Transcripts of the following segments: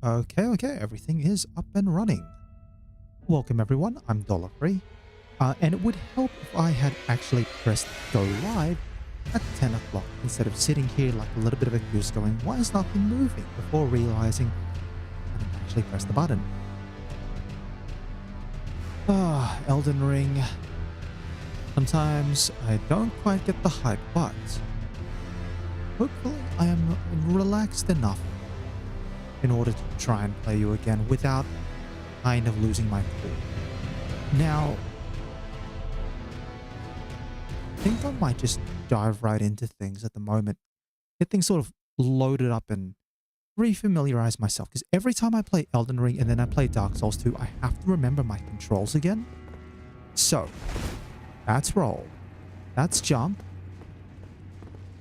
Okay, everything is up and running. Welcome everyone, I'm Dollar and it would help if I had actually pressed go live at 10 o'clock instead of sitting here like a little bit of a goose going, why is nothing moving, before realizing I didn't actually press the button. Elden Ring. Sometimes I don't quite get the hype, but hopefully I am relaxed enough in order to try and play you again without kind of losing my cool. Now, I think I might just dive right into things at the moment. Get things sort of loaded up and refamiliarize myself. Because every time I play Elden Ring and then I play Dark Souls 2, I have to remember my controls again. So, that's roll. That's jump.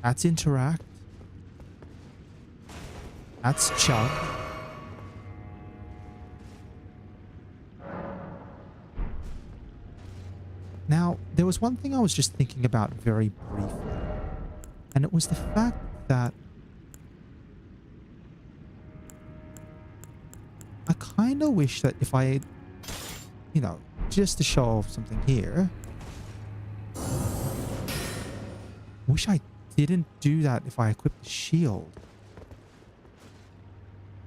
That's interact. That's chug. Now, there was one thing I was just thinking about very briefly, and it was the fact that I kind of wish that if I, just to show off something here, wish I didn't do that if I equipped the shield.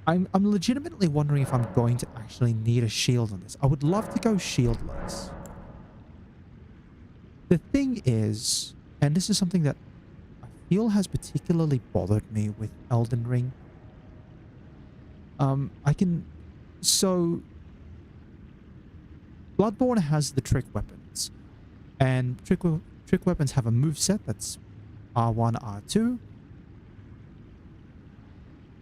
I'm legitimately wondering if I'm going to actually need a shield on this. I would love to go shieldless. The thing is, and this is something that I feel has particularly bothered me with Elden Ring. So Bloodborne has the trick weapons, and trick weapons have a moveset that's R1, R2,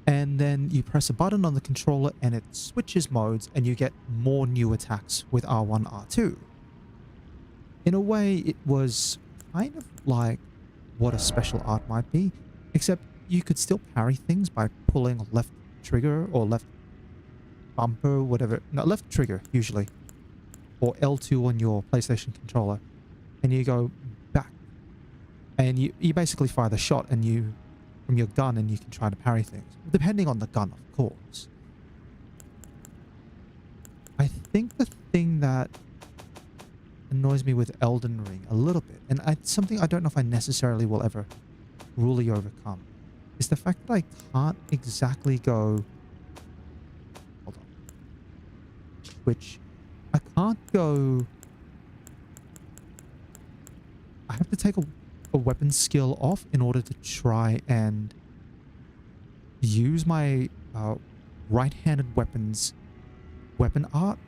and then you press a button on the controller and it switches modes and you get more new attacks with R1, R2. In a way, it was kind of like what a special art might be, except you could still parry things by pulling left trigger or left bumper, whatever. No, left trigger, usually. Or L2 on your PlayStation controller. And you go back. And you basically fire the shot and you from your gun and you can try to parry things. Depending on the gun, of course. I think the thing that annoys me with Elden Ring a little bit, and it's something I don't know if I necessarily will ever really overcome, is the fact that I can't exactly go... Hold on. Which... I can't go... I have to take a weapon skill off in order to try and use my right-handed weapons weapon art.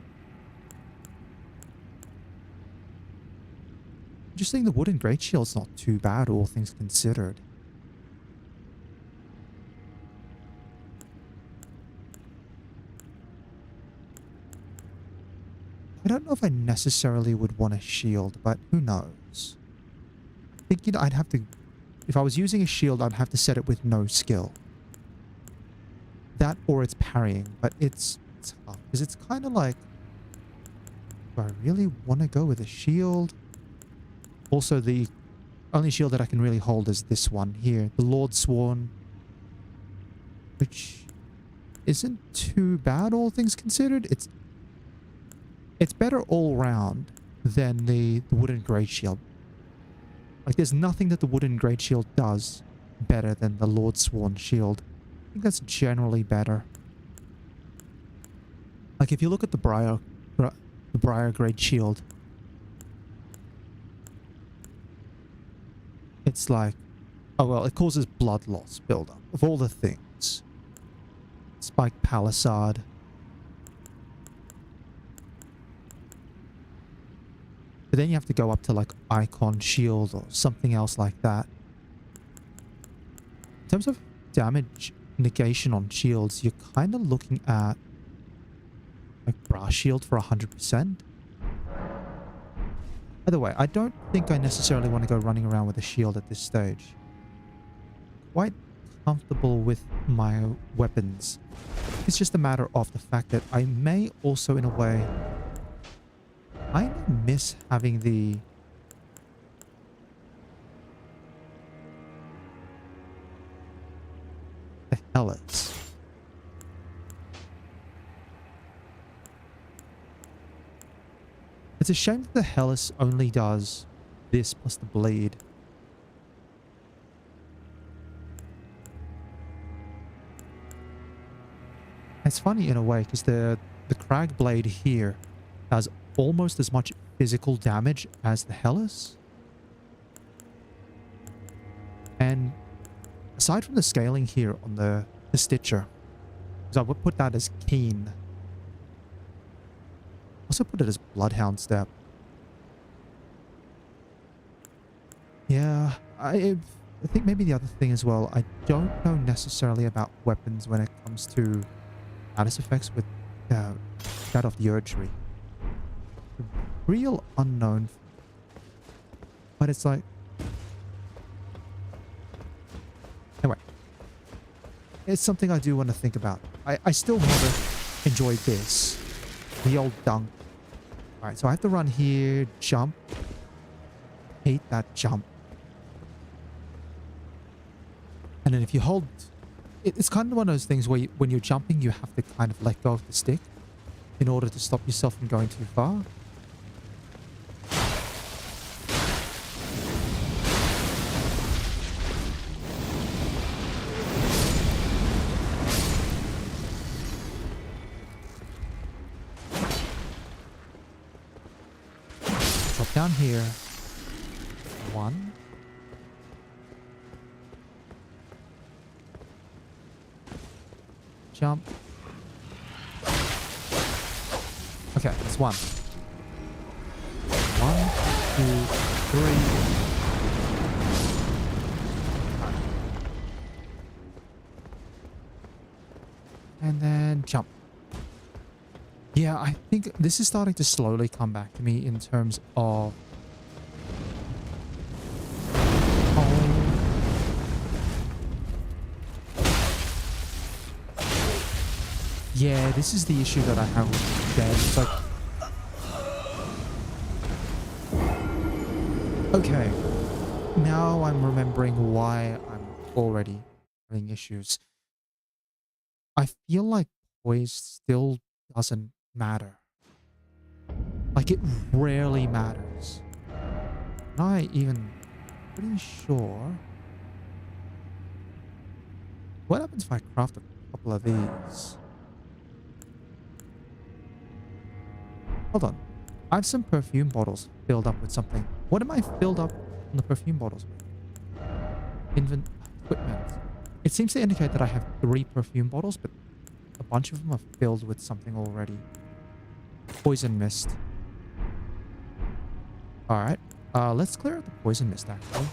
Just think the wooden great shield's not too bad, all things considered. I don't know if I necessarily would want a shield, but who knows? I think, I'd have to... If I was using a shield, I'd have to set it with no skill. That or it's parrying, but it's tough. Because it's kind of like... Do I really want to go with a shield? Also, the only shield that I can really hold is this one here. The Lord Sworn. Which isn't too bad, all things considered. It's better all round than the wooden great shield. Like, there's nothing that the wooden great shield does better than the Lord Sworn shield. I think that's generally better. Like, if you look at the Briar great shield, it's like, oh well, it causes blood loss buildup of all the things. Spike Palisade. But then you have to go up to like Icon Shield or something else like that. In terms of damage negation on shields, you're kind of looking at like Brass Shield for 100%. Either way, I don't think I necessarily want to go running around with a shield at this stage. Quite comfortable with my weapons. It's just a matter of the fact that I may also, in a way, I miss having the hellas. It's a shame that the Hellas only does this plus the bleed. It's funny in a way because the Crag Blade here does almost as much physical damage as the Hellas. And aside from the scaling here on the Stitcher, because I would put that as Keen. Also put it as Bloodhound Step. Yeah, I think maybe the other thing as well, I don't know necessarily about weapons when it comes to status effects with that of the Erdtree. Real unknown. But it's like... Anyway. It's something I do want to think about. I still haven't enjoyed this. The old dunk. Alright, so I have to run here, jump. Hate that jump. And then if you hold... It's kind of one of those things where when you're jumping, you have to kind of let go of the stick in order to stop yourself from going too far. Drop down here. One. Jump. Okay, it's one. 1, 2, 3. And then jump. Yeah, I think this is starting to slowly come back to me in terms of... Yeah, this is the issue that I have with Dead. It's like... Okay. Now I'm remembering why I'm already having issues. I feel like poise still doesn't matter. Like, it rarely matters. And I even... pretty sure... What happens if I craft a couple of these? Hold on. I have some perfume bottles filled up with something. What am I filled up on the perfume bottles with? Equipment. It seems to indicate that I have 3 perfume bottles, but a bunch of them are filled with something already. Poison mist. Alright. Let's clear out the poison mist, actually.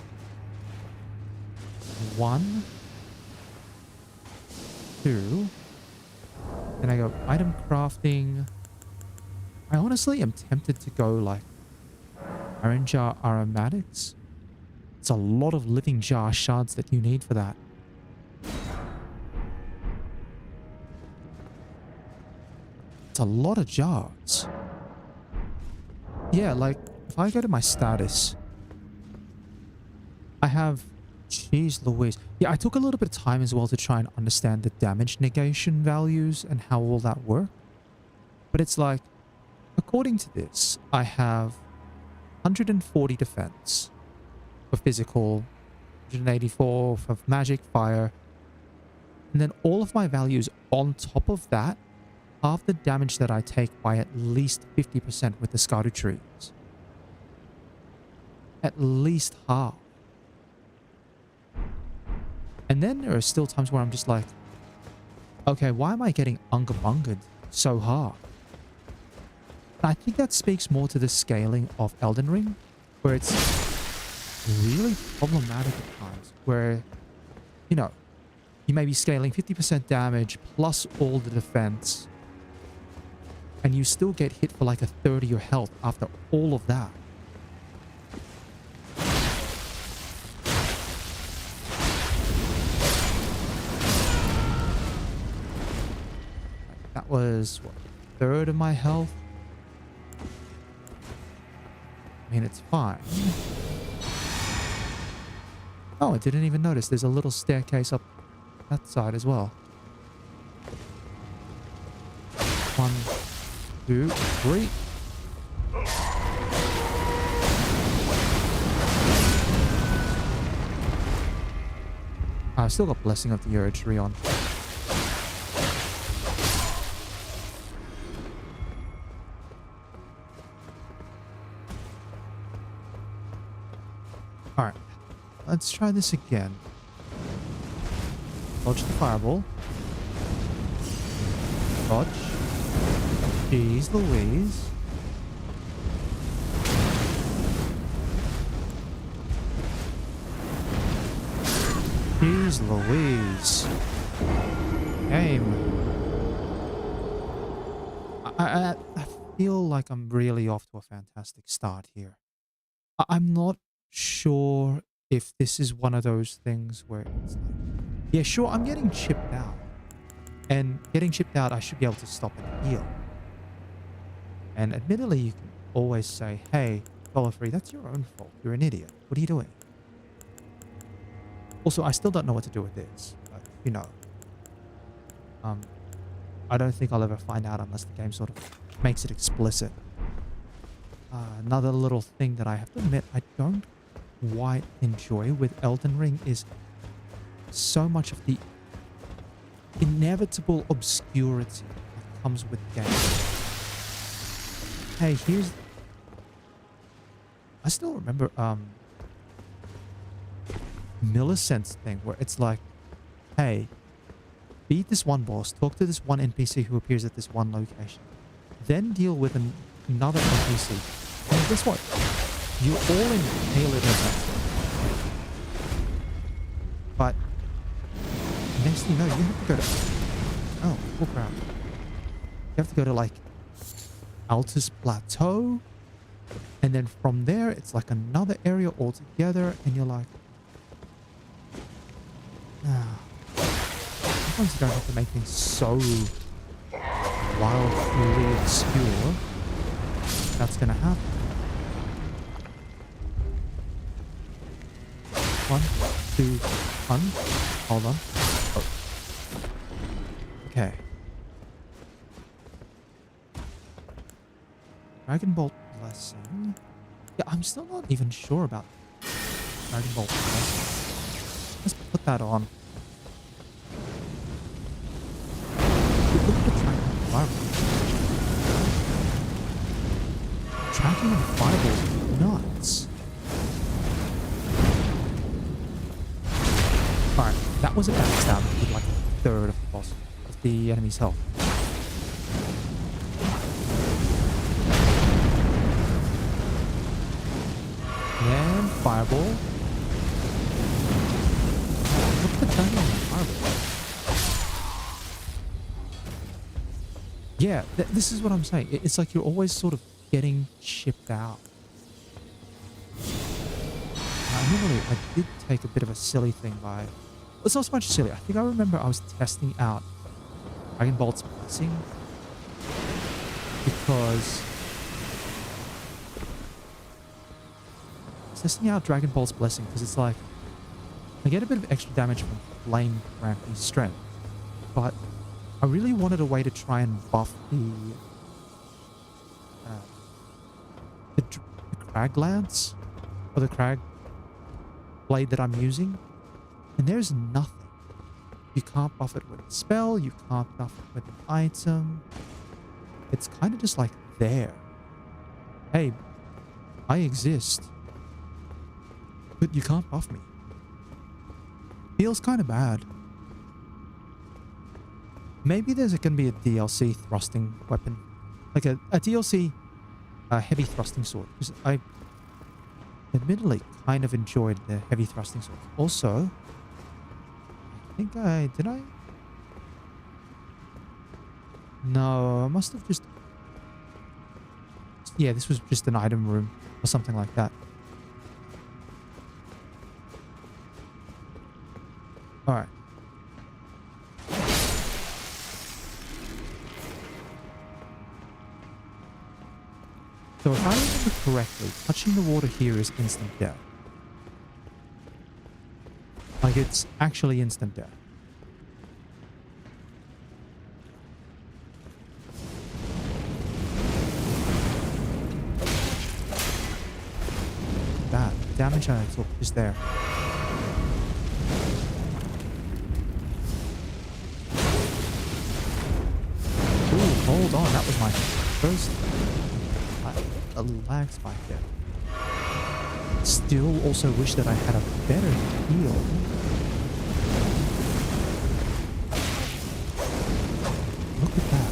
1. 2. Then I go item crafting. I honestly am tempted to go like Iron Jar Aromatics. It's a lot of living jar shards that you need for that. It's a lot of jars. Yeah, like if I go to my status, I have... Jeez Louise. Yeah, I took a little bit of time as well to try and understand the damage negation values and how all that work. But it's like, according to this, I have 140 defense for physical, 184 for magic, fire, and then all of my values on top of that halve the damage that I take by at least 50% with the Erdtrees. At least half. And then there are still times where I'm just like, okay, why am I getting unga-bungaed so hard? I think that speaks more to the scaling of Elden Ring, where it's really problematic at times, where, you know, you may be scaling 50% damage plus all the defense, and you still get hit for like a third of your health after all of that. That was, what, a third of my health? I mean, it's fine. Oh, I didn't even notice. There's a little staircase up that side as well. 1, 2, 3. I still got Blessing of the Erdtree on. Alright. Let's try this again. Dodge the fireball. Dodge. Jeez Louise. Jeez Louise. Game. I feel like I'm really off to a fantastic start here. I'm not sure if this is one of those things where it's like, yeah, sure, I'm getting chipped out. And getting chipped out, I should be able to stop and heal. And admittedly, you can always say, hey, $3, that's your own fault. You're an idiot. What are you doing? Also, I still don't know what to do with this. But, you know. I don't think I'll ever find out unless the game sort of makes it explicit. Another little thing that I have to admit I don't quite enjoy with Elden Ring is so much of the inevitable obscurity that comes with the game. Hey, here's... I still remember Millicent's thing where it's like, hey, beat this one boss, talk to this one NPC who appears at this one location, then deal with another NPC. And guess what? You're all in melee combat. But next thing you know, you have to go to... Oh, cool crap. You have to go to like Altus Plateau. And then from there, it's like another area altogether. And you're like... Ah. Sometimes you don't have to make things so wildly obscure. That's gonna happen. 1, 2, 1. Hold on. Oh. Okay. Dragon Bolt Blessing. Yeah, I'm still not even sure about Dragon Bolt Blessing. Let's put that on. Look at the tracking of the fireball. Tracking of the fireball is nuts. Alright, that was a backstab with like a third of the boss of the enemy's health. And fireball. Look at the tracking of the fireball. Yeah, this is what I'm saying. It's like you're always sort of getting chipped out. I did take a bit of a silly thing by... It's not so much silly. I think I remember I was testing out Dragon Bolt's Blessing. Because... testing out Dragon Bolt's Blessing because it's like... I get a bit of extra damage from Flame Rampy's strength. But I really wanted a way to try and buff the Crag Lance. Or the Crag blade that I'm using, and there's nothing. You can't buff it with a spell, you can't buff it with an item. It's kind of just like there. Hey, I exist, but you can't buff me. Feels kind of bad. Maybe there's going to be a DLC thrusting weapon, like a DLC heavy thrusting sword, because I admittedly kind of enjoyed the heavy thrusting sword. Also, I think did I? No, I must have just... Yeah, this was just an item room or something like that. Alright. So if I remember correctly, touching the water here is instant death. Like, it's actually instant death. That damage I took is there. hold on, that was my first... a lag spike there. Still also wish that I had a better heal. Look at that.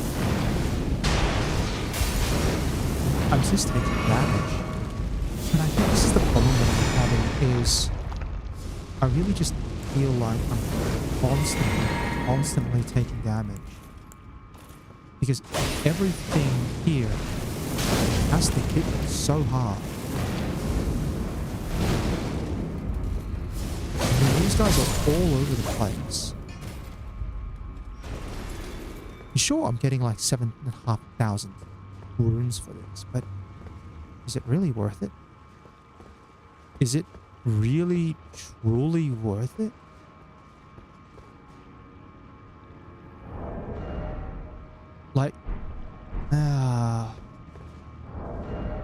I'm just taking damage. And I think this is the problem that I'm having is I really just feel like I'm constantly taking damage. Because everything here has to hit so hard. I mean, these guys are all over the place. Sure, I'm getting like 7,500 runes for this, but is it really worth it? Is it really, truly worth it? Like,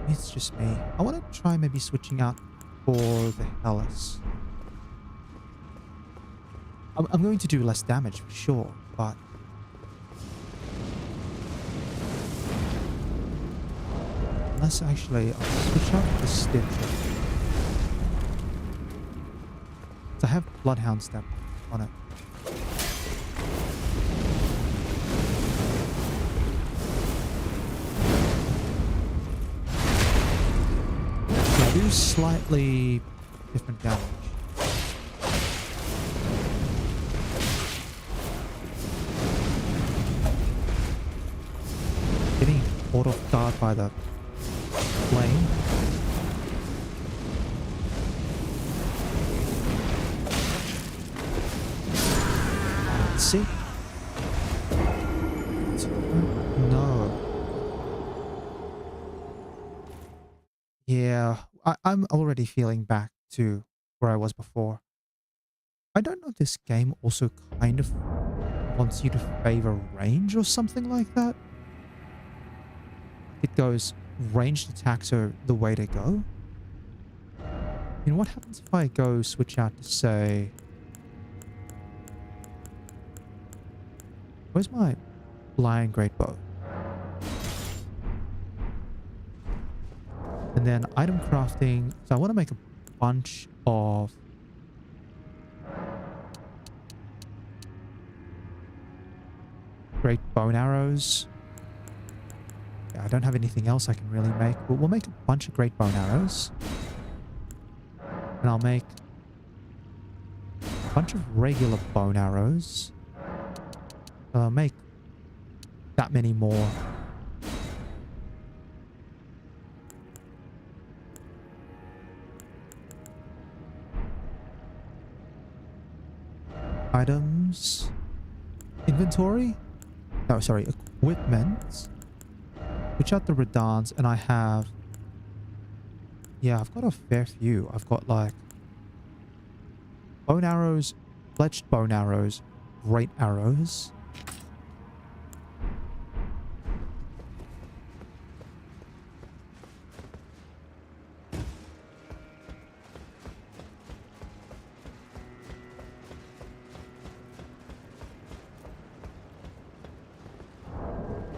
it's just me. I want to try maybe switching out for the Hellas. I'm going to do less damage for sure, but unless actually I'll switch out the Stitcher. So I have Bloodhound Step on it. I do slightly different damage. Getting caught off guard by the flame. See? No. Yeah, I'm already feeling back to where I was before. I don't know if this game also kind of wants you to favor range or something like that. It goes, ranged attacks are the way to go. You know, what happens if I go switch out to say... Where's my Lion Great Bow? And then item crafting. So I want to make a bunch of great bone arrows. Yeah, I don't have anything else I can really make, but we'll make a bunch of great bone arrows. And I'll make a bunch of regular bone arrows. I'll make that many more. Items. Inventory? No, sorry. Equipment. Switch out the Radans, and I have... Yeah, I've got a fair few. I've got like... bone arrows, fletched bone arrows, great arrows.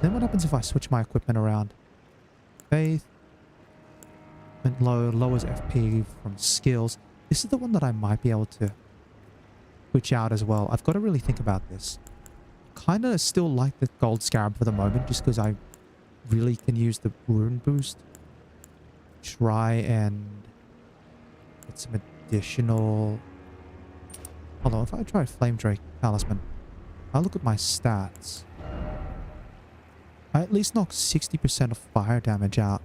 Then what happens if I switch my equipment around? Faith. Equipment low, lowers FP from skills. This is the one that I might be able to switch out as well. I've got to really think about this. Kind of still like the gold scarab for the moment, just because I really can use the rune boost. Try and get some additional... Hold on, if I try Flame Drake Talisman, I'll look at my stats. I at least knock 60% of fire damage out.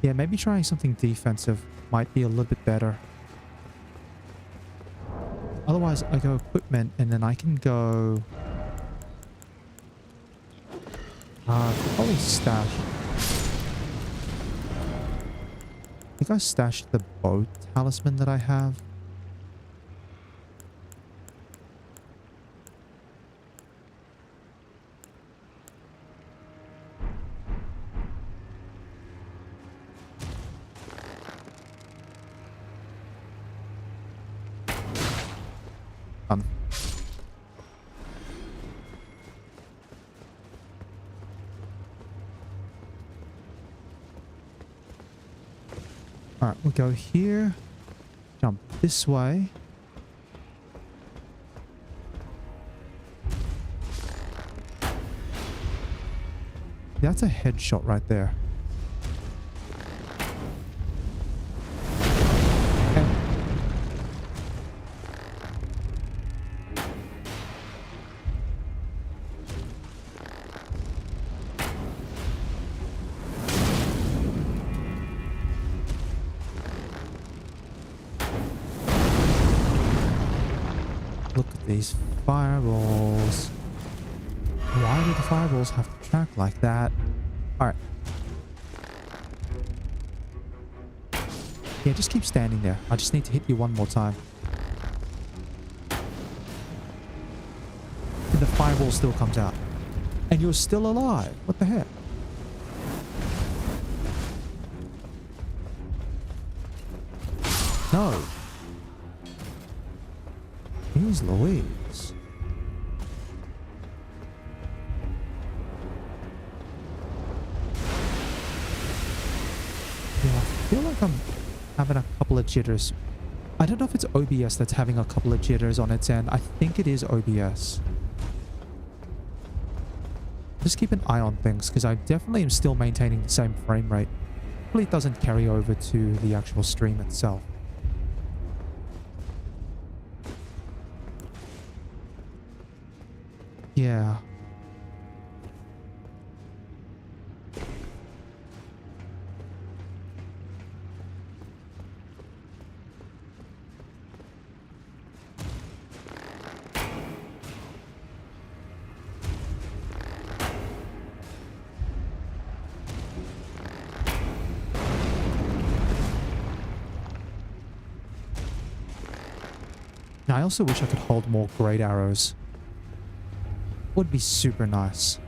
Yeah, maybe trying something defensive might be a little bit better. Otherwise, I go equipment and then I can go... probably stash. I think I stashed the bow talisman that I have. Alright, we'll go here. Jump this way. That's a headshot right there. Okay. Look at these fireballs. Why do the fireballs have to track like that? Alright. Yeah, just keep standing there. I just need to hit you one more time. And the fireball still comes out. And you're still alive. What the heck? No. Jeez Louise. Yeah, I feel like I'm having a couple of jitters. I don't know if it's OBS that's having a couple of jitters on its end. I think it is OBS. Just keep an eye on things, because I definitely am still maintaining the same frame rate. Hopefully it doesn't carry over to the actual stream itself. Yeah. Now, I also wish I could hold more great arrows. Would be super nice.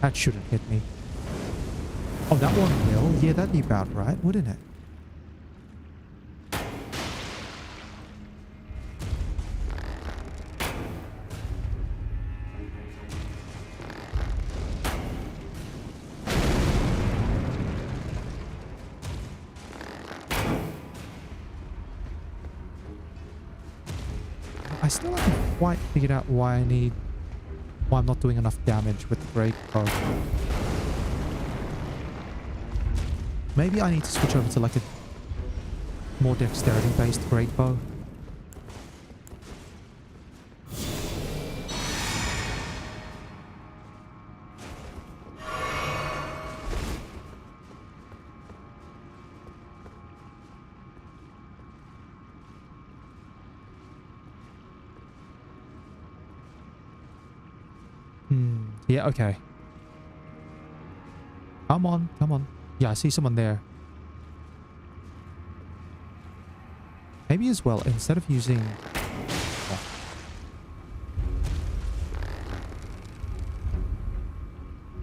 That shouldn't hit me. Oh, that one will? Yeah, that'd be about right, wouldn't it? I still haven't quite figured out why I'm not doing enough damage with the great bow. Maybe I need to switch over to like a more dexterity based great bow. Yeah, okay. Come on, come on. Yeah, I see someone there. Maybe as well, instead of using... Oh.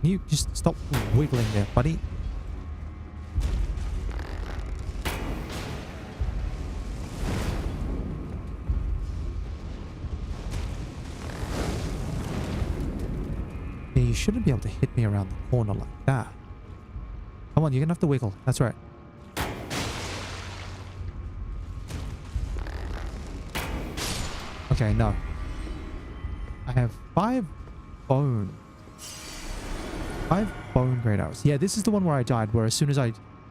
Can you just stop wiggling there, buddy? You shouldn't be able to hit me around the corner like that. Come on, you're gonna have to wiggle. That's right. Okay, no. I have 5 bone great arrows. Yeah, this is the one where I died, where as soon as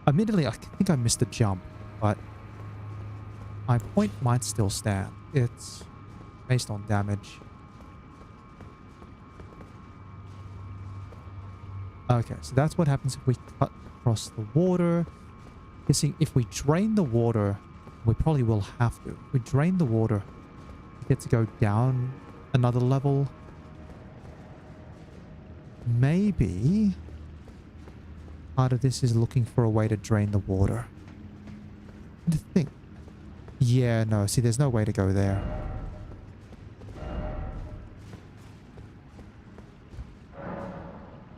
admittedly, I think I missed the jump, but my point might still stand. It's based on damage. Okay, so that's what happens if we cut across the water. Guessing if we drain the water, we probably will have to. If we drain the water, we get to go down another level. Maybe part of this is looking for a way to drain the water. I think. Yeah, no, see, there's no way to go there.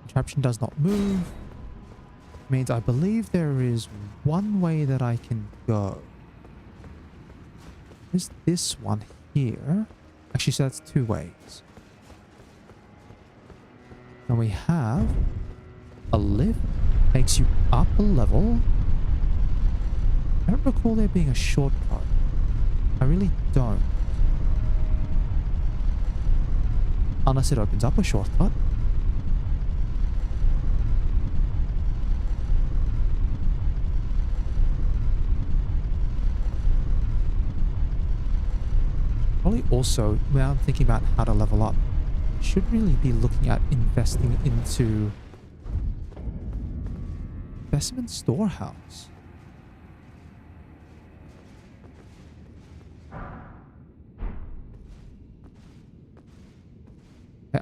Contraption does not move. Means I believe there is one way that I can go. Is this one here? Actually, so that's two ways. Now we have a lift. Takes you up a level. I don't recall there being a shortcut. I really don't. Unless it opens up a shortcut. Probably also, when I'm thinking about how to level up, I should really be looking at investing into specimen storehouse.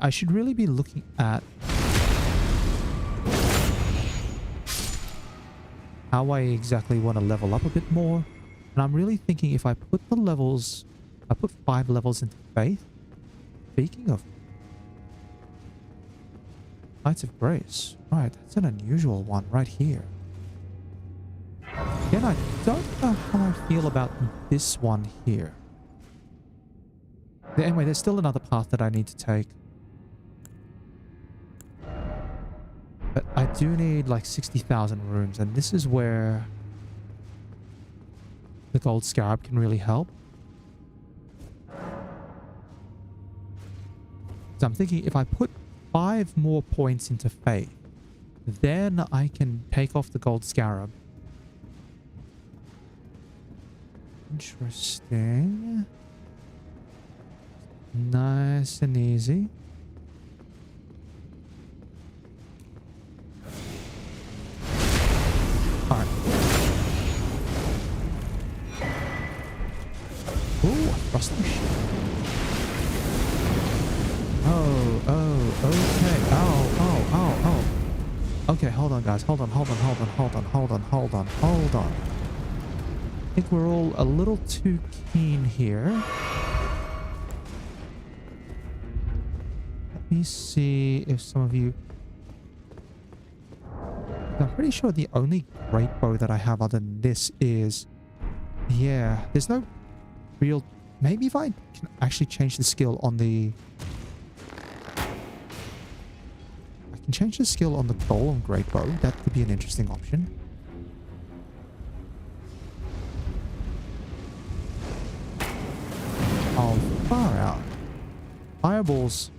I should really be looking at how I exactly want to level up a bit more. And I'm really thinking if I put the levels, I put 5 levels into faith. Speaking of Knights of Grace, right, that's an unusual one right here. Again, I don't know how I feel about this one here. Anyway, there's still another path that I need to take. But I do need like 60,000 rooms, and this is where the gold scarab can really help. So I'm thinking if I put 5 more points into faith, then I can take off the gold scarab. Interesting. Nice and easy. Alright. Ooh, rusty shit. Okay. Oh. Okay, hold on, guys. Hold on. I think we're all a little too keen here. Let me see if some of you... I'm pretty sure the only great bow that I have other than this is... Yeah, there's no real... Maybe if I can actually change the skill on the... I can change the skill on the golem great bow. That could be an interesting option. Oh, far out. Fireballs.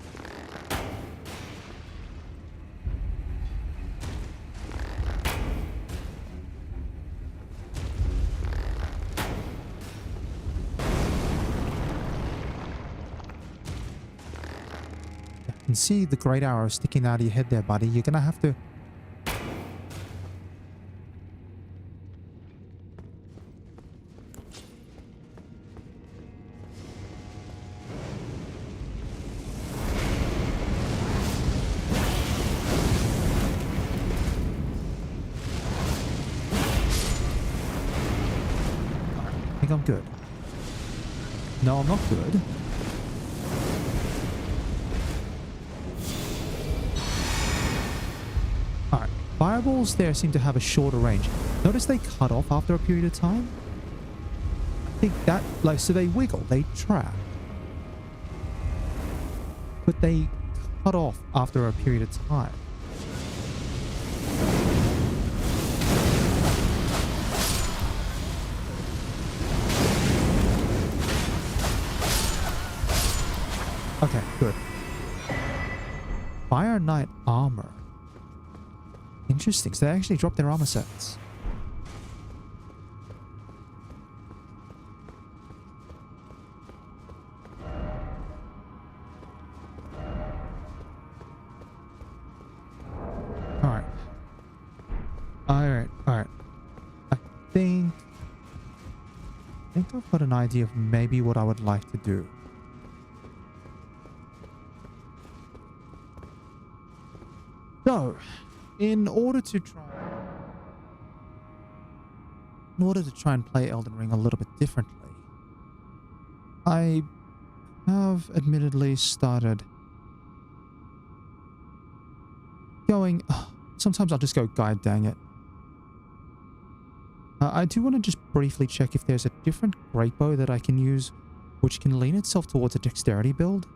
You can see the great arrow sticking out of your head there, buddy. You're gonna have to... I think I'm good. No, I'm not good. Alright, fireballs there seem to have a shorter range. Notice they cut off after a period of time? I think that, like, so they wiggle, they trap. But they cut off after a period of time. Okay, good. Fire Knight armor. Interesting. So they actually dropped their armor sets. Alright. Alright. I think I've got an idea of maybe what I would like to do. So, in order to try and play Elden Ring a little bit differently, I have admittedly started going... sometimes I'll just go, God dang it. I do want to just briefly check if there's a different great bow that I can use which can lean itself towards a dexterity build.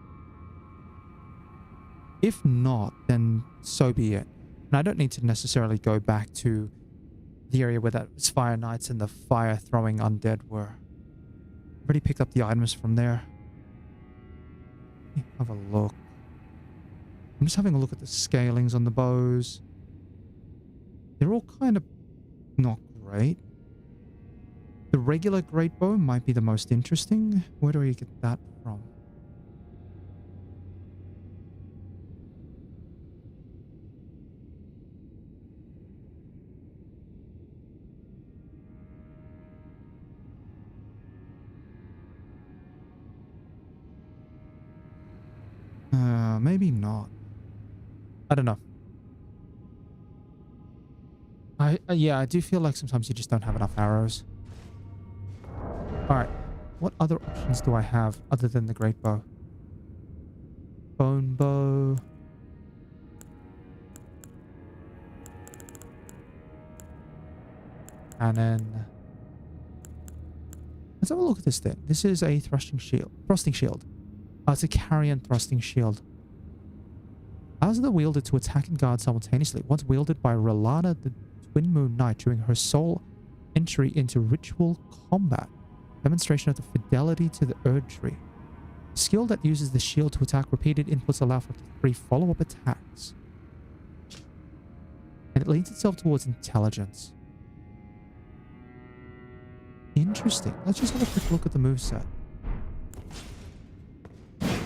If not, then so be it. And I don't need to necessarily go back to the area where that Fire Knights and the fire throwing undead were. I've already picked up the items from there. Let me have a look. I'm just having a look at the scalings on the bows. They're all kind of not great. The regular great bow might be the most interesting. Where do we get that from? Maybe not. I don't know. Yeah, I do feel like sometimes you just don't have enough arrows. Alright. What other options do I have other than the great bow? Bone bow. Cannon. Let's have a look at this thing. This is a thrusting shield. Thrusting shield. It's a carrion thrusting shield. Allows the wielder to attack and guard simultaneously. Once wielded by Rolana, the Twin Moon Knight, during her sole entry into ritual combat. Demonstration of the fidelity to the Erdtree. A skill that uses the shield to attack. Repeated inputs allow for up to 3 follow-up attacks. And it leans itself towards intelligence. Interesting. Let's just have a quick look at the moveset.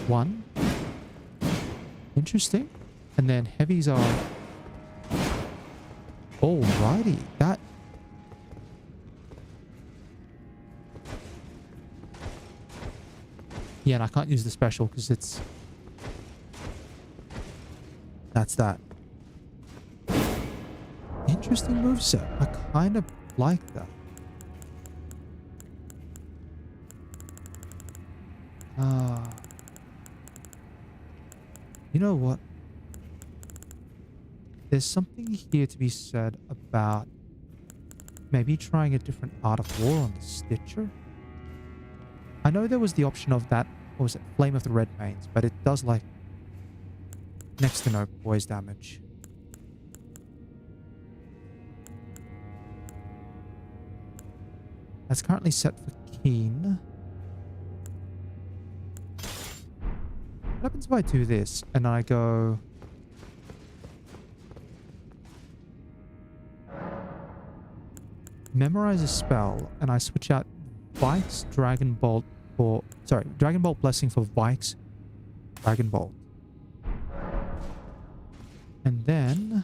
1. Interesting. And then heavies are... Alrighty. That... Yeah, and I can't use the special because it's... That's that. Interesting moveset. I kind of like that. You know what? There's something here to be said about maybe trying a different art of war on the Stitcher. I know there was the option of that, what was it, Flame of the Red Mains, but it does like next to no poise damage. That's currently set for Keen. What happens if I do this and I go... Memorize a spell and I switch out Vike's Dragon Bolt for... Sorry, Dragon Bolt Blessing for Vike's Dragon Bolt. And then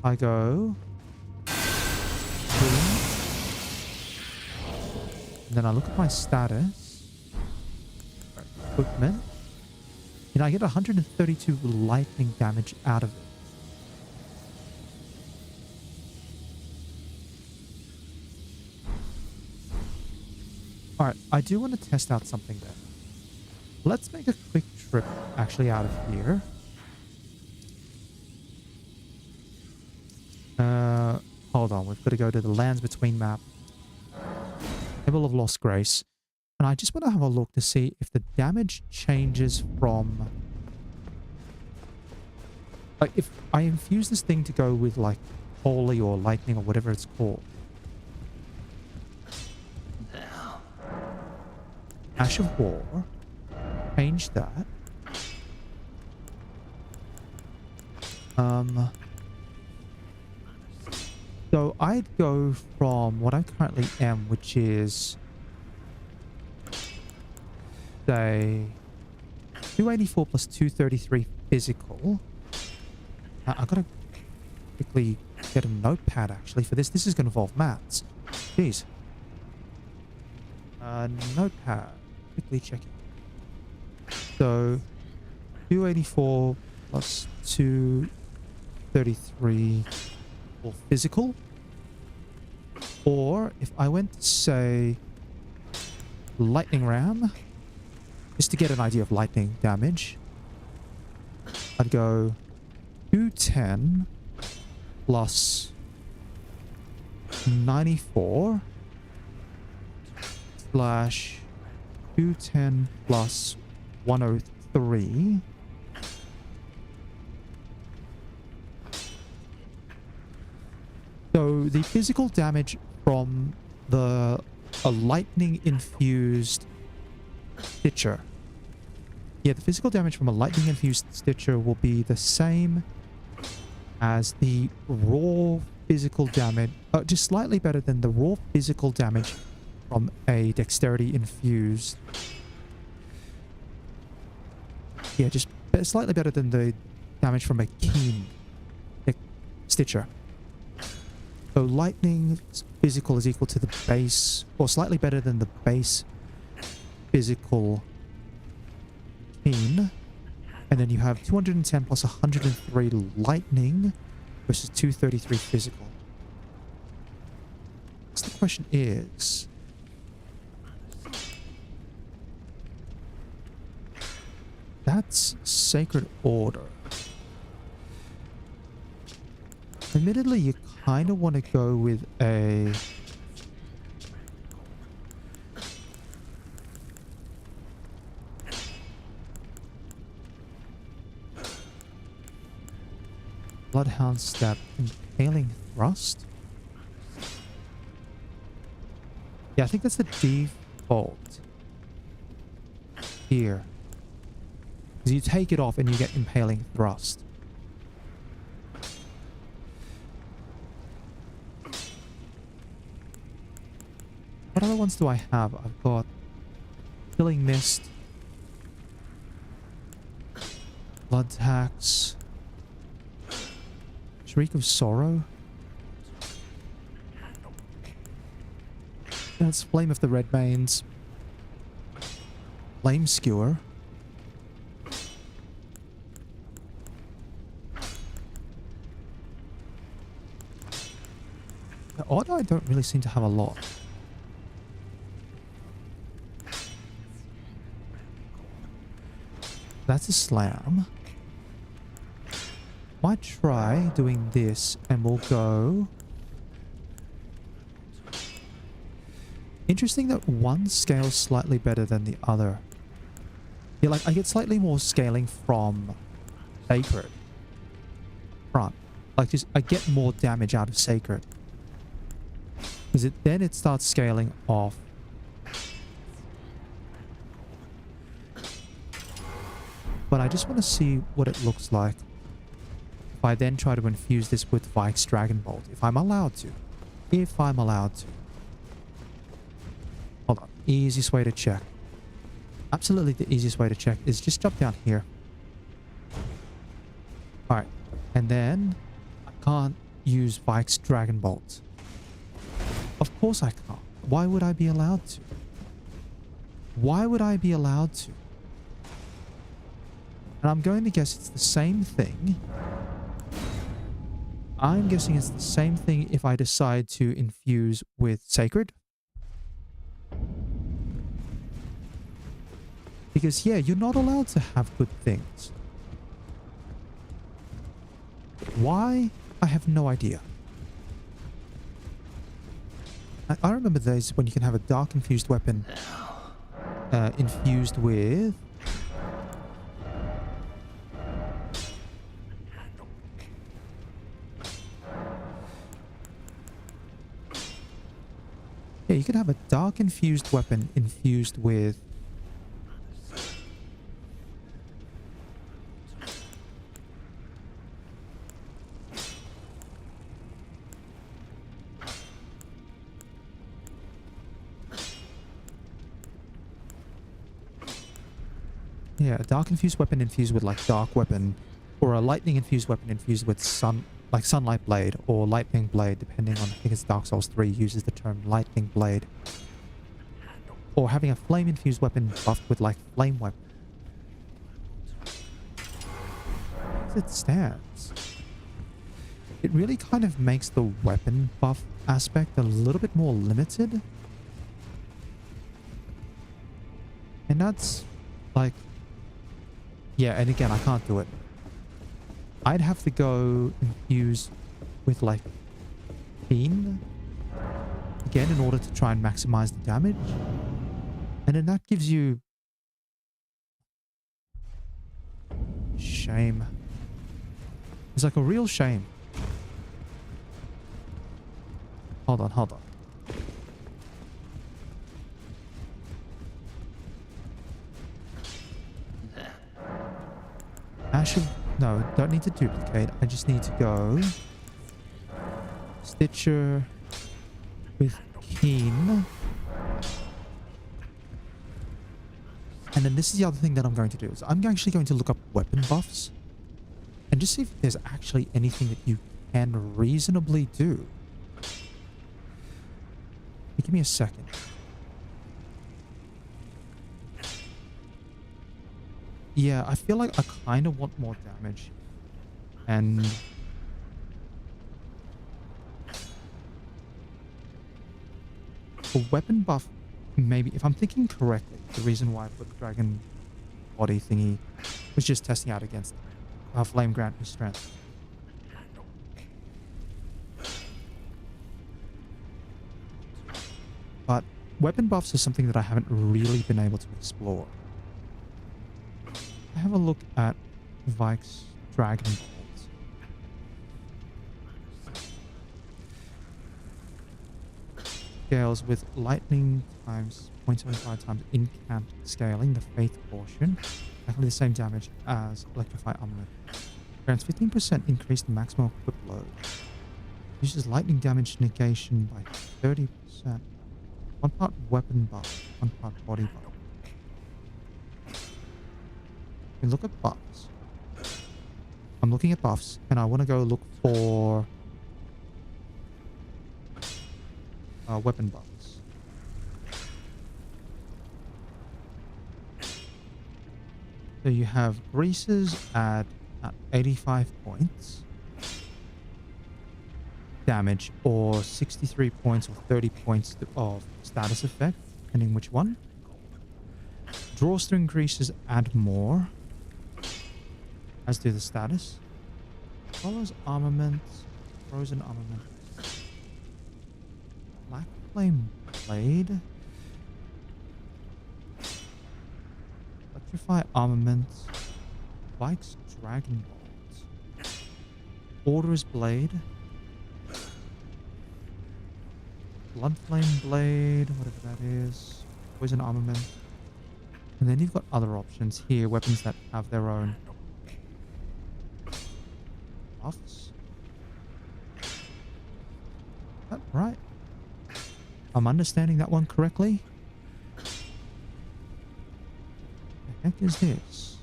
I go... Boom. And then I look at my status. Equipment. And I get 132 lightning damage out of it. Alright, I do want to test out something there. Let's make a quick trip actually out of here. Hold on, we've got to go to the Lands Between map. Table of Lost Grace. And I just want to have a look to see if the damage changes from... Like, if I infuse this thing to go with, like, Holy or Lightning or whatever it's called. Ash of War. Change that. So I'd go from what I currently am, which is... say 284 plus 233 physical. I've got to quickly get a notepad actually for this. This is going to involve maths. Jeez. Notepad. Quickly checking. So 284 plus 233 for physical. Or if I went to say lightning ram, just to get an idea of lightning damage, I'd go 210 plus 94 slash 210 plus 103. So the physical damage from a lightning infused Stitcher. Yeah, the physical damage from a lightning infused Stitcher will be the same as the raw physical damage, just slightly better than the raw physical damage from a dexterity infused. Yeah, just slightly better than the damage from a keen Stitcher. So lightning physical is equal to the base, or slightly better than the base physical keen. And then you have 210 plus 103 lightning versus 233 physical. So the question is, that's Sacred Order. Admittedly, you kind of want to go with a... Bloodhound Step, Impaling Thrust? Yeah, I think that's the default here. Because you take it off and you get Impaling Thrust. What other ones do I have? I've got Killing Mist, Blood Tax, Shriek of Sorrow. That's Flame of the Redmanes, Flame Skewer. The odd I don't really seem to have a lot. That's a slam. Might try doing this and we'll go... Interesting that one scales slightly better than the other. Yeah, like I get slightly more scaling from Sacred. Front. Like just I get more damage out of Sacred. Because then it starts scaling off. But I just want to see what it looks like if I then try to infuse this with Vike's Dragon Bolt. If I'm allowed to. If I'm allowed to. Hold on. Easiest way to check. Absolutely the easiest way to check is just jump down here. Alright. And then I can't use Vike's Dragon Bolt. Of course I can't. Why would I be allowed to? Why would I be allowed to? And I'm going to guess it's the same thing. I'm guessing it's the same thing if I decide to infuse with Sacred. Because, yeah, you're not allowed to have good things. Why? I have no idea. I remember days when you can have a dark infused weapon infused with... Yeah, you could have a dark infused weapon infused with... Yeah, a dark infused weapon infused with like dark weapon, or a lightning infused weapon infused with sunlight blade or lightning blade, depending on, I think it's Dark Souls 3 uses the term lightning blade. Or having a flame infused weapon buffed with like flame weapon. As it stands, it really kind of makes the weapon buff aspect a little bit more limited. And that's like... Yeah, and again, I can't do it. I'd have to go infuse with like Fiend again in order to try and maximize the damage. And then that gives you shame. It's like a real shame. Hold on, hold on. Actually, no, don't need to duplicate. I just need to go Stitcher with Keen. And then this is the other thing that I'm going to do. Is I'm actually going to look up weapon buffs and just see if there's actually anything that you can reasonably do. Give me a second. Yeah, I feel like I kind of want more damage. And for weapon buff, maybe, if I'm thinking correctly, the reason why I put the dragon body thingy was just testing out against flame grant and strength. But weapon buffs is something that I haven't really been able to explore. Have a look at Vike's Dragon Bolt. Scales with lightning times 0.75 times incant scaling, the faith portion. Exactly the same damage as electrify armament. Grants 15% increase the maximum equip load. Uses lightning damage negation by 30%. 1 part weapon buff, 1 part body buff. Look at buffs. I'm looking at buffs and I want to go look for weapon buffs. So you have greases at 85 points damage, or 63 points or 30 points of status effect, depending which one. Drawstring greases add more, as do the status. Follows armament, frozen armament. Black flame blade. Electrify armament. Vike's dragon bolt. Order's blade. Blood flame blade, whatever that is. Poison armament. And then you've got other options here, weapons that have their own buffs. Is that right? I'm understanding that one correctly? The heck is this?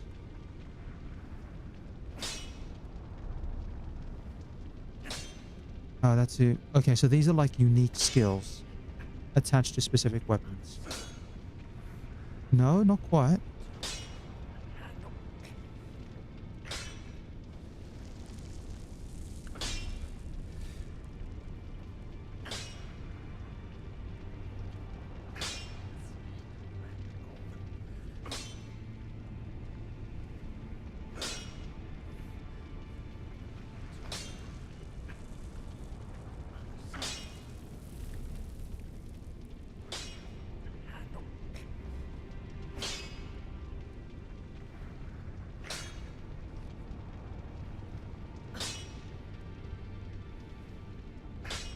Oh, that's it. Okay, so these are like unique skills attached to specific weapons. No, not quite.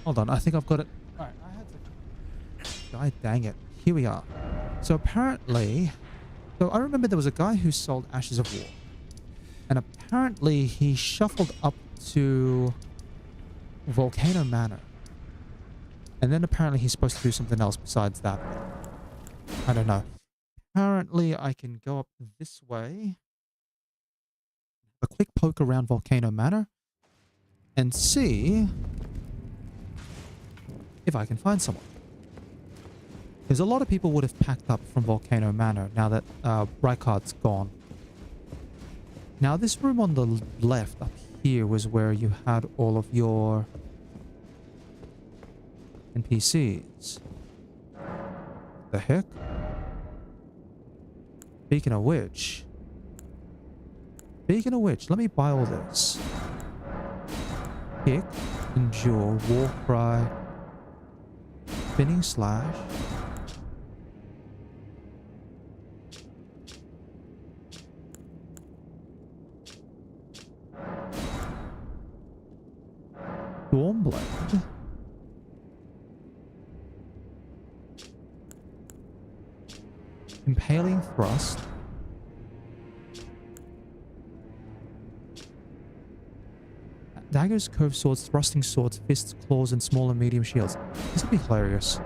Hold on, I think I've got it. Alright, I had to... God dang it. Here we are. So apparently... So I remember there was a guy who sold Ashes of War. And apparently he shuffled up to Volcano Manor. And then apparently he's supposed to do something else besides that. I don't know. Apparently I can go up this way. A quick poke around Volcano Manor. And see... if I can find someone. Because a lot of people would have packed up from Volcano Manor now that Rykard's gone. Now this room on the left up here was where you had all of your NPCs. The heck? Speaking of which, let me buy all this. Kick, endure, war cry, spinning slash. Impaling thrust. Daggers, curved swords, thrusting swords, fists, claws, and small and medium shields. This would be hilarious.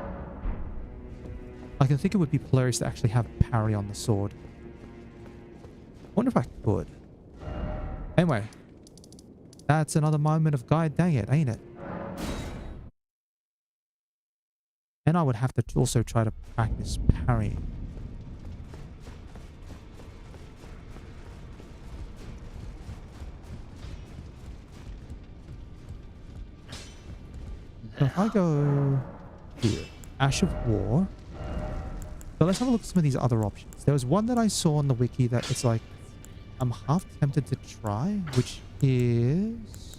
I can think it would be hilarious to actually have parry on the sword. Wonder if I could. Anyway, that's another moment of God dang it, ain't it? And I would have to also try to practice parrying. So if I go here, Ash of War. So let's have a look at some of these other options. There was one that I saw on the wiki that it's like, I'm half tempted to try, which is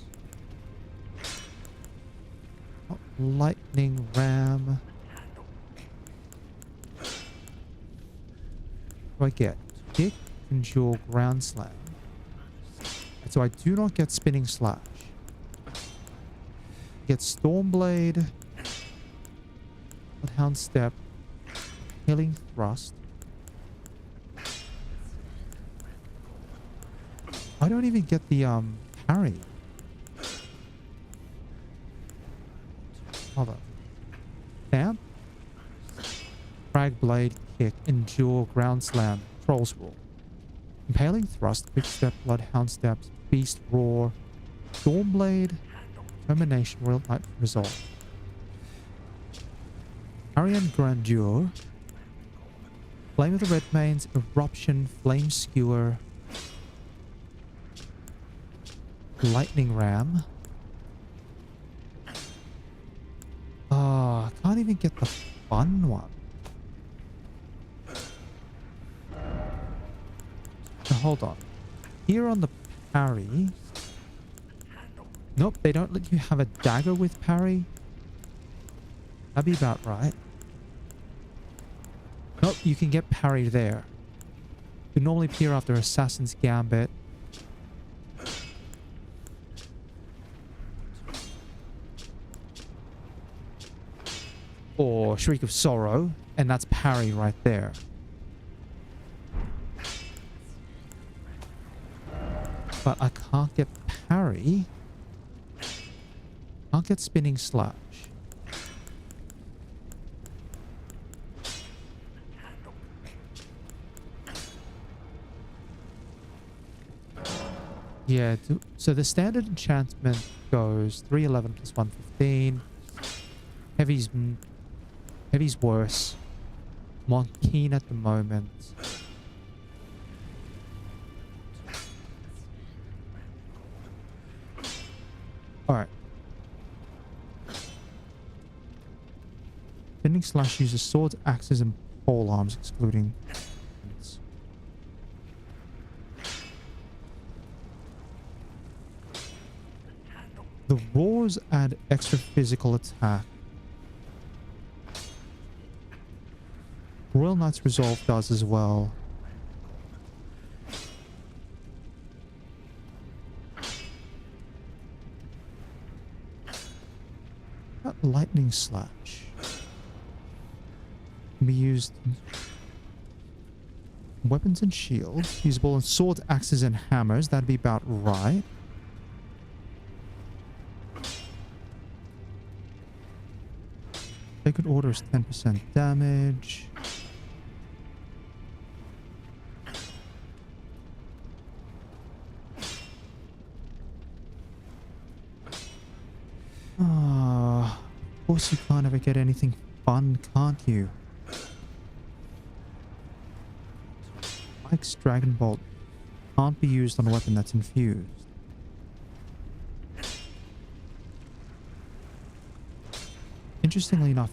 Lightning Ram. What do I get? Kick, Endure, Ground Slam. So I do not get Spinning Slash. Get Stormblade, Bloodhound Step, Healing Thrust. I don't even get the parry. Hold on. Stamp, Frag Blade, Kick, Endure, Ground Slam, Troll's Roar. Impaling Thrust, Quick Step, Bloodhound Steps, Beast Roar, Stormblade, Termination, Royal Knight, Resolve. Arian Grandeur, Flame of the Red Mains, Eruption, Flame Skewer, Lightning Ram. I can't even get the fun one. Now, hold on. Here on the parry. Nope, they don't let you have a dagger with parry. That'd be about right. Nope, you can get parry there. You normally appear after Assassin's Gambit. Or Shriek of Sorrow, and that's parry right there. But I can't get parry. Can't get Spinning Slash. Yeah, so the standard enchantment goes 311 plus 115. Heavy's worse. I'm on keen at the moment. Alright. Spinning Slash uses swords, axes, and pole arms, excluding... The roars add extra physical attack. Royal Knight's Resolve does as well. That Lightning Slash can be used in weapons and shields, usable in swords, axes, and hammers. That'd be about right. Sacred Order is 10% damage. Of course you can't ever get anything fun, can't you? Mike's Dragon Bolt can't be used on a weapon that's infused. Interestingly enough,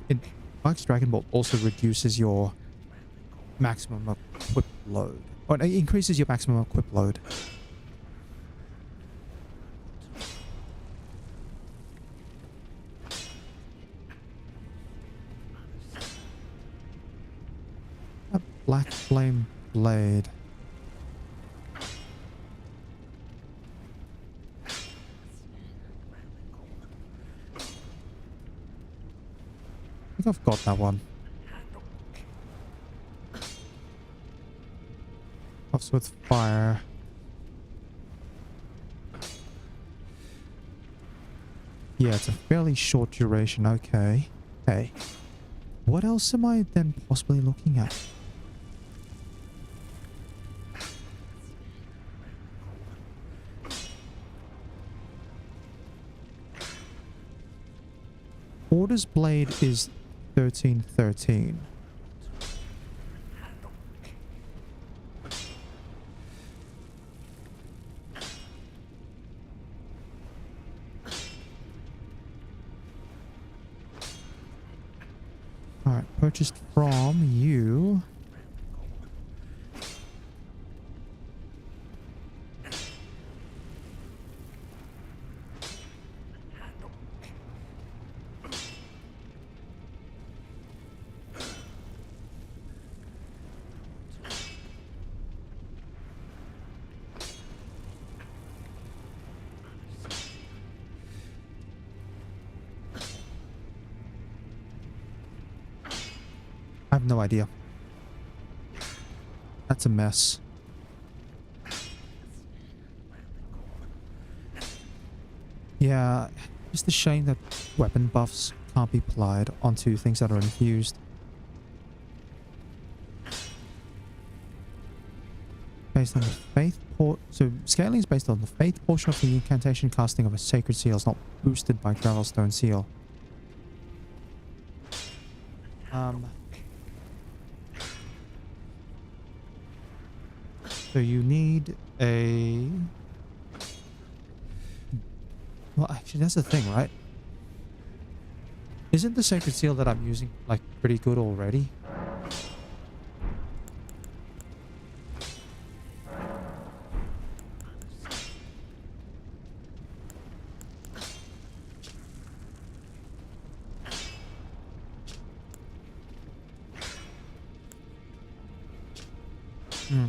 Mike's Dragon Bolt also reduces your maximum equip load. Or it increases your maximum equip load. A Black Flame Blade. I think I've got that one. Puffs with fire. Yeah, it's a fairly short duration. Okay. Okay. What else am I then possibly looking at? Order's blade is 1313. Alright, purchased from you. I have no idea. That's a mess. Yeah, just a shame that weapon buffs can't be applied onto things that are infused. Based on the faith so scaling is based on the faith portion of the incantation casting of a sacred seal is not boosted by Gravelstone Seal. So you need a... Well, actually, that's the thing, right? Isn't the sacred seal that I'm using, like, pretty good already? Hmm.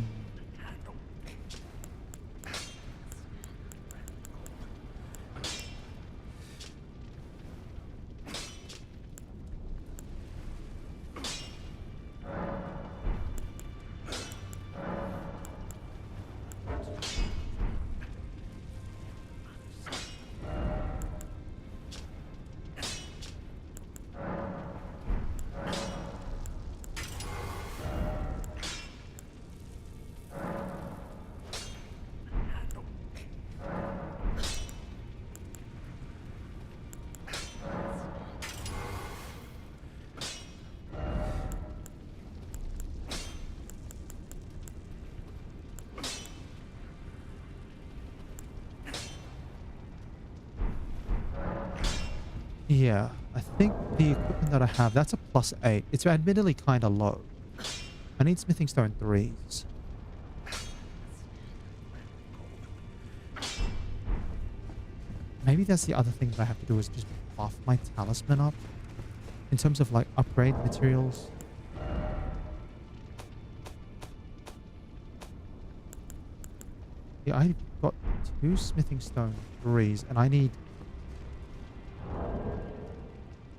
Yeah, I think the equipment that I have, that's a +8. It's admittedly kind of low. I need smithing stone 3s. Maybe that's the other thing that I have to do is just buff my talisman up. In terms of like upgrade materials. Yeah, I've got 2 smithing stone 3s and I need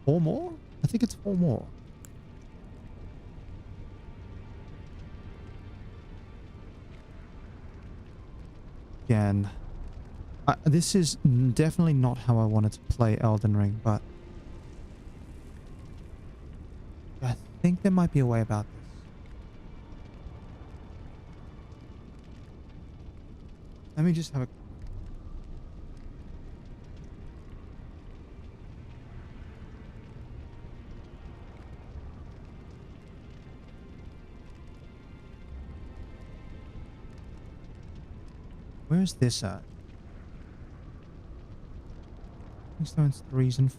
4 more? I think it's 4 more. Again, this is definitely not how I wanted to play Elden Ring, but I think there might be a way about this. Let me just have a... Where's this at? Stones 3s and 4s.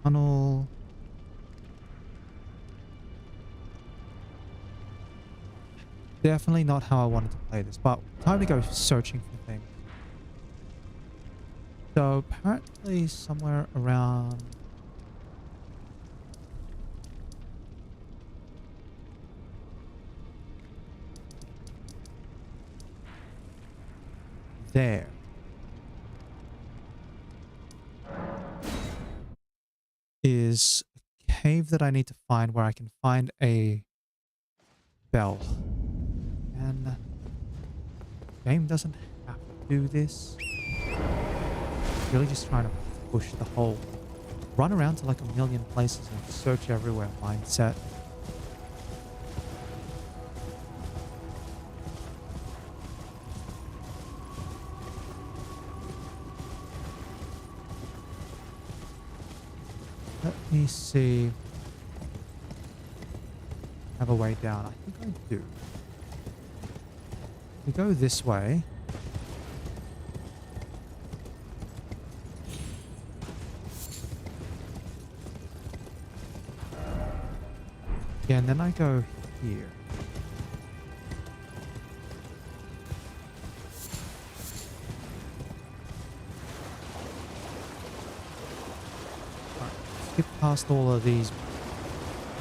Tunnel. Definitely not how I wanted to play this, but time to go searching for things. So apparently somewhere around... there is a cave that I need to find where I can find a bell. And the game doesn't have to do this. It's really just trying to push the whole run around to like a million places and search everywhere mindset. Let me see. Have a way down. I think I do. We go this way. Yeah, and then I go here. Alright, skip past all of these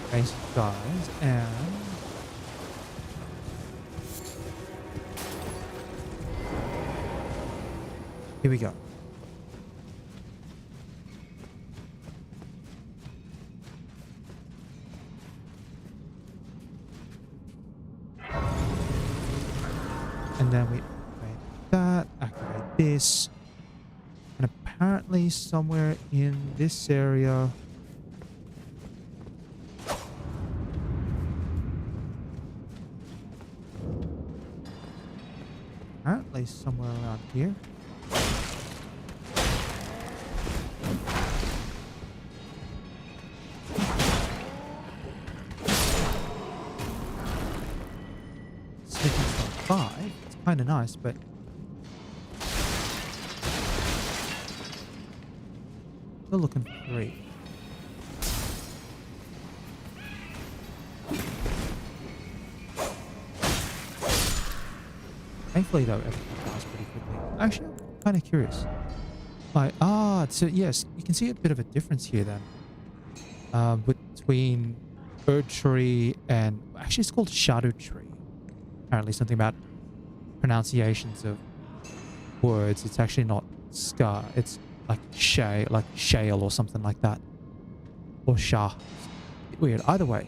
basic guys and here we go. And then we activate that, activate this. And apparently somewhere in this area somewhere around here. It's kind of nice, but still looking for 3. Thankfully, though, everything dies pretty quickly. Actually, I'm kind of curious. Like, so yes, you can see a bit of a difference here then. Between Erdtree and... Actually, it's called Erdtree. Apparently something about pronunciations of words. It's actually not scar. It's like shale or something like that. Or shah. Weird. Either way.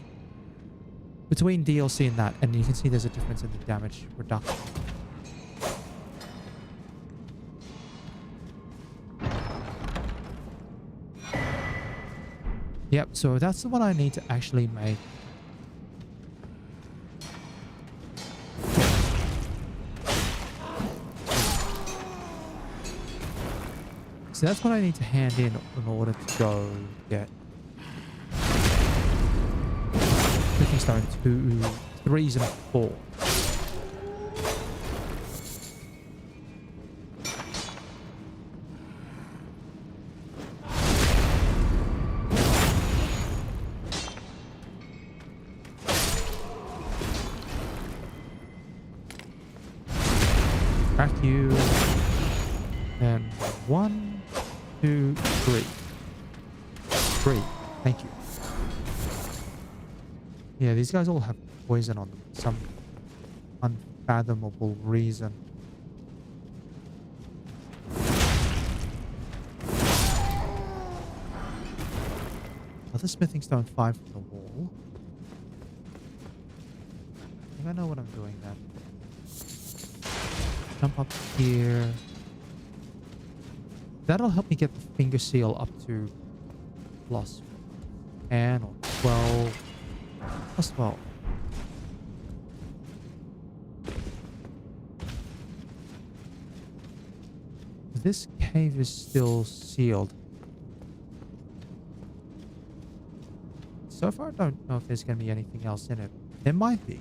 Between DLC and that, and you can see there's a difference in the damage reduction. Yep, so that's the one I need to actually make. So that's what I need to hand in order to go get Cooking Stone 2, 3s and 4. Crack you. And 1, 2, 3. 3. Thank you. Yeah, these guys all have poison on them for some unfathomable reason. Another smithing stone 5 from the wall. I think I know what I'm doing then. Jump up here. That'll help me get the finger seal up to plus 10 or 12. Plus 12. This cave is still sealed. So far, I don't know if there's going to be anything else in it. There might be.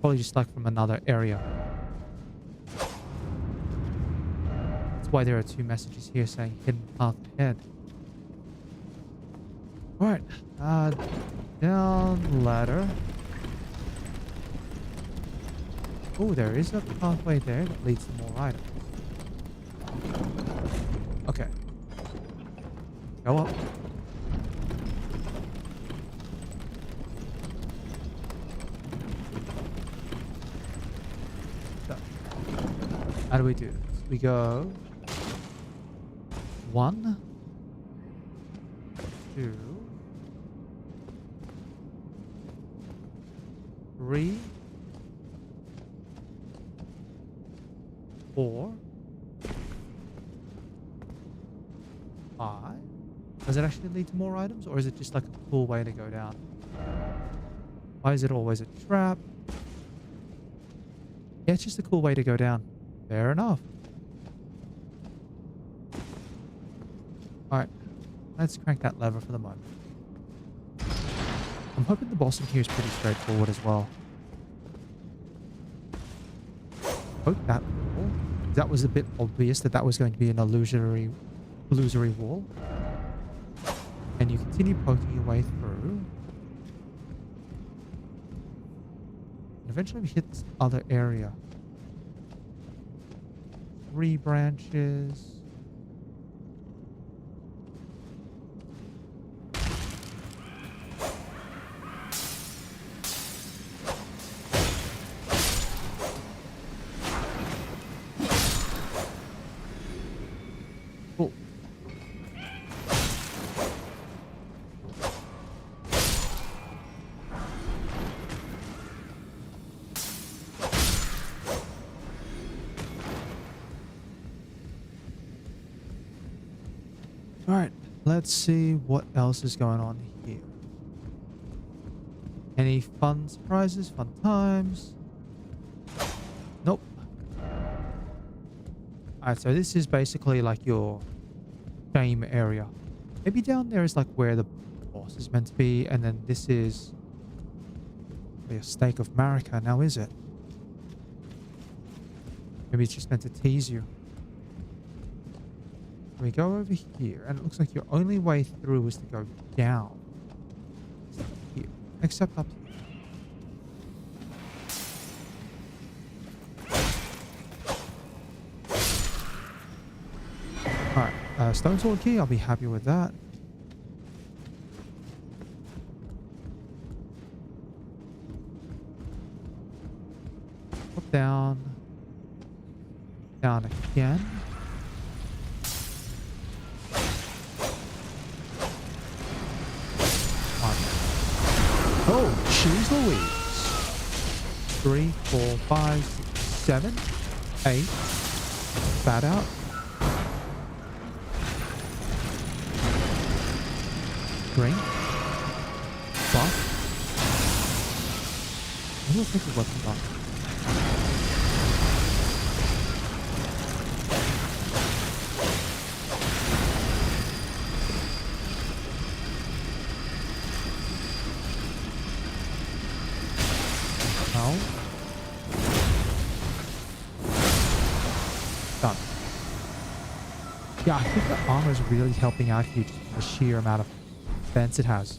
Probably just like from another area. That's why there are 2 messages here saying hidden path ahead. Alright. Down ladder. Oh, there is a pathway there that leads to more items. Okay. Go up. So, how do we do this? We go 1, 2, 3, 4, 5. Does it actually lead to more items, or is it just like a cool way to go down? Why is it always a trap? Yeah, it's just a cool way to go down. Fair enough. Alright, let's crank that lever for the moment. I'm hoping the boss in here is pretty straightforward as well. Poke that wall. That was a bit obvious that that was going to be an illusory wall. And you continue poking your way through. And eventually we hit this other area. 3 branches. Cool. Alright, let's see what else is going on here. Any fun surprises, fun times? Nope. Alright, so this is basically like your shame area. Maybe down there is like where the boss is meant to be, and then this is a stake of Marika. Now is it? Maybe it's just meant to tease you. We go over here, and it looks like your only way through is to go down. Except up here. Except up here. Alright, stone sword key, I'll be happy with that. Up, down. Down again. Oh, jeez Louise. 3, 4, 5, 6, 7, 8. Bat out. Drink. Buff. Maybe we'll take a weapon buff. Done. Yeah, I think the armor is really helping out here just from the sheer amount of defense it has.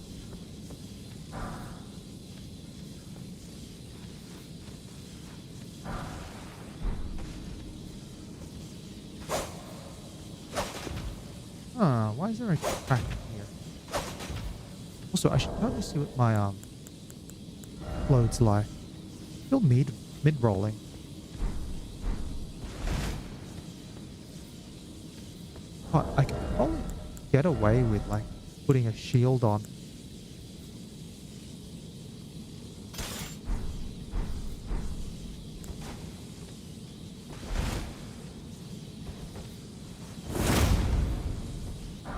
Huh, why is there a crack in here? Also, I should totally see what my load's like. Still mid-rolling. But I can probably get away with like putting a shield on.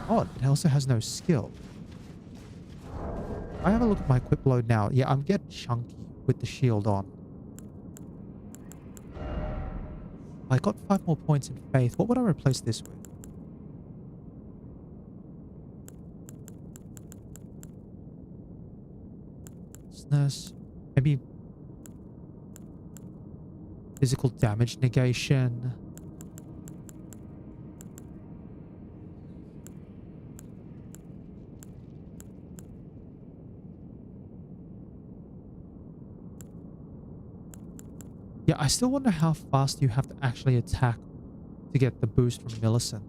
Oh, it also has no skill. I have a look at my equip load now. Yeah, I'm getting chunky with the shield on. I got 5 more points in faith. What would I replace this with? Maybe physical damage negation. Yeah, I still wonder how fast you have to actually attack to get the boost from Millicent.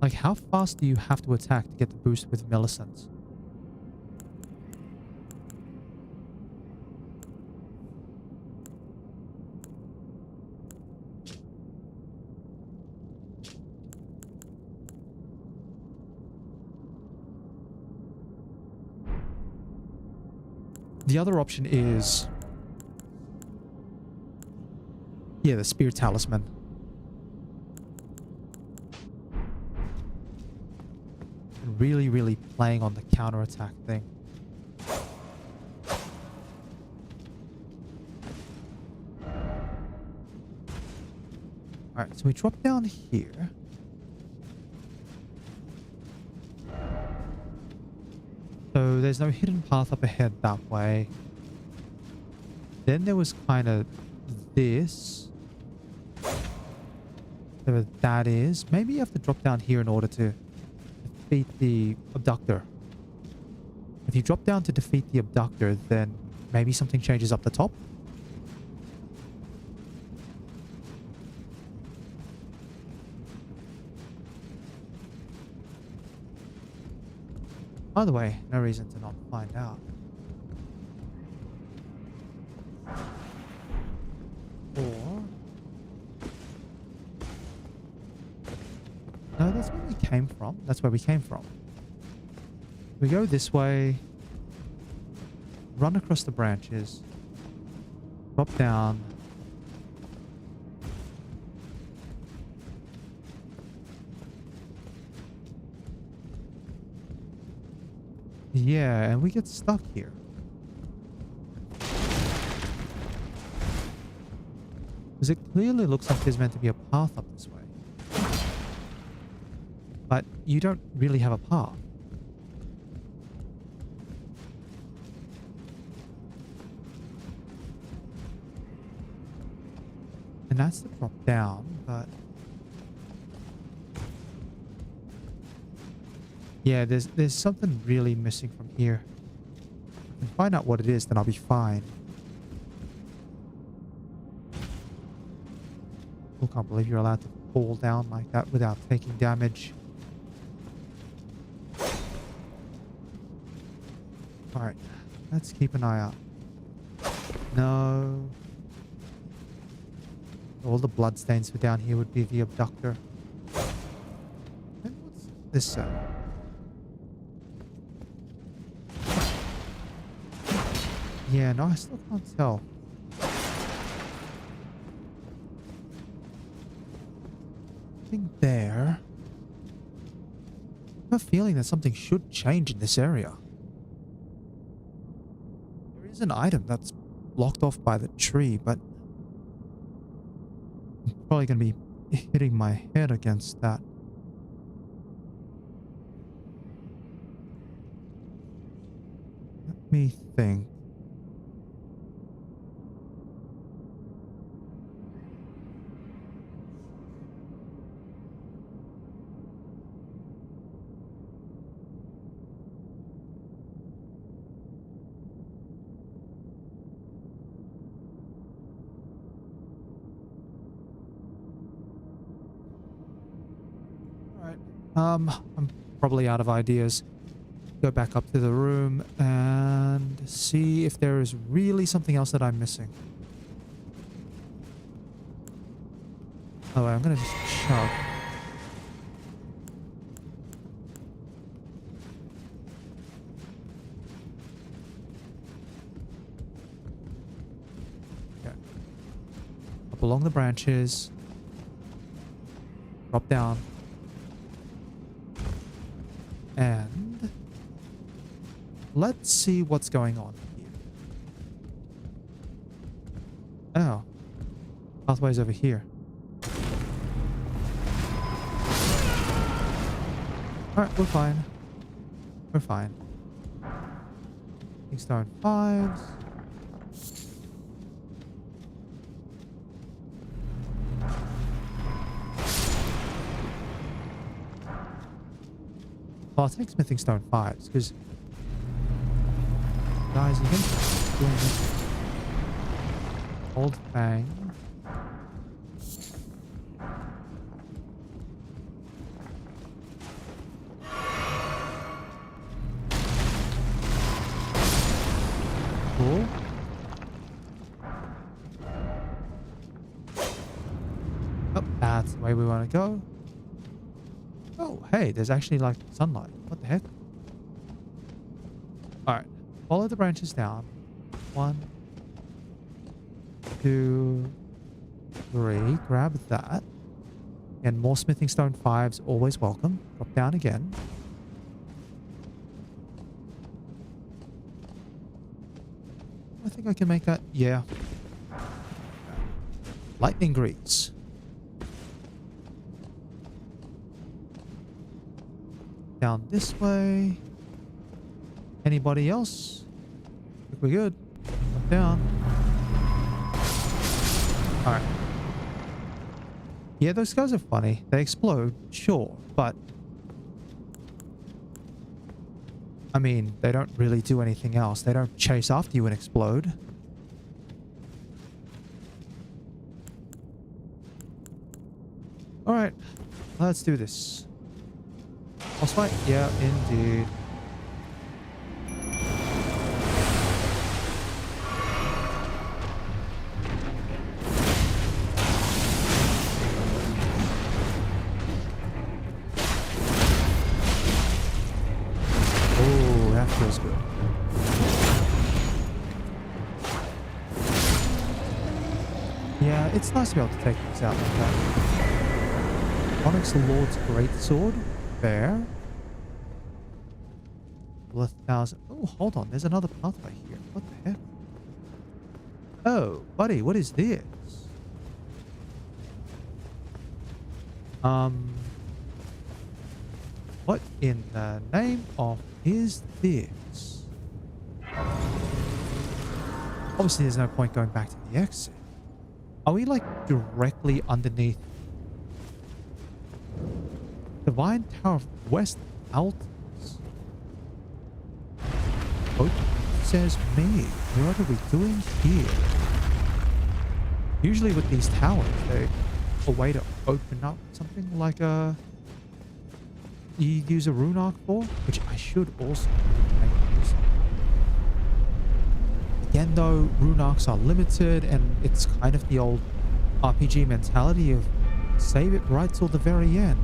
Like, how fast do you have to attack to get the boost with Millicent? The other option is, yeah, the spear talisman. Really playing on the counterattack thing. Alright, so we drop down here. So there's no hidden path up ahead that way. Then there was kind of this. Whatever that is. Maybe you have to drop down here in order to defeat the abductor. If you drop down to defeat the abductor, then maybe something changes up the top. Either way, no reason to not find out. Or... no, that's where we came from. That's where we came from. We go this way. Run across the branches. Drop down. Yeah, and we get stuck here. Because it clearly looks like there's meant to be a path up this way. But you don't really have a path. And that's the drop down, but... yeah, there's something really missing from here. If I can find out what it is, then I'll be fine. I can't believe you're allowed to fall down like that without taking damage. Alright, let's keep an eye out. No. All the bloodstains for down here would be the abductor. And what's this? Yeah, no, I still can't tell. Nothing there. I have a feeling that something should change in this area. There is an item that's blocked off by the tree, but I'm probably going to be hitting my head against that. Let me think. I'm probably out of ideas. Go back up to the room and see if there is really something else that I'm missing. Oh, I'm gonna just chug. Okay. Up along the branches. Drop down. And let's see what's going on here. Oh. Pathway's over here. Alright, we're fine. We're fine. Stone 5s. Well, I'll take smithing stone 5s, because guys, you can doing this. Old Fang. Cool. Oh, that's the way we want to go. Oh, hey, there's actually like sunlight. What the heck? Alright, follow the branches down. 1, 2, 3. Grab that. And more smithing stone 5s, always welcome. Drop down again. I think I can make that. Yeah. Lightning grease. Down this way. Anybody else? I think we're good. Up, down. Alright. Yeah, those guys are funny. They explode, sure, but I mean, they don't really do anything else. They don't chase after you and explode. Alright, let's do this. Boss fight? Yeah, indeed. Oh, that feels good. Yeah, it's nice to be able to take things out like that. Onyx Lord's Greatsword. Fair. 1,000. Oh, hold on. There's another pathway here. What the heck? Oh, buddy, what is this? What in the name of is this? Obviously, there's no point going back to the exit. Are we like directly underneath Divine Tower of West Altars? What says me? What are we doing here? Usually with these towers, they're a way to open up something like a... You use a rune arc for, which I should also make use of. Again though, rune arcs are limited and it's kind of the old RPG mentality of save it right till the very end.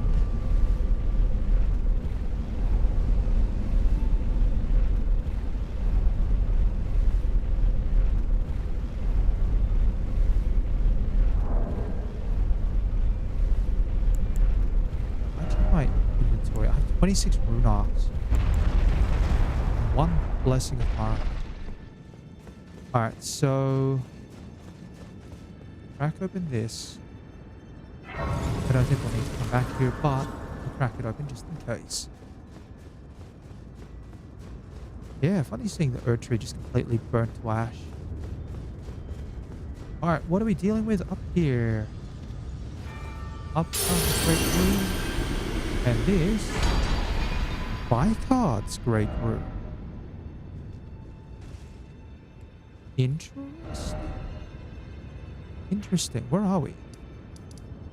Imagine my inventory. I have 26 rune arcs. One blessing of mine. Alright, so crack open this. I don't think we'll need to come back here, but we'll crack it open just in case. Yeah, funny seeing the Erdtree just completely burnt to ash. Alright, what are we dealing with up here? Up on the Great Room. And this Bicard's Great Room. Interesting. Interesting. Where are we?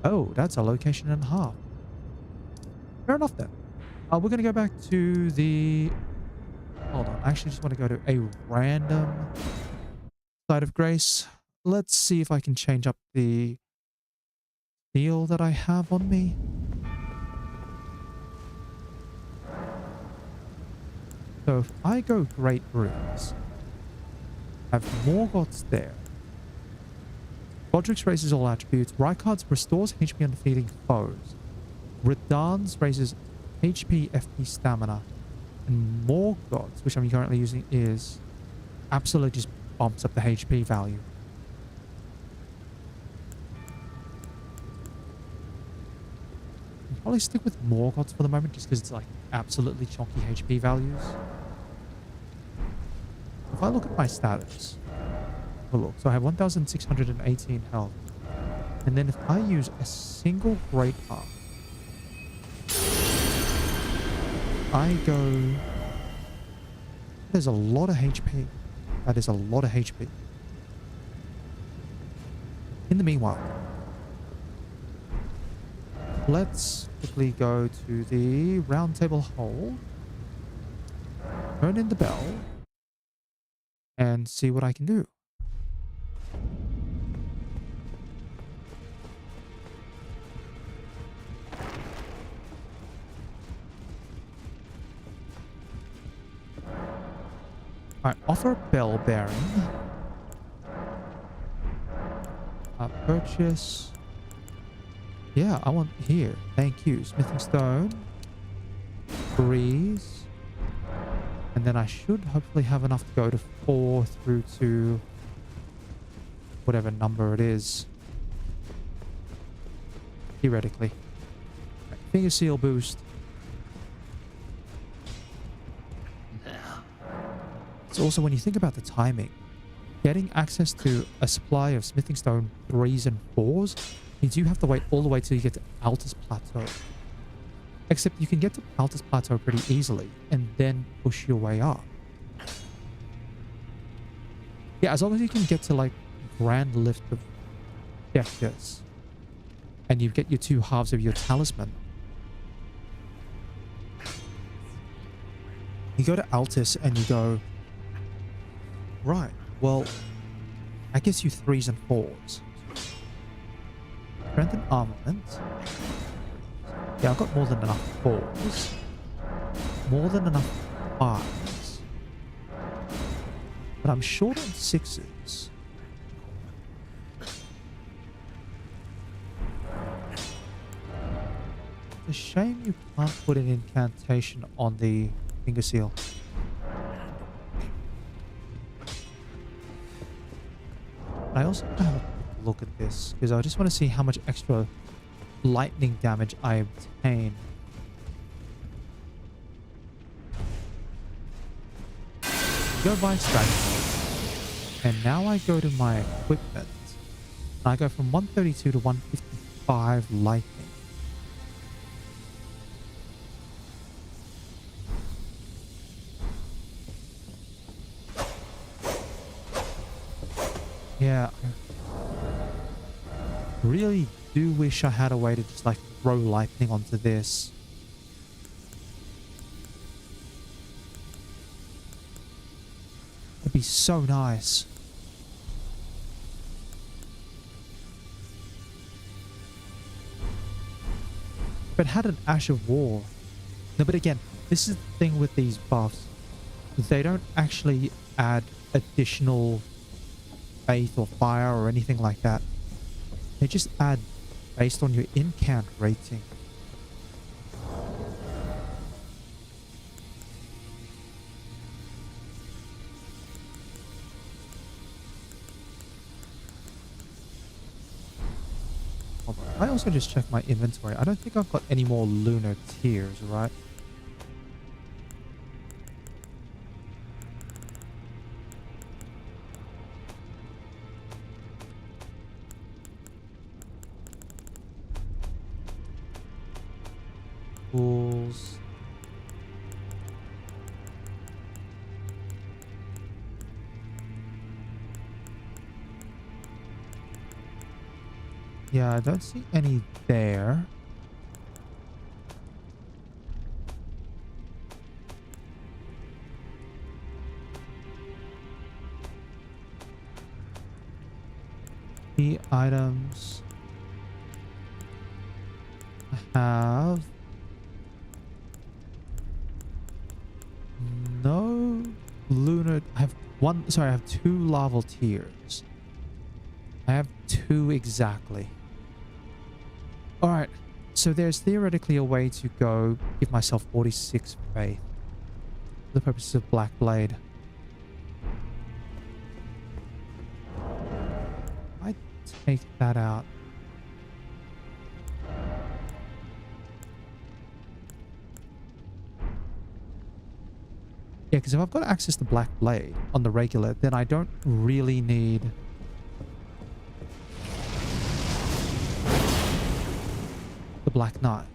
Oh, that's a location and a half. Fair enough then. We're going to go back to the... Hold on. I actually just want to go to a random site of grace. Let's see if I can change up the steel that I have on me. So if I go Great Rooms, have Morgoth's there. Godric's raises all attributes. Rykard's restores HP on defeating foes. Redan's raises HP, FP, stamina. And Morgoth's, which I'm currently using, is absolutely just bumps up the HP value. I'll probably stick with Morgoth's for the moment just because it's like absolutely chunky HP values. If I look at my status, oh look, so I have 1,618 health. And then if I use a single great arc, I go... There's a lot of HP. That is a lot of HP. In the meanwhile, let's quickly go to the round table hole, turn in the bell, and see what I can do. Alright, offer bell bearing. Purchase. Yeah, I want here. Thank you. Smithing stone. Breeze. And then I should hopefully have enough to go to 4 through to whatever number it is. Theoretically. Finger seal boost. It's also when you think about the timing, getting access to a supply of smithing stone 3s and 4s means you have to wait all the way till you get to Altus Plateau. Except you can get to Altus Plateau pretty easily and then push your way up. Yeah, as long as you can get to like Grand Lift of Objectives and you get your 2 halves of your talisman. You go to Altus and you go, right, well, I guess you 3s and 4s. Strength and armament. Yeah, I've got more than enough 4s. More than enough 5s. But I'm short on 6s. It's a shame you can't put an incantation on the finger seal. I also want to have a quick look at this because I just want to see how much extra lightning damage I obtain. Go by strategy. And now I go to my equipment. And I go from 132 to 155 lightning. Yeah, I really do wish I had a way to just like throw lightning onto this. It'd be so nice. But had an Ash of War. No, but again, this is the thing with these buffs. They don't actually add additional faith or fire or anything like that. They just add based on your incant rating. Hold on. I also just checked my inventory. I don't think I've got any more lunar tears, right? Tools. Yeah, I don't see any there. The items I have. No lunar. I have one. Sorry, I have 2 larval tears. I have 2 exactly. All right. So there's theoretically a way to go give myself 46 faith for the purposes of Black Blade. I take that out. Yeah, because if I've got access to Black Blade on the regular, then I don't really need the Black Knight.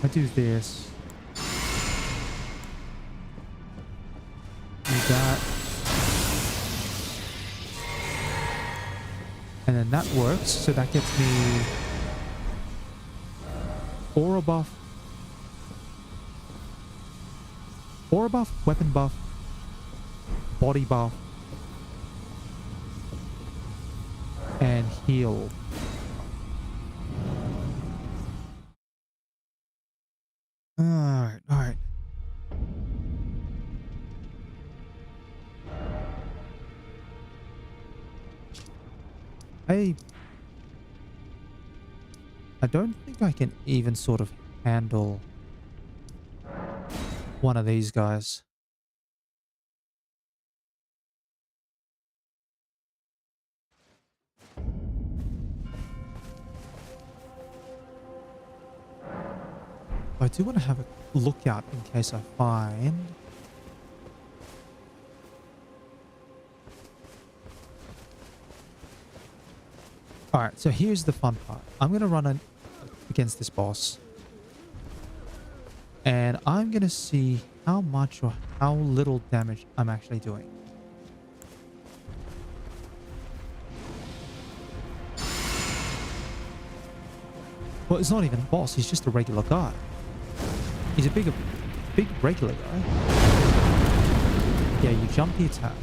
I do this. Do that. And then that works, so that gets me aura buff, weapon buff, body buff, and heal. Alright. I don't think I can even sort of handle one of these guys. I do want to have a look out in case I find... Alright, so here's the fun part. I'm going to run against this boss. And I'm going to see how much or how little damage I'm actually doing. Well, it's not even a boss. He's just a regular guy. He's a big regular guy. Yeah, you jump the attacks.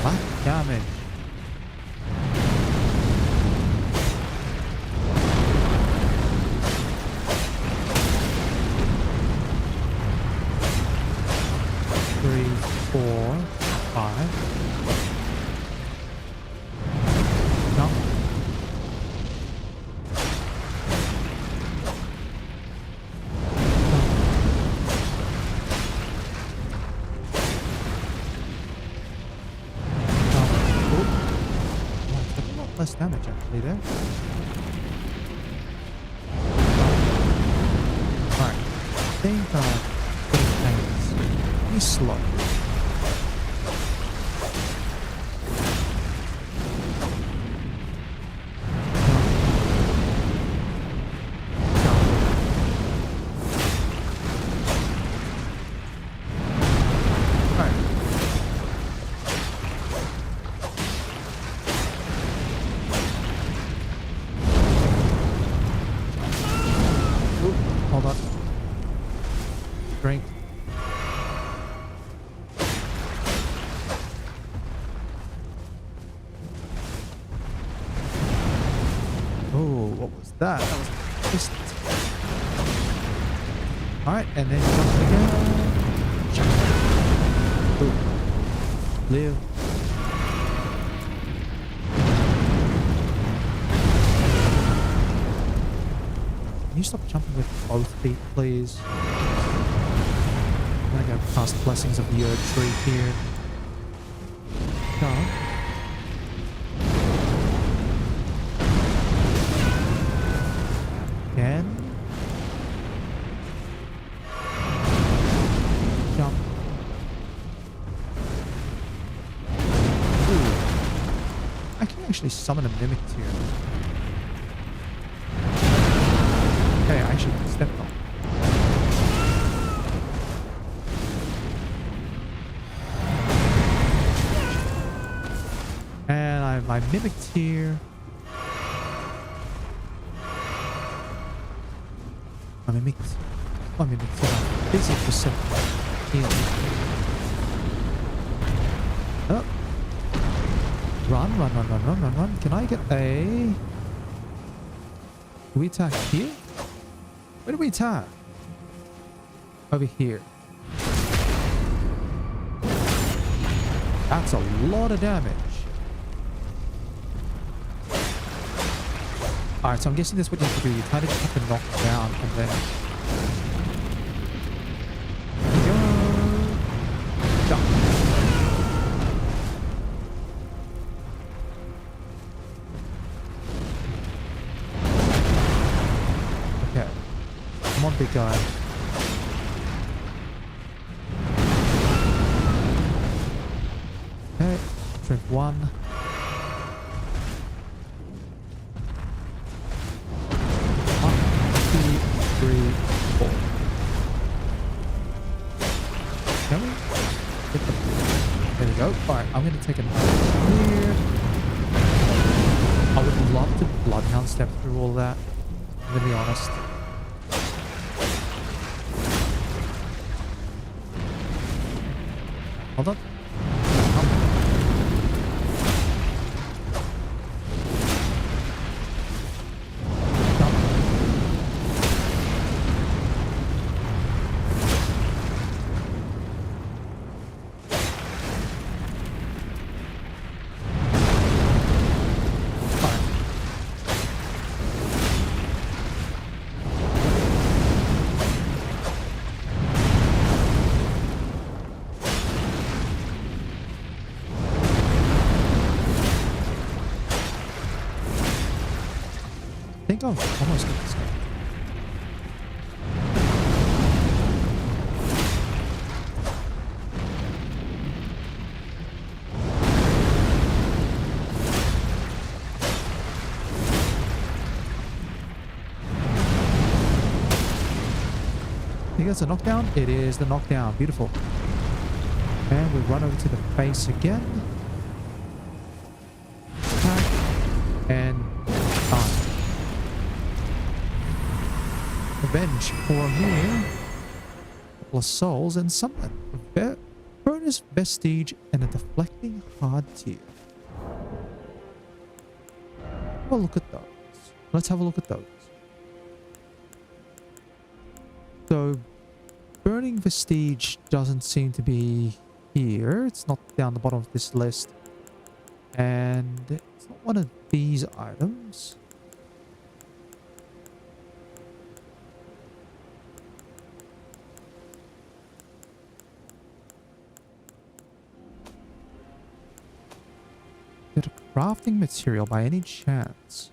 What damage? Less damage actually there. Alright, I think pretty slow. Drink. Oh, what was that? That was a fist. Alright, and then jump again. Jump. Ooh. Live. Can you stop jumping with both feet, please? I'm gonna go past Blessings of the Erdtree here. Go. Again. Jump. Ooh. I can actually summon a Mimic here. Okay, I actually stepped on. My Mimicked here. My Mimicked here. Basic percent heal. Oh. Run. Can I get a... Do we attack here? Where do we attack? Over here. That's a lot of damage. Alright, so I'm guessing that's what you have to do. You kind of just have to knock down and then... Go! Jump! Okay. Come on, big guy. Okay. Drink one. Alright, I'm going to take a here. I would love to Bloodhound step through all that. I'm going to be honest. Hold on. think I've almost got this guy. I think that's a knockdown. It is the knockdown. Beautiful. And we run over to the face again. Attack. And Revenge for me. Couple of souls and something. Bonus vestige and a deflecting hard tear. Have a look at those. Let's have a look at those. So, burning vestige doesn't seem to be here. It's not down the bottom of this list. And it's not one of these items. Is it a crafting material by any chance?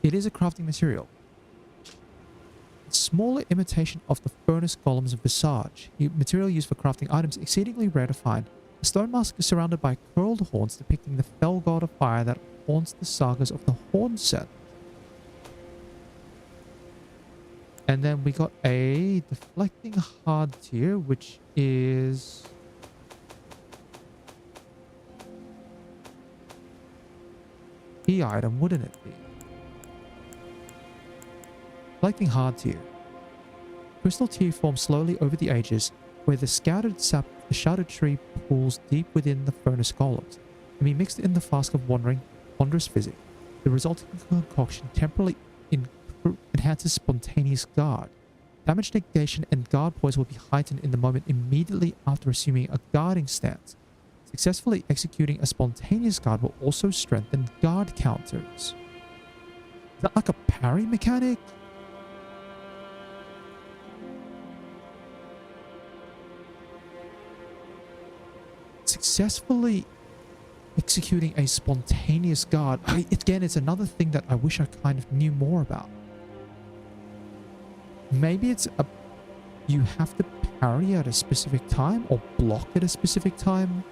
It is a crafting material. Smaller imitation of the furnace golem's visage. Material used for crafting items exceedingly rare to find. The stone mask is surrounded by curled horns depicting the fell god of fire that haunts the sagas of the Horn set. And then we got a deflecting hard tear, which is the item, wouldn't it be? Deflecting hard tear. Crystal tear forms slowly over the ages, where the scattered sap of the Erdtree pools deep within the furnace golems, and be mixed in the flask of wondrous physic. The resulting concoction temporarily enhances spontaneous guard. Damage negation and guard poise will be heightened in the moment immediately after assuming a guarding stance. Successfully executing a spontaneous guard will also strengthen guard counters. Is that like a parry mechanic? Successfully executing a spontaneous guard. Again, it's another thing that I wish I kind of knew more about. Maybe it's a... you have to parry at a specific time or block at a specific time.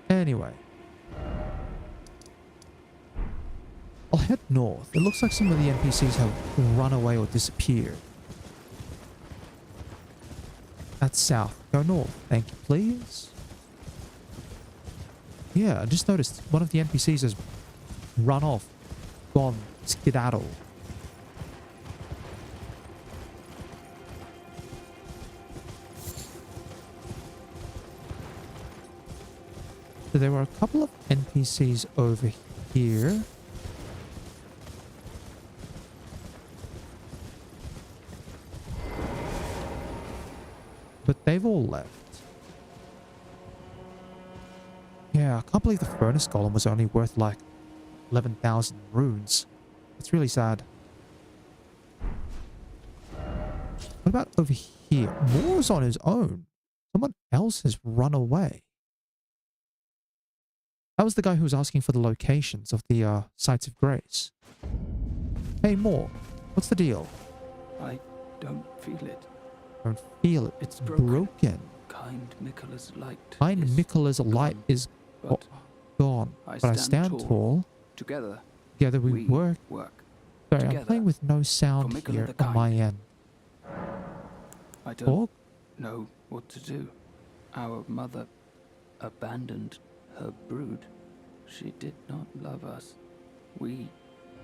Anyway. I'll head north. It looks like some of the NPCs have run away or disappeared. That's south. Go north. Thank you, please. Yeah, I just noticed one of the NPCs has run off. Gone. Skedaddle. So there were a couple of NPCs over here. But they've all left. Yeah, I can't believe the furnace golem was only worth like 11,000 runes. It's really sad. What about over here? Moore's on his own. Someone else has run away. That was the guy who was asking for the locations of the sites of grace. Hey, Moore. What's the deal? I don't feel it. Don't feel it. It's broken. Kind Mikkela's light. Kind Mikkela's light is gone. But I stand tall. Together we work. Sorry, together I'm playing with no sound here on my end. I don't know what to do. Our mother abandoned her brood. She did not love us. We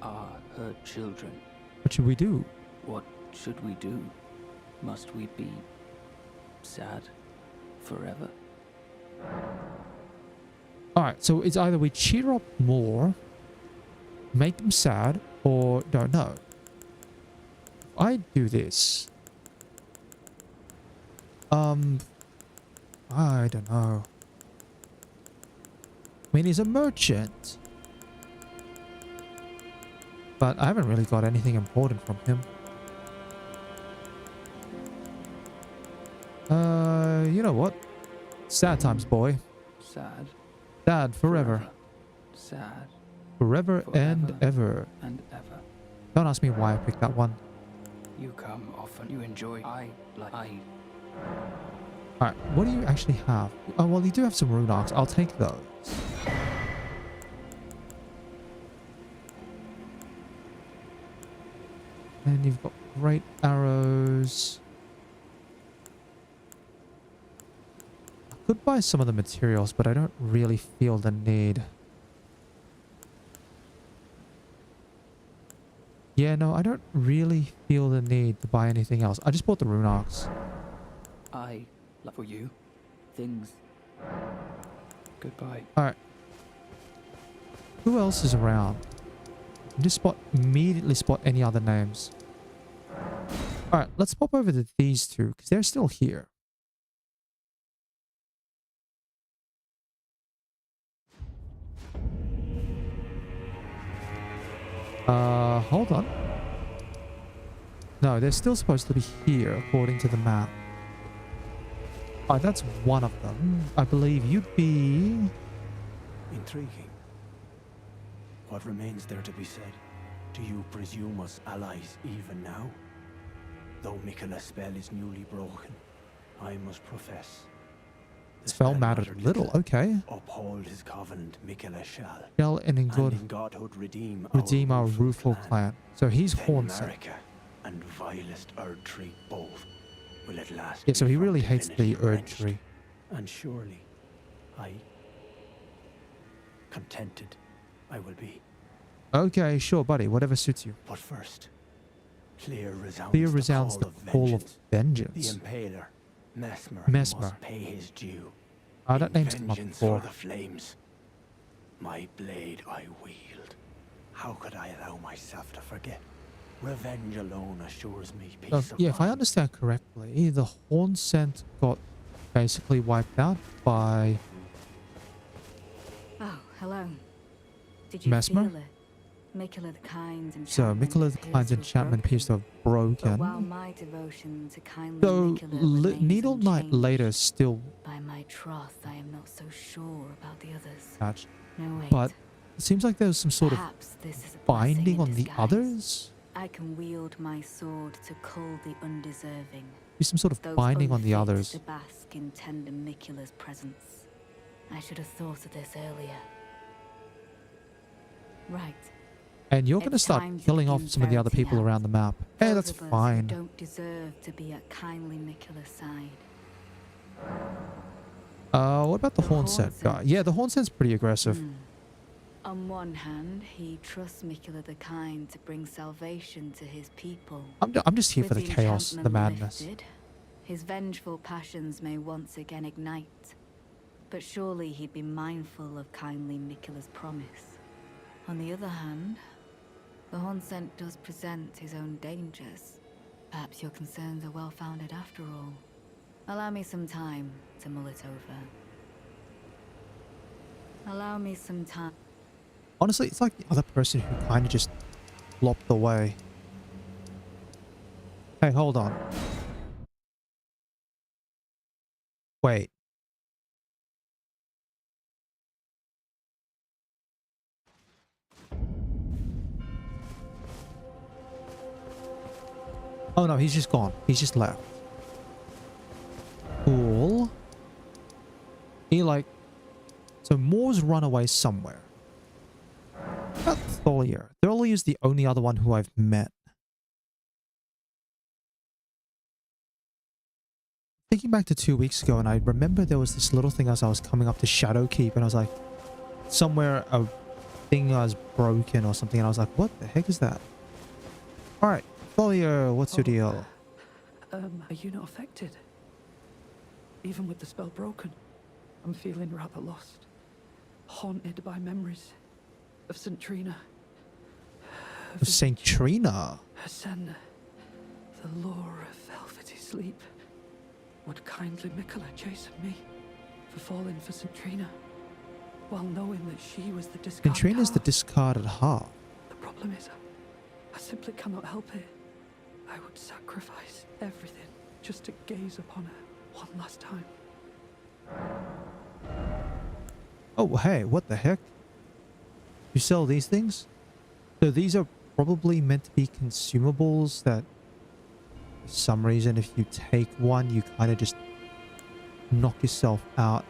are her children. What should we do? What should we do? Must we be sad forever? Alright, so it's either we cheer up more, make them sad, or don't know. If I do this... I don't know. I mean, he's a merchant. But I haven't really got anything important from him. You know what? Sad times, boy. Sad. Sad forever. Sad. Forever and ever. And ever. Don't ask me why I picked that one. You come often. You enjoy. I. Alright, what do you actually have? Oh, well, you do have some rune arcs. I'll take those. And you've got great arrows. I could buy some of the materials, but I don't really feel the need. Yeah, no, I don't really feel the need to buy anything else. I just bought the rune arcs. I love for you. Things. Goodbye. Alright. Who else is around? Just immediately spot any other names. Alright, let's pop over to these two, because they're still here. Hold on. No, they're still supposed to be here, according to the map. Oh, that's one of them. I believe you'd be... Intriguing. What remains there to be said? Do you presume us allies even now? Though Miquella's spell is newly broken, I must profess. The Spell mattered little, okay. Uphold his covenant, Miquella shall. Shall and in godhood redeem our rueful clan. So he's Hornsent. America and vilest Erdtree both will at last. Yeah, so he really hates the Erdtree. And surely, contented I will be. Okay, sure, buddy. Whatever suits you. But first, clear resounds the call of vengeance. The Impaler, Mesmer, must pay his due. Ah, that name's come up before. For the flames. My blade I wield. How could I allow myself to forget? Revenge alone assures me peace of yeah, if I mind. understand correctly, the Hornsent got basically wiped out by... Oh, hello. Did you Mesmer? feel it? Miquella the Kind's enchantment. So, Miquella the Kind's enchantment appears to have broken. But while my devotion to kindly So, Miquella remains Needle Knight unchanged, later still... by my troth, I am not so sure about the others. Patched. No, wait. But it seems like there's some sort Perhaps this is a binding blessing in on the disguise. others? I can wield my sword to cull the undeserving. There's some sort of Those binding on the unfit others. to bask in tender Miquella's presence. I should have thought of this earlier. Right. And you're going to It's start time to killing off begin some of the other ferreting people out around the map. Hey, those that's of us who fine. don't deserve to be at kindly Miquella's side. What about the Hornsent guy? Yeah, the Hornsent's pretty aggressive. On one hand, he trusts Miquella the Kind to bring salvation to his people. I'm just here for the With chaos, the enchantment madness. lifted, his vengeful passions may once again ignite. But surely he'd be mindful of kindly Miquella's promise. On the other hand, the Hornsent does present his own dangers. Perhaps your concerns are well-founded after all. Allow me some time to mull it over. Allow me some time. Honestly, it's like the other person who kind of just flopped away. Hey, hold on. Wait. Oh no, he's just gone. He's just left. Cool. So Moore's run away somewhere. About Tholier. Tholier the only other one who I've met. Thinking back to 2 weeks ago, and I remember there was this little thing as I was coming up to Shadowkeep, and I was like, somewhere a thing was broken or something, and I was like, what the heck is that? Alright, Tholier, what's your deal? Are you not affected? Even with the spell broken, I'm feeling rather lost. Haunted by memories of St. Trina. Of St. Trina? Her sen, the lure of velvety sleep. Would kindly Miquella chasten me for falling for St. Trina, while knowing that she was the discarded St. Trina's the half? discarded half. The problem is, I simply cannot help it. I would sacrifice everything just to gaze upon her. one last time. Oh, hey, what the heck? You sell these things? So these are probably meant to be consumables that for some reason if you take one you kind of just knock yourself out.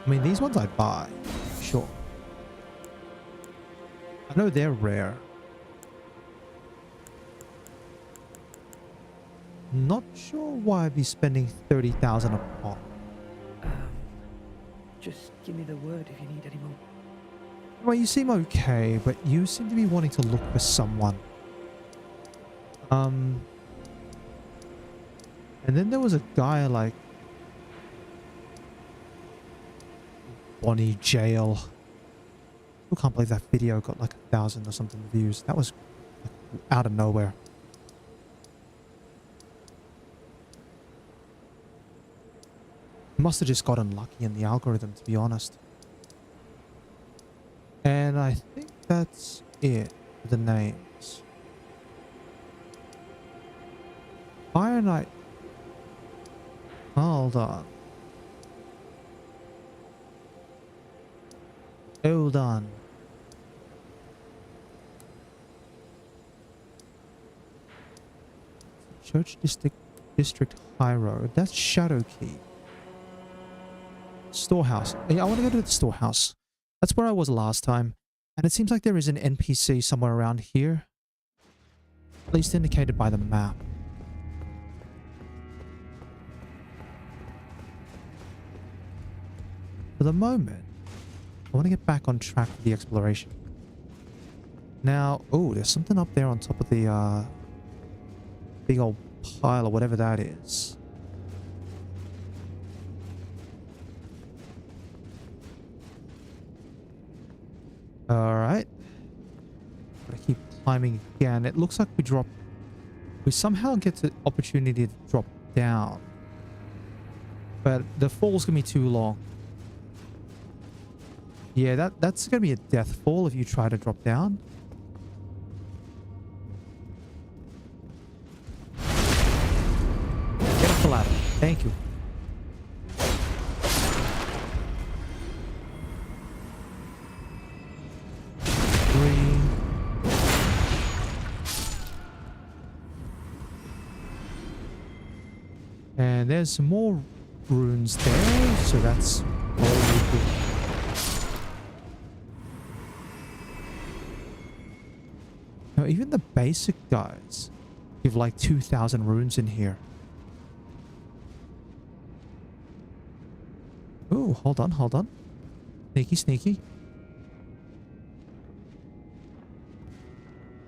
I mean, these ones I'd buy, sure. I know they're rare. Not sure why I'd be spending 30,000 a pop. Just give me the word if you need any more. Well, you seem okay, but you seem to be wanting to look for someone. And then there was a guy like Bonnie Jail. I can't believe that video got like 1,000 or something views. That was like, out of nowhere. Must have just gotten lucky in the algorithm, to be honest. And I think that's it for the names. Fire Knight. Hold on. Hold on. Church District High Road. That's Shadowkeep. Storehouse. Yeah, I want to go to the storehouse. That's where I was last time. And it seems like there is an NPC somewhere around here. At least indicated by the map. For the moment, I want to get back on track with the exploration. Now, oh, there's something up there on top of the big old pile or whatever that is. Alright. Gotta keep climbing again. It looks like we somehow get the opportunity to drop down. But the fall's gonna be too long. Yeah, that's gonna be a death fall if you try to drop down. Get off the ladder. Thank you. And there's some more runes there, so that's probably cool. Now, even the basic guys give like 2,000 runes in here. Oh, hold on, hold on. Sneaky, sneaky.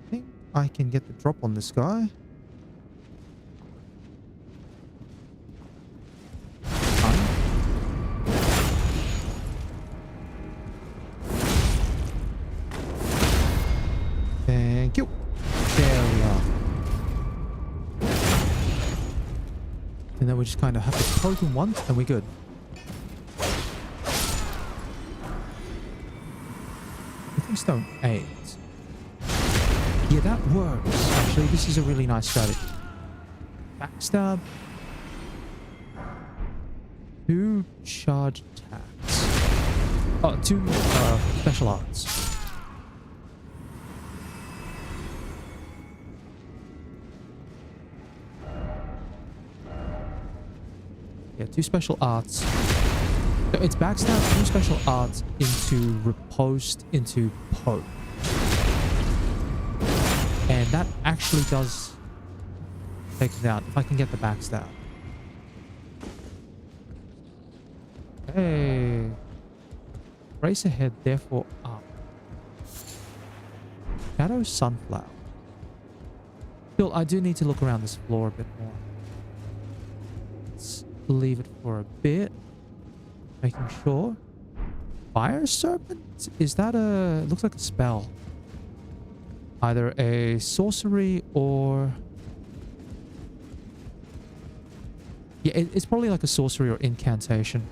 I think I can get the drop on this guy. Thank you. There we are. And then we just kind of have to poke him once and we're good. Stone 8. Yeah, that works. Actually, this is a really nice strategy. Backstab. 2 charge attacks. Oh, 2 special arts. Yeah, 2 special arts. So it's backstab, 2 special arts into riposte, into poke. And that actually does take it out if I can get the backstab. Hey. Race ahead, therefore up. Shadow Sunflower. Still, I do need to look around this floor a bit more. Let's leave it for a bit. Making sure. Fire Serpent? Is that a... It looks like a spell. Either a sorcery or... Yeah, it's probably like a sorcery or incantation.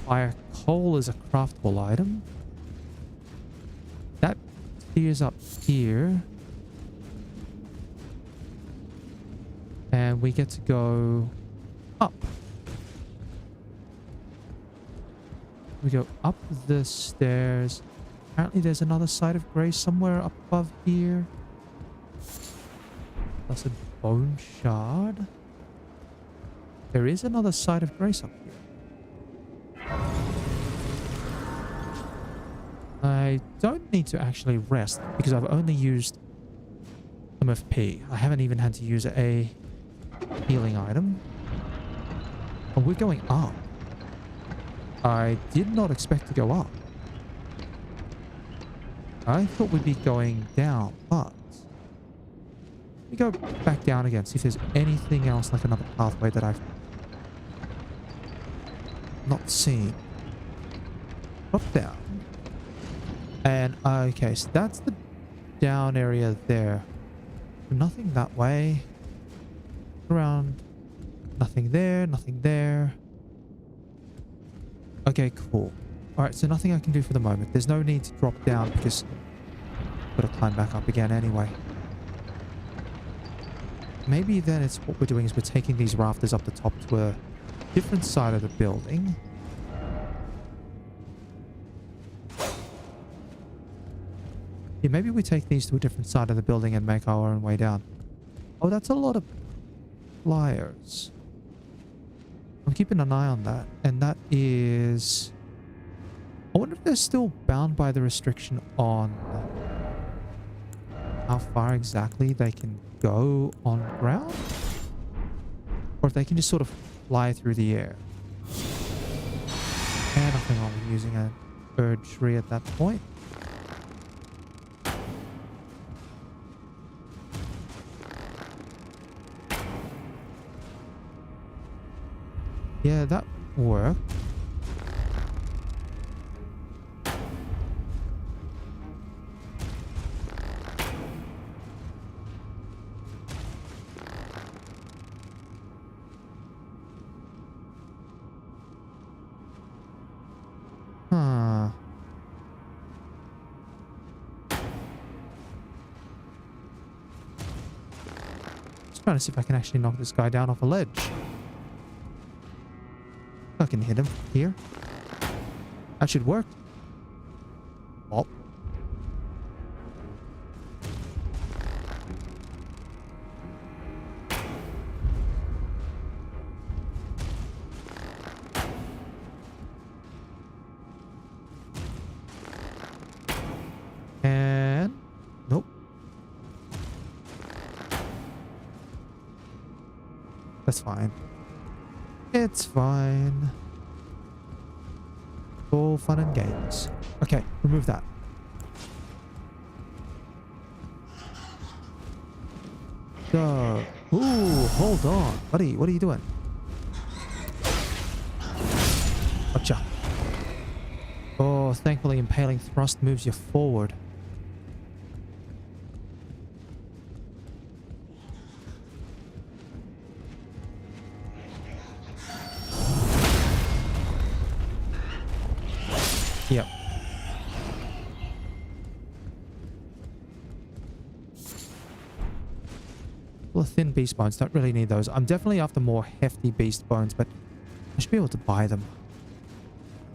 Fire Coal is a craftable item. That clears up here. And we get to go up. We go up the stairs. Apparently there's another side of grace somewhere up above here. That's a bone shard. There is another side of grace up here. I don't need to actually rest because I've only used some FP. I haven't even had to use a healing item. Oh, we're going up. I did not expect to go up. I thought we'd be going down, but we go back down again, see if there's anything else like another pathway that I've not seen. Drop down. And okay, so that's the down area there. Nothing that way. Around. Nothing there, nothing there. Okay, cool. Alright, so nothing I can do for the moment. There's no need to drop down because I've got to climb back up again anyway. Maybe then it's what we're doing is we're taking these rafters up the top to a different side of the building. Yeah, maybe we take these to a different side of the building and make our own way down. Oh, that's a lot of flyers. I'm keeping an eye on that. And that is... I wonder if they're still bound by the restriction on how far exactly they can go on ground? Or if they can just sort of fly through the air. And nothing wrong with using an Erdtree at that point. Yeah, that worked. Huh. Just trying to see if I can actually knock this guy down off a ledge. I can hit him here. That should work. Oh. And nope. That's fine. It's fine. All fun and games. Okay, remove that. Go. Ooh, hold on. Buddy, what are you doing? Gotcha. Oh, thankfully impaling thrust moves you forward. Yep. Well, thin beast bones, don't really need those. I'm definitely after more hefty beast bones, but I should be able to buy them.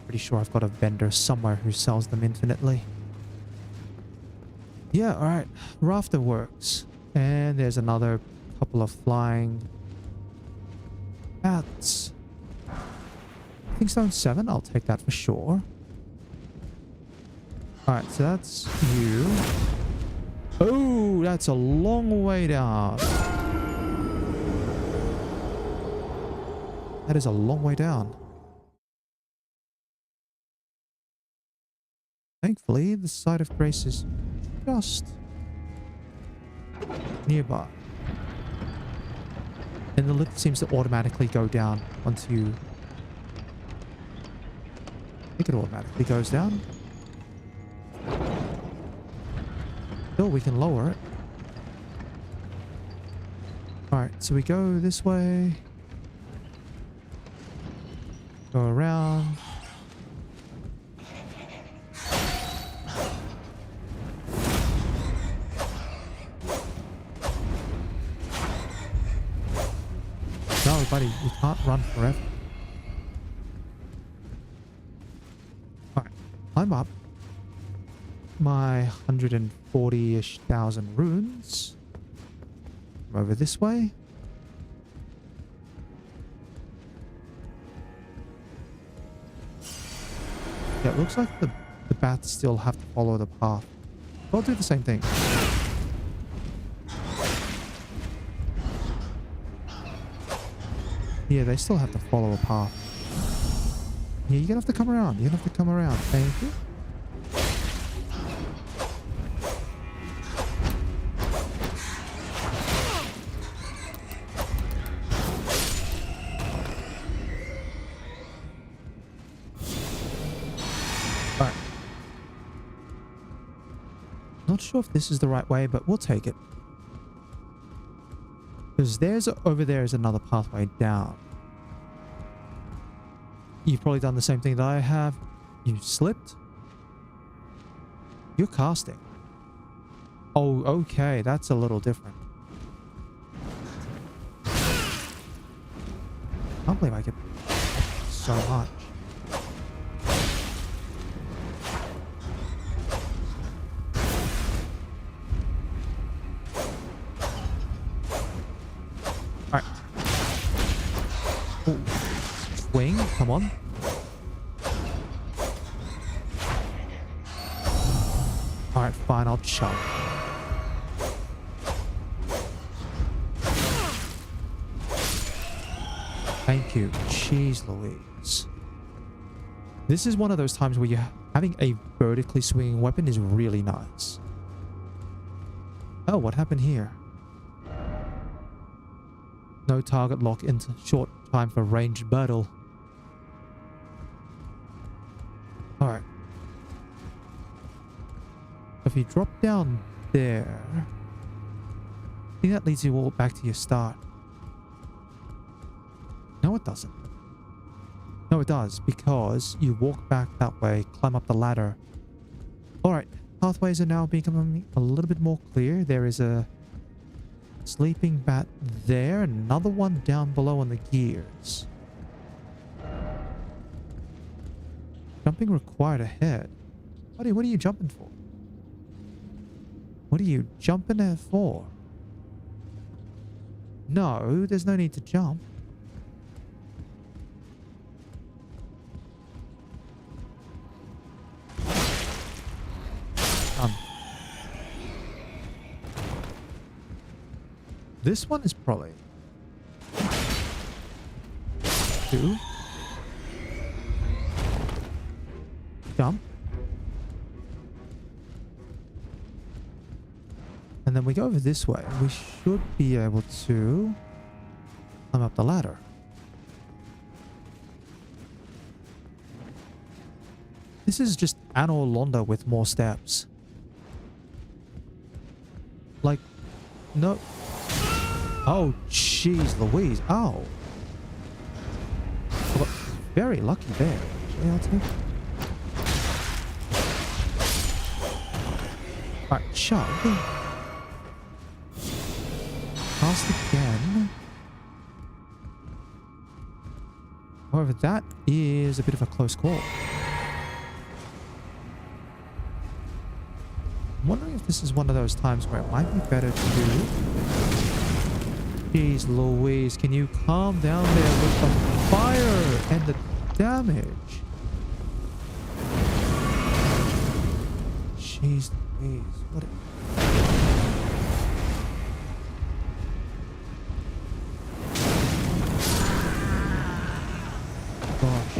Pretty sure I've got a vendor somewhere who sells them infinitely. Yeah, alright. Rafter works. And there's another couple of flying bats. I think zone 7, I'll take that for sure. Alright, so that's you. Oh, that's a long way down. That is a long way down. Thankfully, the side of grace is just nearby. And the lift seems to automatically go down once you... I think it automatically goes down. Still, we can lower it. Alright, so we go this way. Go around. buddy, you can't run forever. Alright, climb up. My 140-ish thousand runes. Come over this way. Yeah, it looks like the bats still have to follow the path. I'll do the same thing. Yeah, they still have to follow a path. Yeah, you're gonna have to come around. You're gonna have to come around. Thank you. Alright. Not sure if this is the right way, but we'll take it. Because over there is another pathway down. You've probably done the same thing that I have. You slipped. You're casting. Oh, okay. That's a little different. I can't believe I get so much. Alright. Ooh. Swing, come on. Alright, fine, I'll chug. Thank you. Jeez Louise. This is one of those times where having a vertically swinging weapon is really nice. Oh, what happened here? No target lock into short time for ranged battle. Alright. If you drop down there, I think that leads you all back to your start. No, it doesn't. No, it does, because you walk back that way, climb up the ladder. Alright, pathways are now becoming a little bit more clear. There is a sleeping bat there, another one down below on the gears. Jumping required ahead. Buddy, what are you jumping for? What are you jumping there for? No, there's no need to jump. This one is probably 2. Jump. And then we go over this way. We should be able to climb up the ladder. This is just Anor Londo with more steps. Like, no. Oh, jeez Louise. Oh. I got very lucky there. Actually, I'll take. Alright, chug. Cast again. However, that is a bit of a close call. I'm wondering if this is one of those times where it might be better to do. Jeez Louise, can you calm down there with the fire and the damage? Jeez Louise, what a... Gosh.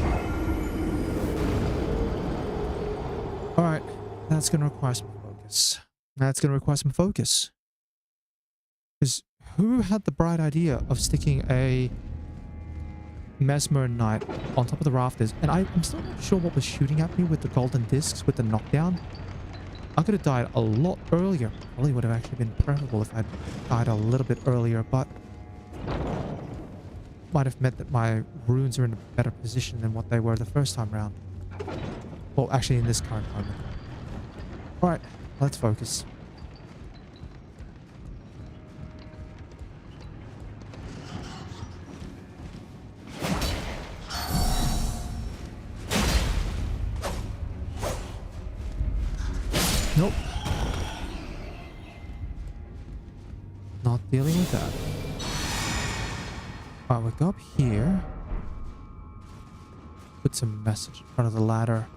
Alright, that's going to require some focus. That's going to require some focus. Because who had the bright idea of sticking a Mesmer Knight on top of the rafters? And I'm still not sure what was shooting at me with the golden discs, with the knockdown. I could have died a lot earlier. Probably would have actually been preferable if I'd died a little bit earlier, but might have meant that my runes are in a better position than what they were the first time round. Well, actually in this current moment. Alright, let's focus. Nope. Not dealing with that. Alright, we go up here. Put some message in front of the ladder.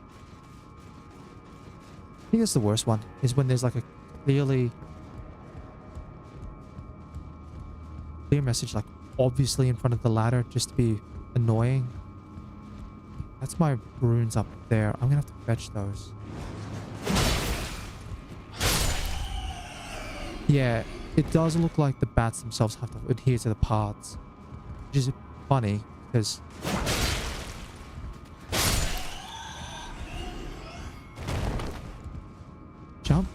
I think that's the worst one, is when there's like a clear message, like obviously in front of the ladder, just to be annoying. That's my runes up there. I'm gonna have to fetch those. Yeah, it does look like the bats themselves have to adhere to the paths, which is funny because jump.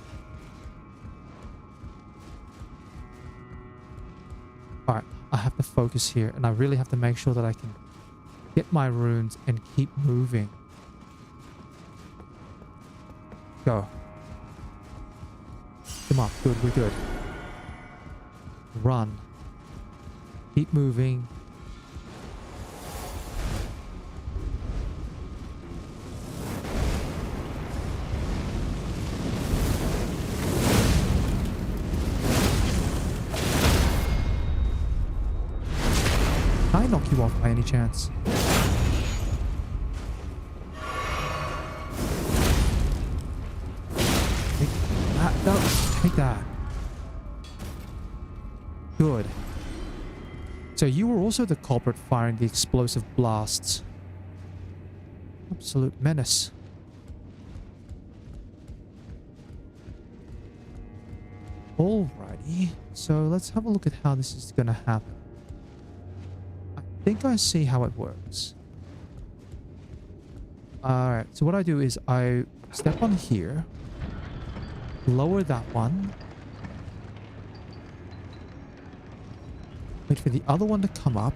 Alright, I have to focus here, and I really have to make sure that I can get my runes and keep moving. Go. Come on, good, we're good. Run. Keep moving. Can I knock you off by any chance? Take that. No, take that. Good. So you were also the culprit firing the explosive blasts. Absolute menace. Alrighty. So let's have a look at how this is going to happen. I think I see how it works. Alright, so what I do is I step on here, lower that one, wait for the other one to come up,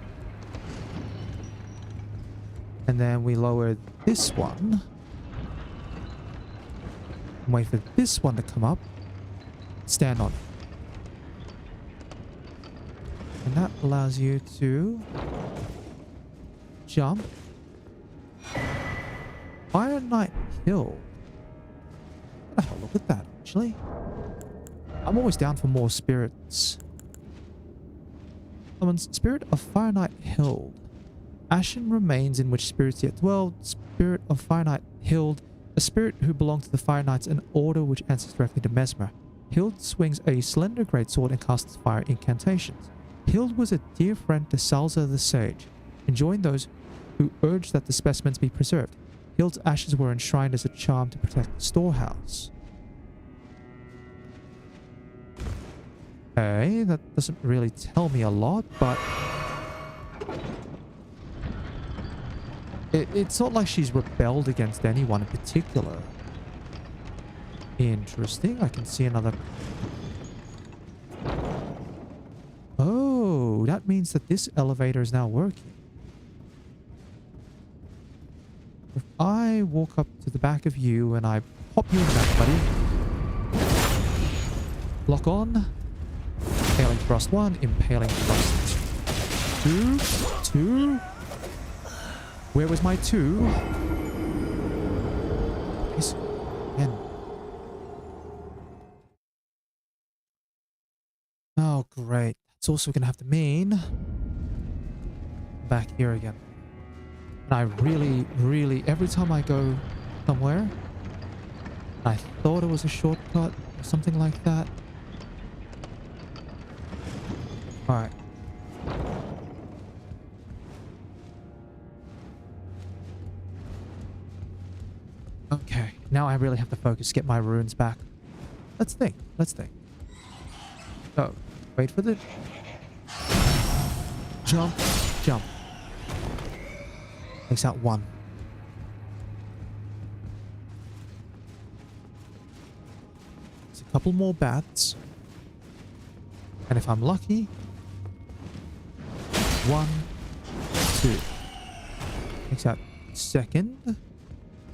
and then we lower this one, and wait for this one to come up, stand on it. And that allows you to jump. Iron Knight Hill. I'll have a look at that, actually. I'm always down for more spirits. Summons Spirit of Fire Knight Hild. Ashen remains in which spirits yet dwell. Spirit of Fire Knight Hild. A spirit who belonged to the Fire Knights, an order which answers directly to Mesmer. Hild swings a slender greatsword and casts fire incantations. Hild was a dear friend to Salza the Sage, and joined those who urged that the specimens be preserved. Hild's ashes were enshrined as a charm to protect the storehouse. Okay, that doesn't really tell me a lot, but it's not like she's rebelled against anyone in particular. Interesting. I can see another... Oh, that means that this elevator is now working. If I walk up to the back of you and I pop you in the back, buddy. Lock on. Impaling thrust 1, impaling thrust 2. Where was my 2? Yes, again. Oh, great. It's also going to have to mean back here again. And I really, every time I go somewhere, I thought it was a shortcut or something like that. Alright. Okay, now I really have to focus, get my runes back. Let's think. So, wait for the... Jump. Takes out 1. There's a couple more bats. And if I'm lucky... 1, 2. Takes out 2nd.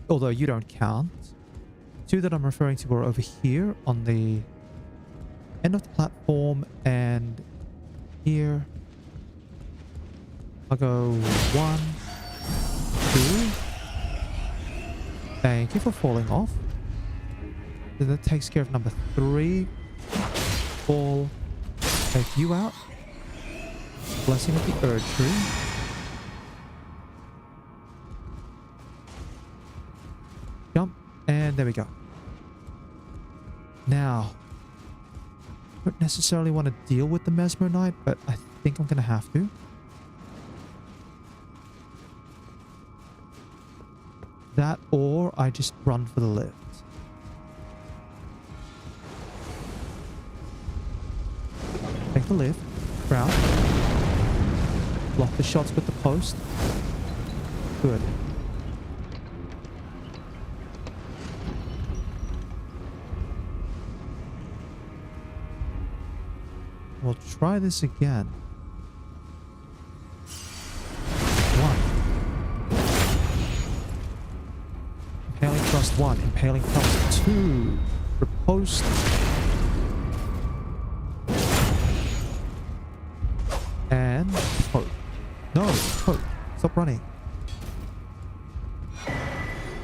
Although you don't count. 2 that I'm referring to are over here on the end of the platform, and here I'll go 1, 2. Thank you for falling off. So that takes care of number 3. Ball. Take you out. Blessing of the Erdtree. Jump. And there we go. Now, I don't necessarily want to deal with the Mesmer Knight, but I think I'm going to have to. That or I just run for the lift. Take the lift. Crouch. Block the shots with the post. Good. We'll try this again. 1. Impaling thrust 1. Impaling thrust 2. Riposte. And poke. No, poke. Stop running.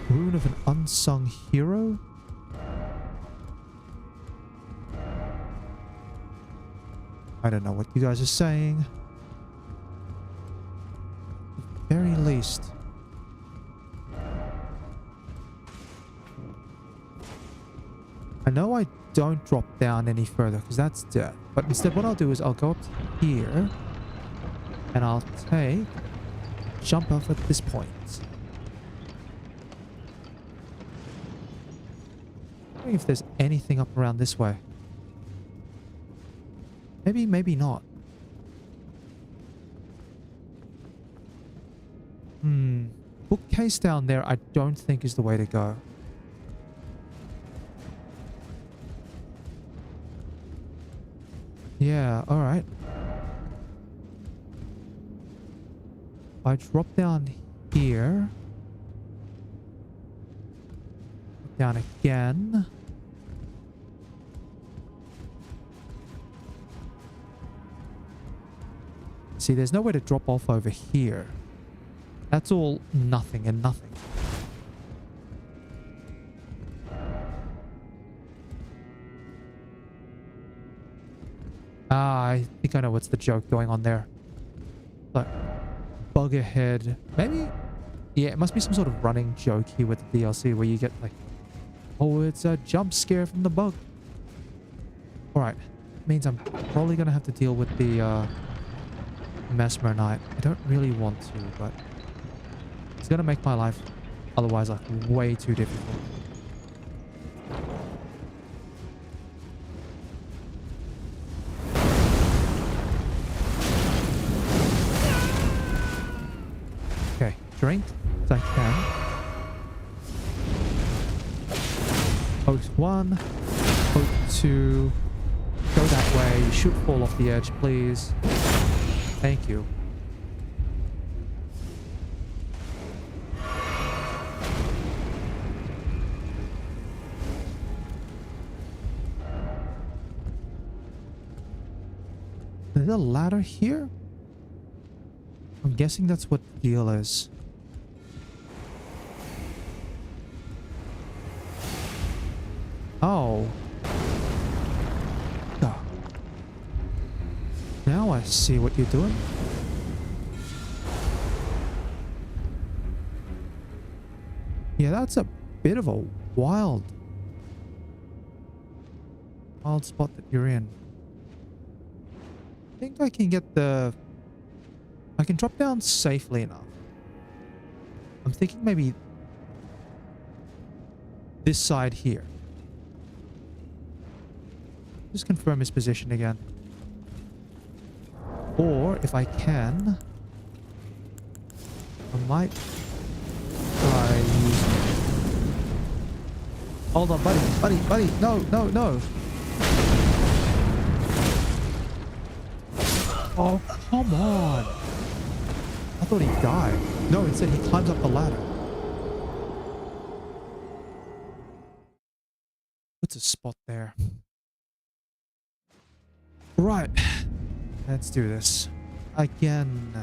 Rune of an unsung hero? I don't know what you guys are saying. At the very least. I know I don't drop down any further because that's death. But instead what I'll do is I'll go up to here. And I'll take... jump off at this point. I don't know if there's anything up around this way. Maybe, maybe not. Bookcase down there I don't think is the way to go. Yeah, alright. I drop down here. Down again. See, there's nowhere to drop off over here. That's all nothing and nothing. Ah, I think I know what's the joke going on there. But bug ahead. Maybe... yeah, it must be some sort of running joke here with the DLC where you get like... oh, it's a jump scare from the bug. Alright. Means I'm probably going to have to deal with the... Mesmer Knight. I don't really want to, but it's gonna make my life otherwise like way too difficult. Okay, drink as I can. Post 1, post 2. Go that way. You should fall off the edge, please. Thank you. Is there a ladder here? I'm guessing that's what the deal is. Oh. Now I see what you're doing. Yeah, that's a bit of a wild spot that you're in. I think I can get the... I can drop down safely enough. I'm thinking maybe this side here. Just confirm his position again. Or, if I can, I might try using... hold on, buddy, no. Oh, come on. I thought he died. No, instead he climbs up the ladder. What's a spot there? Right. Let's do this. Again.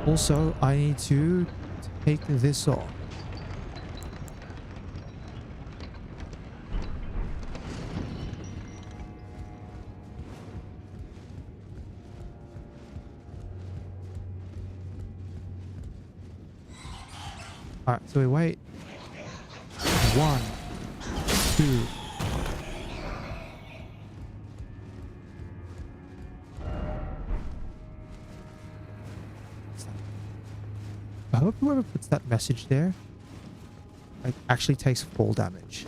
Also, I need to take this off. Alright, so we wait. 1, 2. I hope whoever puts that message there like actually takes fall damage.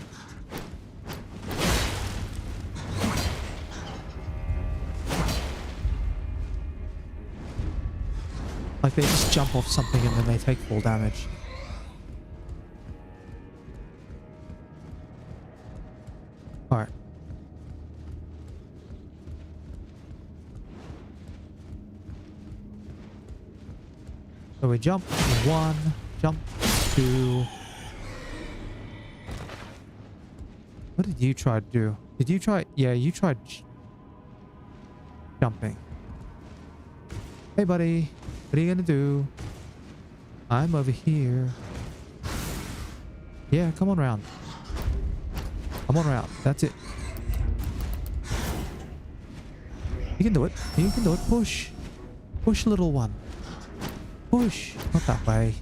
Like they just jump off something and then they take fall damage. Alright. So we jump 1, jump 2. What did you try to do? Did you try? Yeah, you tried jumping. Hey buddy, what are you gonna do? I'm over here. Yeah, come on round. Come on round. That's it. You can do it. You can do it. Push. Push, little one. Push. Not that way.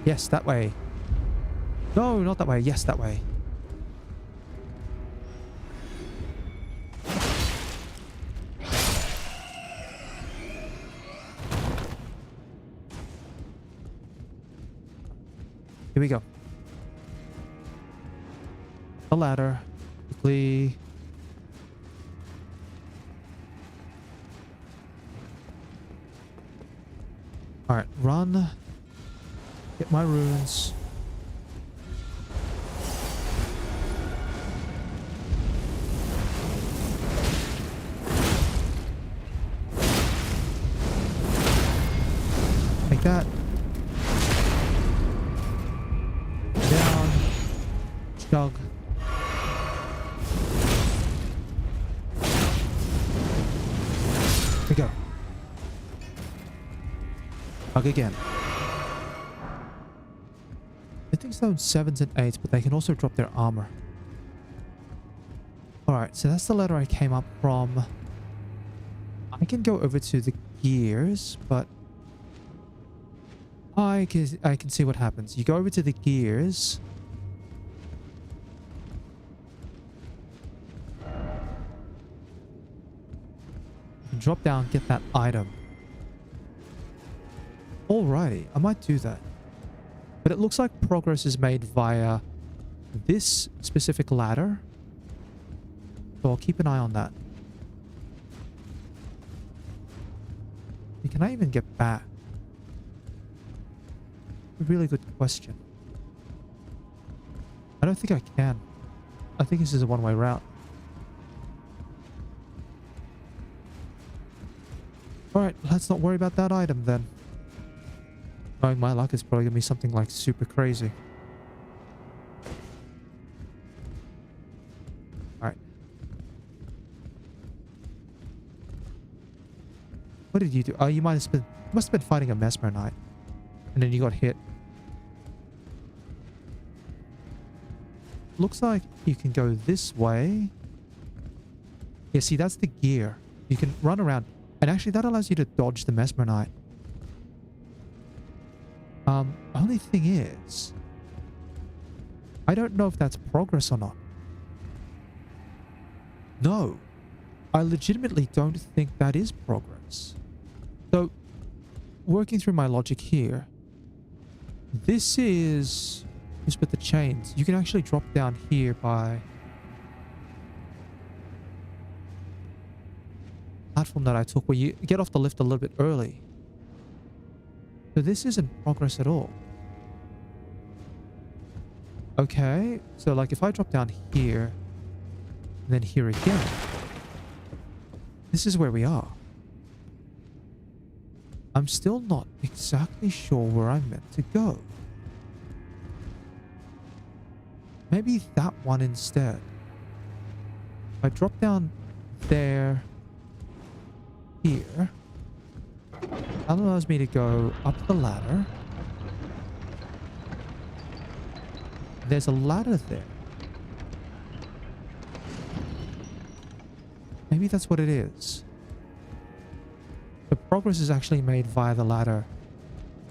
Yes, that way. No, not that way. Yes, that way. Here we go. The ladder. Quickly. Alright, run. Get my runes. Like that. Down. Chug. Here we go. Chug again. I think so 7s and 8s, but they can also drop their armor. Alright, so that's the ladder I came up from. I can go over to the gears, but I can see what happens. You go over to the gears. You can drop down, get that item. Alrighty, I might do that. But it looks like progress is made via this specific ladder. So I'll keep an eye on that. Can I even get back? A really good question. I don't think I can. I think this is a one-way route. Alright, let's not worry about that item then. Knowing my luck, it's probably going to be something like super crazy. Alright. What did you do? Oh, you must have been fighting a Mesmer Knight. And then you got hit. Looks like you can go this way. Yeah, see, that's the gear. You can run around. And actually, that allows you to dodge the Mesmer Knight. Only thing is, I don't know if that's progress or not. No, I legitimately don't think that is progress. So, working through my logic here, this is just with the chains. You can actually drop down here by platform that I took where you get off the lift a little bit early. So this isn't progress at all. Okay, so like if I drop down here and then here again, this is where we are. I'm still not exactly sure where I'm meant to go. Maybe that one instead. If I drop down there, here, that allows me to go up the ladder. There's a ladder there. Maybe that's what it is. The progress is actually made via the ladder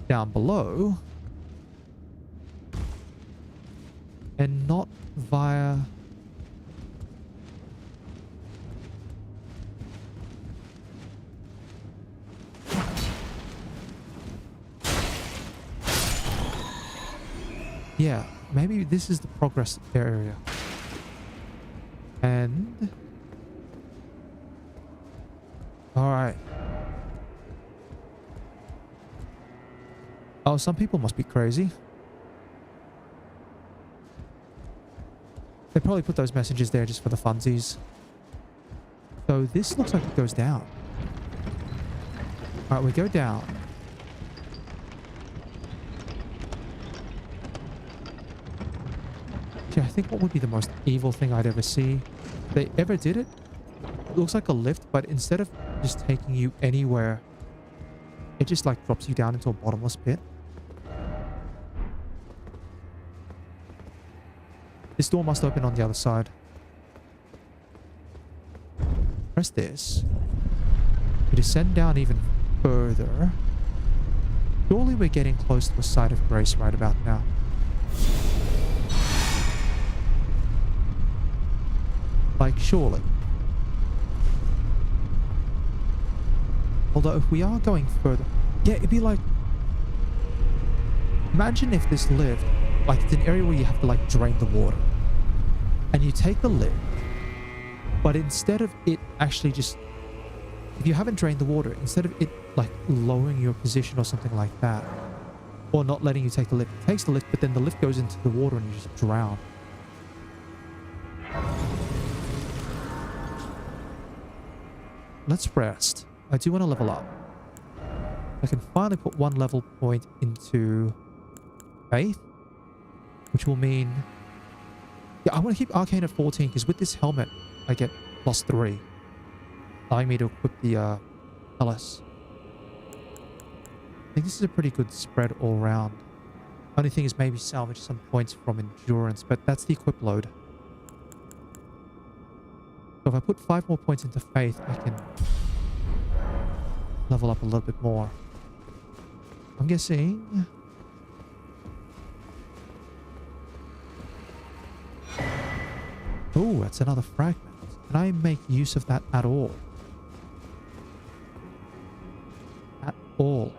down below. And not via... Yeah, maybe this is the progress area. And... Alright. Oh, some people must be crazy. They probably put those messages there just for the funsies. So this looks like it goes down. Alright, we go down. I think what would be the most evil thing I'd ever see. If they ever did it, it looks like a lift, but instead of just taking you anywhere, it just like drops you down into a bottomless pit. This door must open on the other side. Press this. We descend down even further. Surely we're getting close to a site of grace right about now. Like, surely. Although, if we are going further... Yeah, it'd be like... Imagine if this lift... Like, it's an area where you have to, like, drain the water. And you take the lift, but instead of it actually just... If you haven't drained the water, instead of it, like, lowering your position or something like that, or not letting you take the lift, it takes the lift, but then the lift goes into the water and you just drown. Let's rest. I do want to level up. I can finally put one level point into faith, which will mean... Yeah, I want to keep Arcane at 14 because with this helmet, I get +3, allowing me to equip the LS. I think this is a pretty good spread all around. Only thing is maybe salvage some points from endurance, but that's the equip load. So if I put 5 more points into faith, I can level up a little bit more. I'm guessing... Oh, that's another fragment. Can I make use of that at all? At all?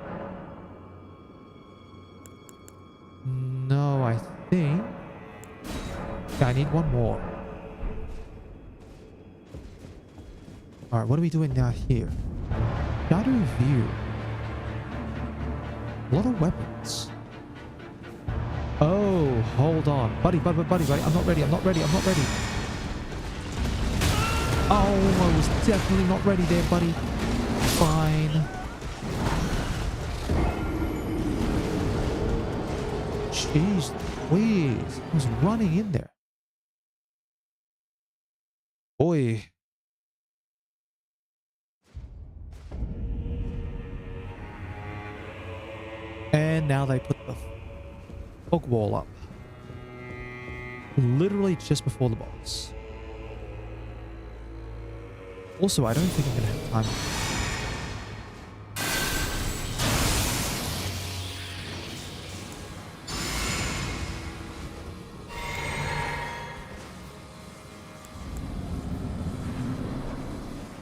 No, I think... Yeah, I need one more. Alright, what are we doing now here? Shadow view. A lot of weapons. Oh, hold on. Buddy. I'm not ready. Oh, I was definitely not ready there, buddy. Fine. Jeez, please. I was running in there. Boy. And now they put the fog wall up. Literally just before the boss. Also, I don't think I'm going to have time.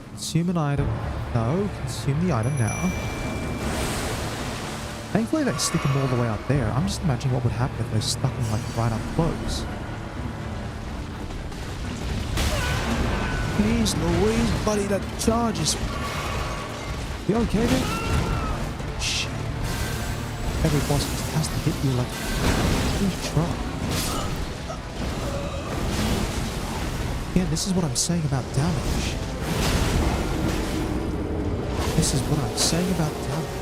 Consume an item. No, consume the item now. Thankfully they stick them all the way out there. I'm just imagining what would happen if they stuck them like right up close. Please, Louise, buddy, that charges. You okay, mate? Shit. Every boss just has to hit you like a truck. Again, this is what I'm saying about damage. This is what I'm saying about damage.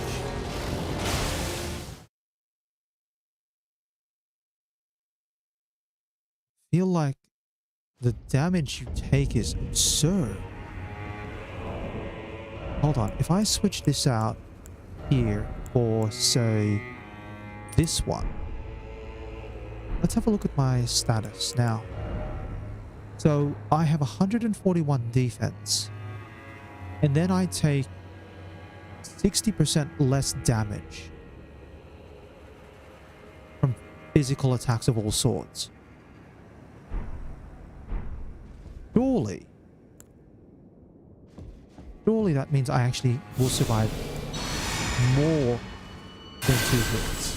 I feel like the damage you take is absurd. Hold on, if I switch this out here for, say, this one. Let's have a look at my status now. So I have 141 defense. And then I take 60% less damage from physical attacks of all sorts. Surely. Surely that means I actually will survive more than 2 hits.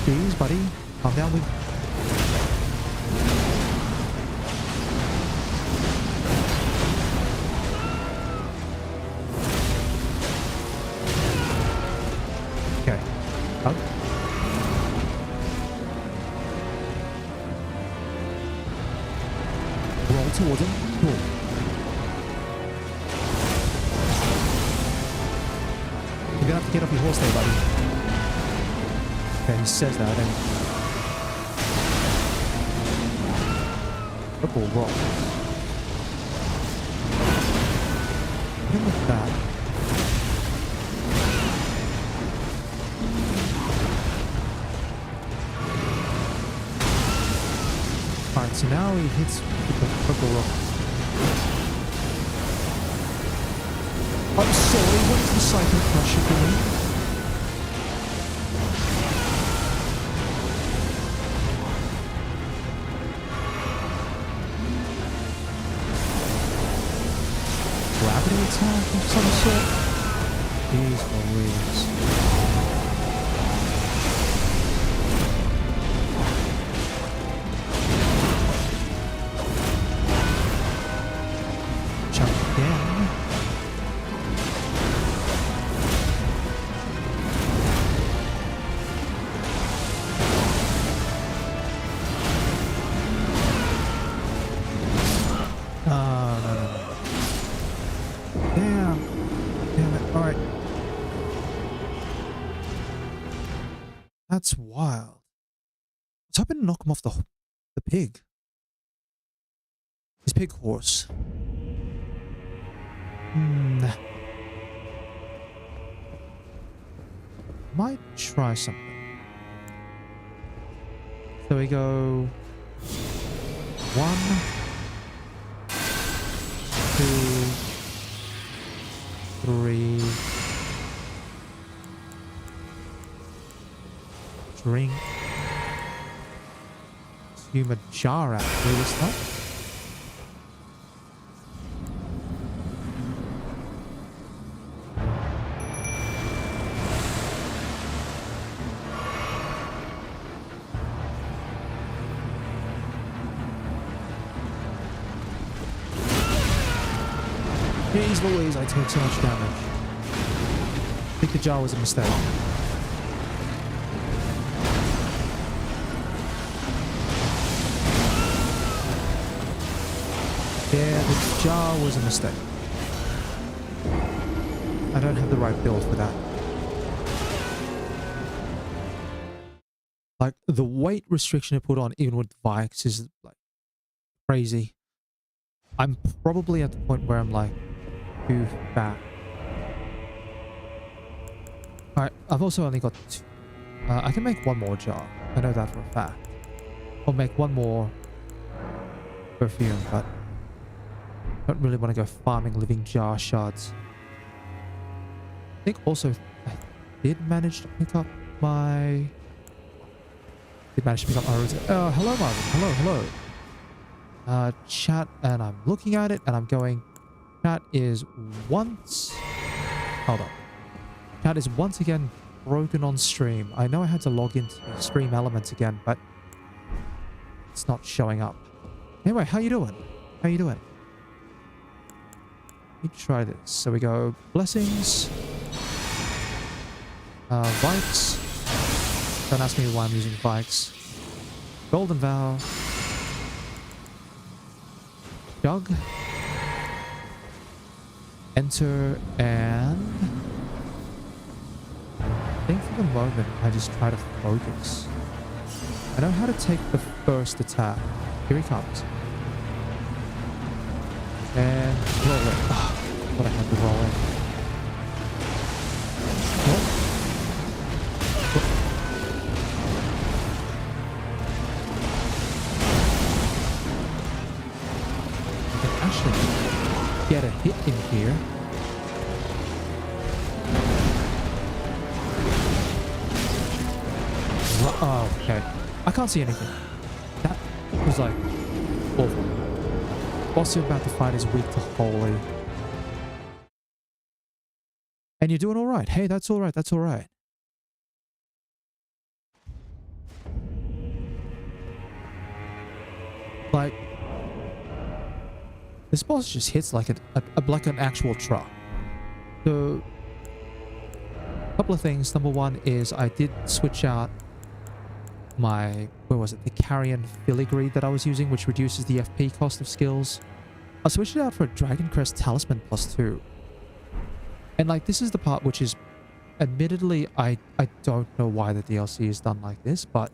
Jeez, buddy. Calm down. Okay. Up. Roll towards him. Cool. You're gonna have to get off your horse there, buddy. Okay, he says that, and purple rock. Hit him with that. Alright, so now he hits with the purple rock. I'm sorry, what is the Psycho Crusher doing? Gravity attack of some sort? Jeez Louise. Jump again. No. Damn it. All right. That's wild. I was hoping to knock him off the pig. His pig horse. Might try something. So we go 1, 2, 3. Drink. Consume a jar out through this stuff. Jeez Louise, I take so much damage. I think the jar was a mistake. Yeah, the jar was a mistake. I don't have the right build for that. Like, the weight restriction I put on, even with Vikes, is like crazy. I'm probably at the point where I'm like, too fat. Alright, I've also only got 2. I can make 1 more jar. I know that for a fact. I'll make 1 more perfume, but I don't really want to go farming living jar shards. I think also I did manage to pick up my... routine. Oh, hello Marvin. Hello. Chat, and I'm looking at it and I'm going... Chat is once... Hold on. Chat is once again broken on stream. I know I had to log into Stream Elements again, but it's not showing up. Anyway, how you doing? How you doing? Let me try this. So we go blessings. Vikes. Don't ask me why I'm using Vikes. Golden Vow. Jug. Enter, and I think for the moment I just try to focus. I know how to take the first attack. Here he comes. And roll it. Oh, what I had to roll in. Oh. I can actually get a hit in here. Oh, okay. I can't see anything. That was like awful. Boss you're about to fight is weak to holy. And you're doing alright. Hey, that's alright. That's alright. Like, this boss just hits like like an actual truck. So, a couple of things. Number one is I did switch out my, where was it? The Carrion Filigree that I was using, which reduces the FP cost of skills. I switched it out for a Dragon Crest Talisman +2. And like, this is the part which is, admittedly, I don't know why the DLC is done like this, but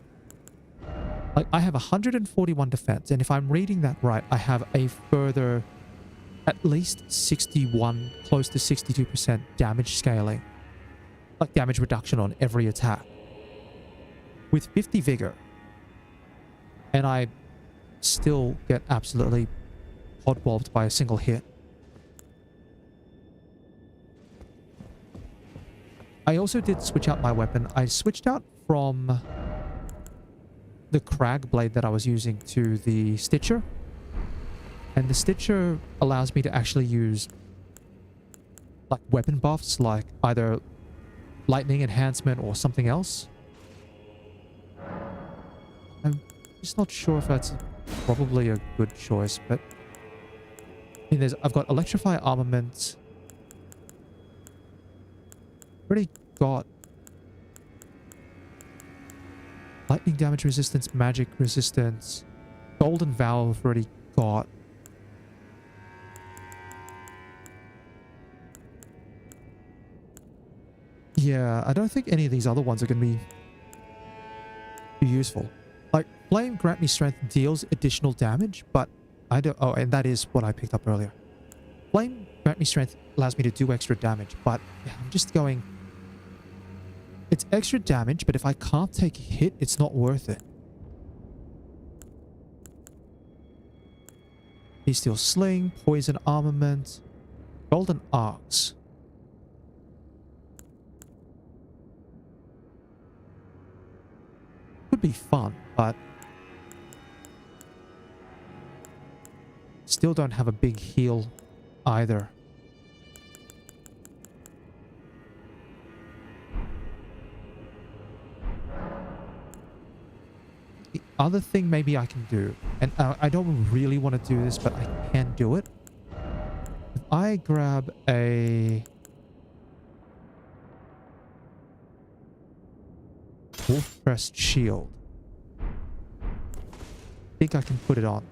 like, I have 141 defense, and if I'm reading that right, I have a further at least 61, close to 62% damage scaling. Like, damage reduction on every attack. With 50 vigor. And I still get absolutely hot-wobbed by a single hit. I also did switch out my weapon. I switched out from the Crag Blade that I was using to the Stitcher. And the Stitcher allows me to actually use like weapon buffs, like either lightning enhancement or something else. I'm just not sure if that's probably a good choice, but I mean, I've got Electrify Armament. Already got lightning damage resistance, magic resistance. Golden Valve already got. Yeah, I don't think any of these other ones are going to be useful. Like, Flame Grant Me Strength deals additional damage, but I don't... Oh, and that is what I picked up earlier. Flame Grant Me Strength allows me to do extra damage, but yeah, I'm just going... It's extra damage, but if I can't take a hit, it's not worth it. He's still Sling, Poison Armament, Golden Arcs. Could be fun, but still don't have a big heal either. The other thing maybe I can do, and I don't really want to do this, but I can do it. If I grab a Wolf Crest Shield, I think I can put it on.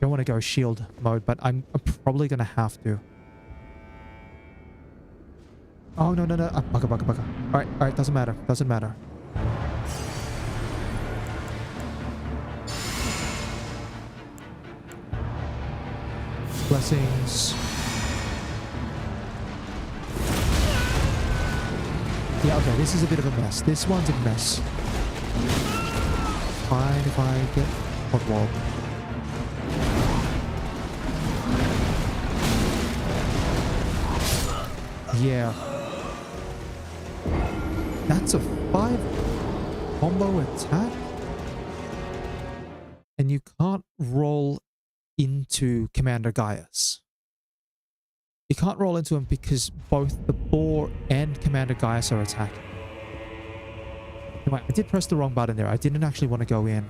Don't want to go shield mode, but I'm probably going to have to. Oh, no. Bugger. Alright, doesn't matter. Doesn't matter. Blessings. Yeah, okay, this is a bit of a mess. This one's a mess. Fine if I get hot wall. Yeah. That's a 5 combo attack? And you can't roll into Commander Gaius. You can't roll into him because both the Boar and Commander Gaius are attacking. Anyway, I did press the wrong button there. I didn't actually want to go in.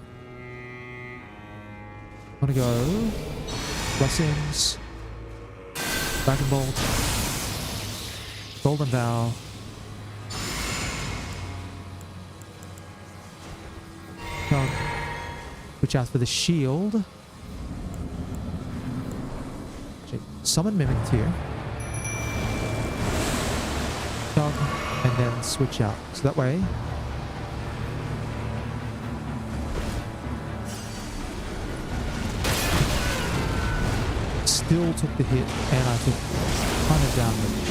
I want to go... Blessings. Dragon Bolt. Golden Vow. Switch out for the shield. Summon Mimic Tear. And then switch out. So that way... still took the hit, and I took a ton of damage.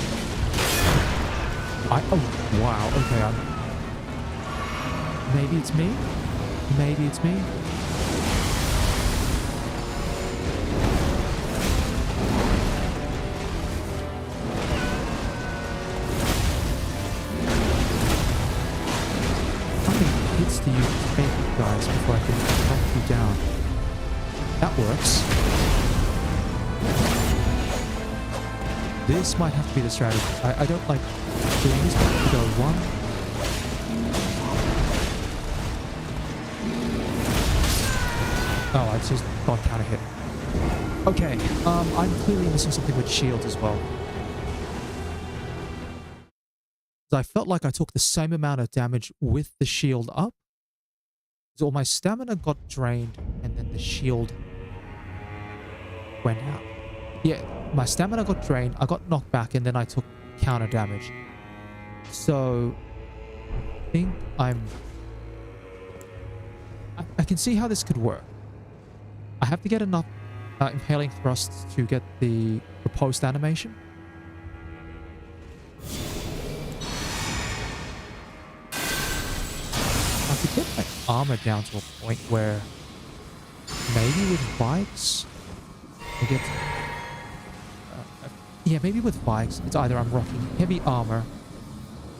Oh, wow, okay, maybe it's me? Maybe it's me? How many hits do you take, guys, before I can knock you down? That works. This might have to be the strategy. I don't like doing this, but we go one. Oh, I just got counter hit. Okay, I'm clearly missing something with shield as well. So I felt like I took the same amount of damage with the shield up. So my stamina got drained, and then the shield went out. Yeah, my stamina got drained, I got knocked back, and then I took counter damage. So I think I can see how this could work. I have to get enough impaling thrusts to get the riposte animation. I have to get my armor down to a point where maybe with bikes I get yeah, maybe with bikes it's either I'm rocking heavy armor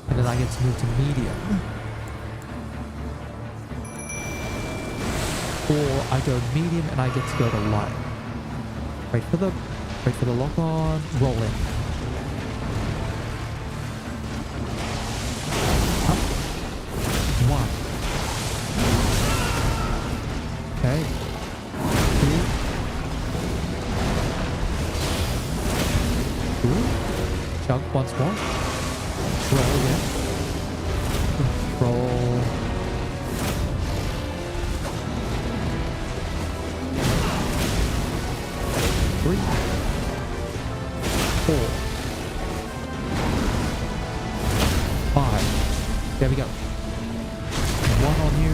and then I get to move to medium, or I go medium and I get to go to light. Wait for the lock on, roll in. Up. One. Okay. Two. Chug once more. Roll again. Roll. Three. Four. Five. There we go. One on you.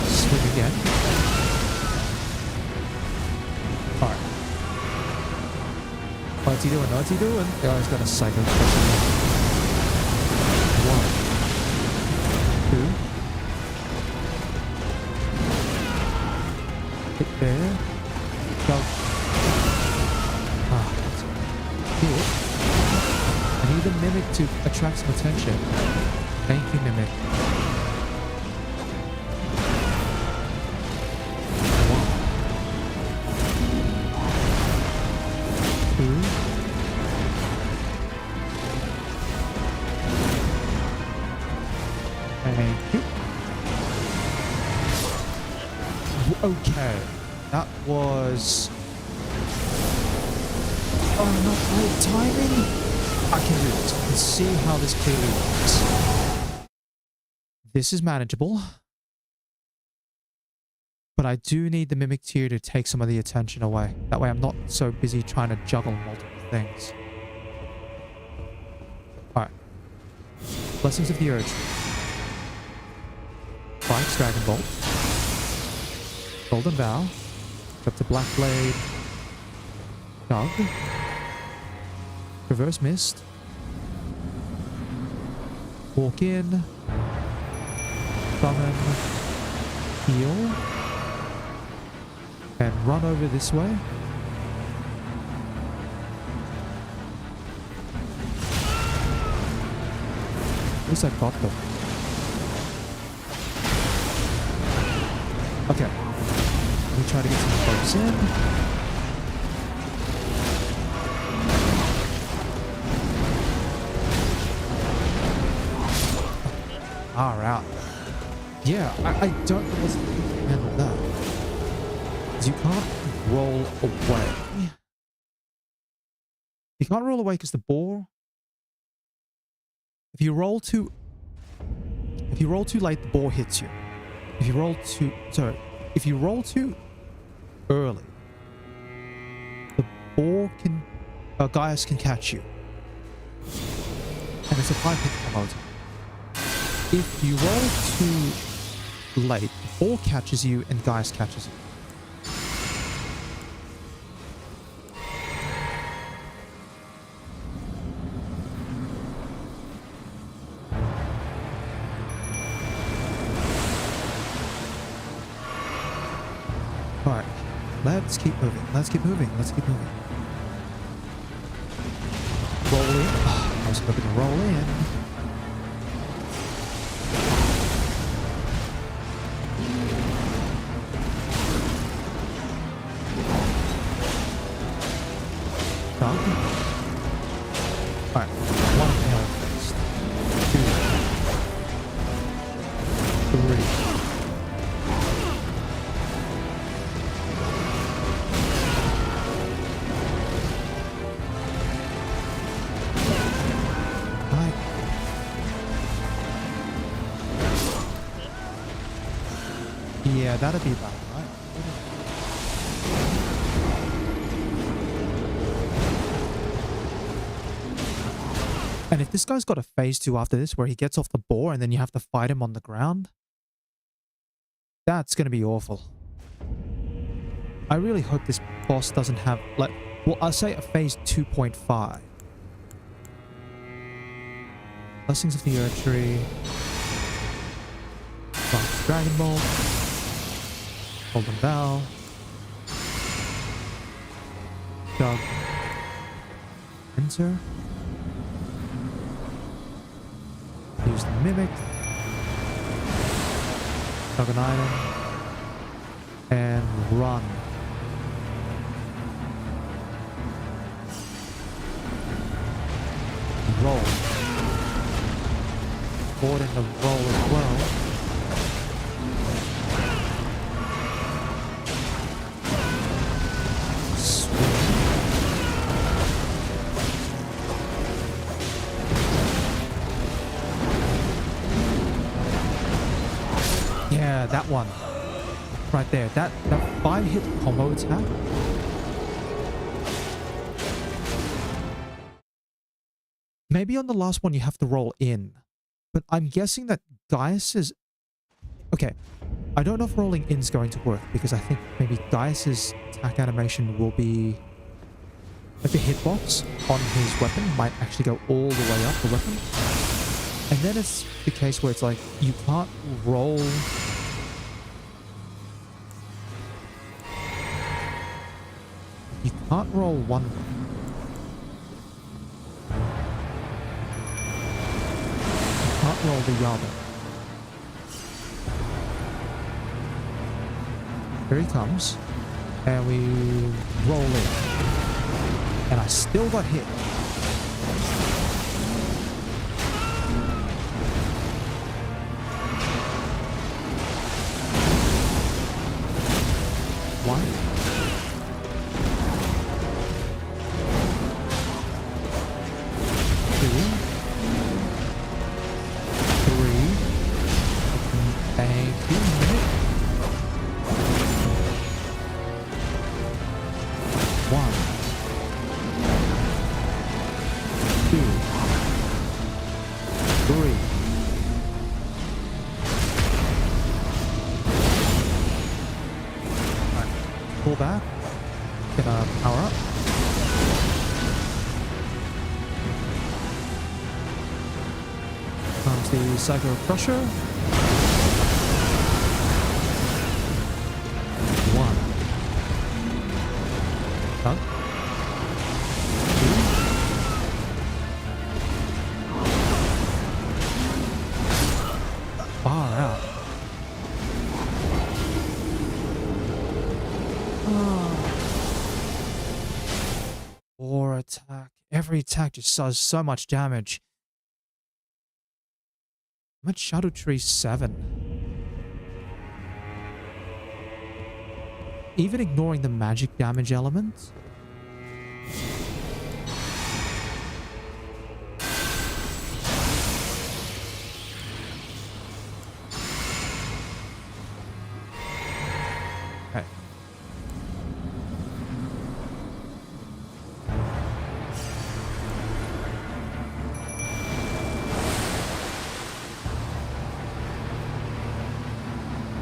Swing again. Alright. What's he doing? What's he doing? Oh, he's got a psycho. One. Two. Hit there. Go. Ah. Hit. I need the mimic to attract some attention. Thank you, mimic. One. Two. Thank you. Okay. That was... Oh, not great timing. I can do this. I can see how this clearly works. This is manageable. But I do need the Mimic Tier to take some of the attention away. That way I'm not so busy trying to juggle multiple things. Alright. Blessings of the Erdtree. Spikes, Dragon Bolt. Golden Vow. Up to Black Blade. Dog. Reverse Mist. Walk in. Summon. Heal. And run over this way. At least I got them. Okay. Let me try to get some folks in. Alright. Yeah, I don't know what's going to handle that. You can't roll away. You can't roll away because the boar... If you roll too late, the boar hits you. If you roll too early, the boar can... Gaius can catch you. And it's a 5-hit promoter. If you roll too late. Ball catches you and Gaius catches you. Alright, let's keep moving. Let's keep moving. Let's keep moving. Roll in. Oh, I was hoping to roll in. Dog. Alright, one health first. 2, 3. Yeah, that'd be about right. And if this guy's got a phase 2 after this where he gets off the boar and then you have to fight him on the ground, that's going to be awful. I really hope this boss doesn't have, like, well, I'll say a phase 2.5. Blessings of the Erdtree. Dragon Ball. Golden Bell. Jug. Enter. Use the Mimic. Jug an item. And run. Roll. Forward in the roll as well. Yeah, that one. Right there. That 5-hit combo attack. Maybe on the last one you have to roll in. But I'm guessing that Gaius is... Okay. I don't know if rolling in is going to work because I think maybe Gaius's attack animation will be... Like the hitbox on his weapon might actually go all the way up the weapon. And then it's the case where it's like, you can't roll... You can't roll one way. You can't roll the other. Here he comes. And we roll in. And I still got hit. One. Two. Three. Thank you. One. Two. Three. Pull back. Get a power up. Comes the Psycho Crusher. One. Up. Two. Far out. Or attack. Every attack just does so much damage. I'm at Erdtree 7. Even ignoring the magic damage element. Okay.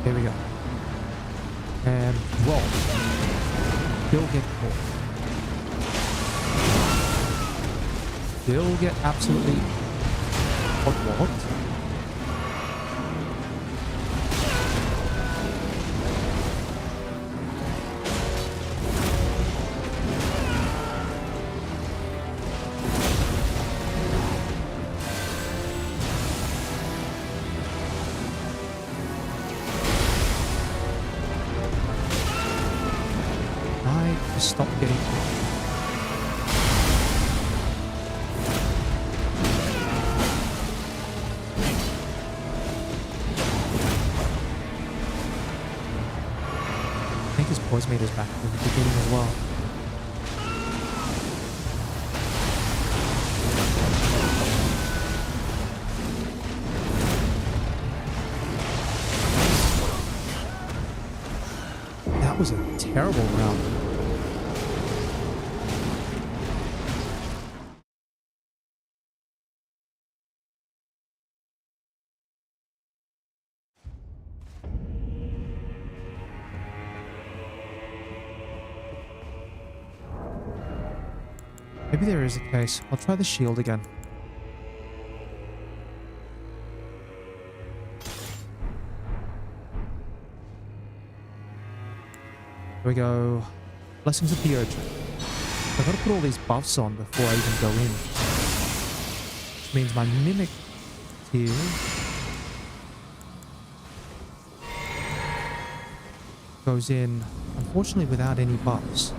Here we go. And roll. Still get caught. Still get absolutely what? Stop getting I think his poise meter's back from the beginning as well. That was a terrible round. Maybe there is a case. I'll try the shield again. Here we go. Blessings of the Erdtree. I've got to put all these buffs on before I even go in. Which means my mimic here goes in, unfortunately, without any buffs.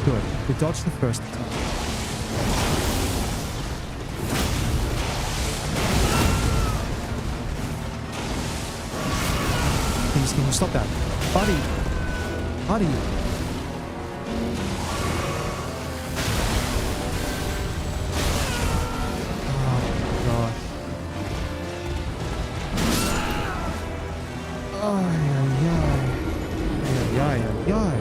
Good. We dodged the first attack. Please, can you stop that? Buddy! Buddy! Oh, God. Ay, ay, ay. Ay, ay, ay, ay.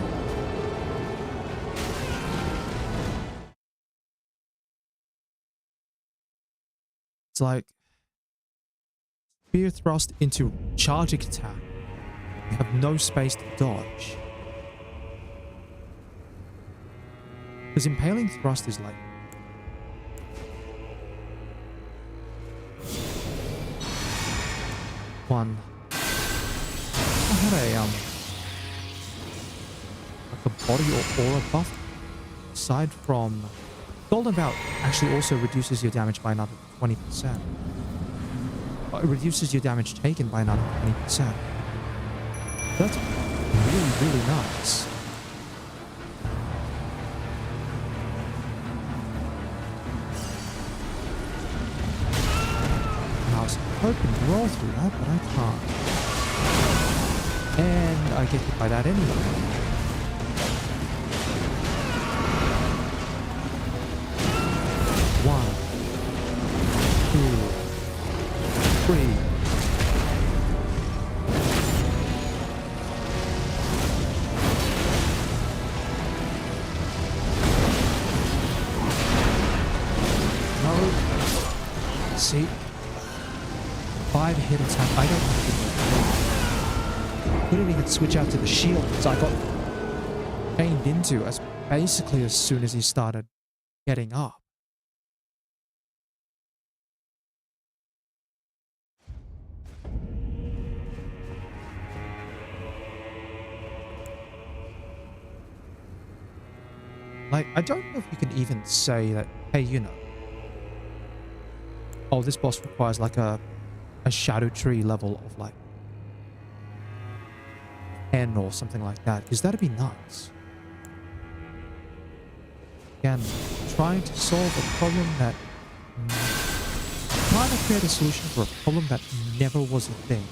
It's like spear thrust into charging attack. You have no space to dodge. Because impaling thrust is like one. I had a like a body or aura buff aside from Golden Bout actually also reduces your damage by another 20%. It reduces your damage taken by another 20%. That's really, really nice. And I was hoping to roll through that, but I can't. And I get hit by that anyway. One, two, three. No. See? 5 hit attack. I don't have to couldn't even switch out to the shield because I got chained into as basically as soon as he started getting up. Like, I don't know if you can even say that, hey, you know, oh, this boss requires like a shadow tree level of like 10 or something like that, because that'd be nuts. Again, trying to solve a problem that... trying to create a solution for a problem that never was a thing.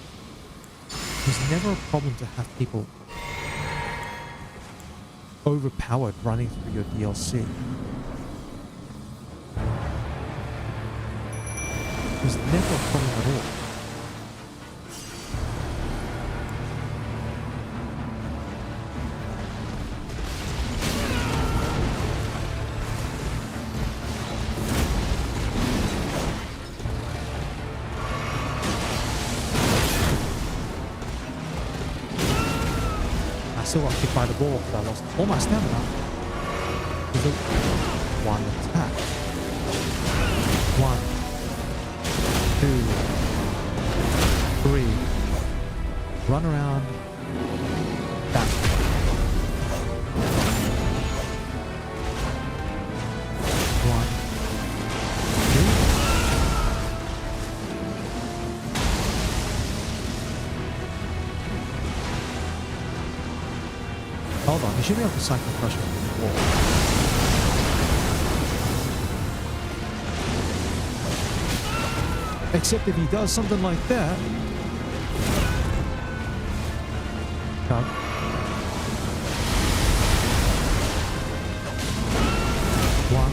It was never a problem to have people overpowered running through your DLC. It was never a problem at all. still got hit by the ball because I lost all my stamina. With a one attack. 1, 2, 3. Run around. Back. 1, 2. Hold on, you should be able to cycle crush him with the wall. Except if he does something like that. Chug. 1.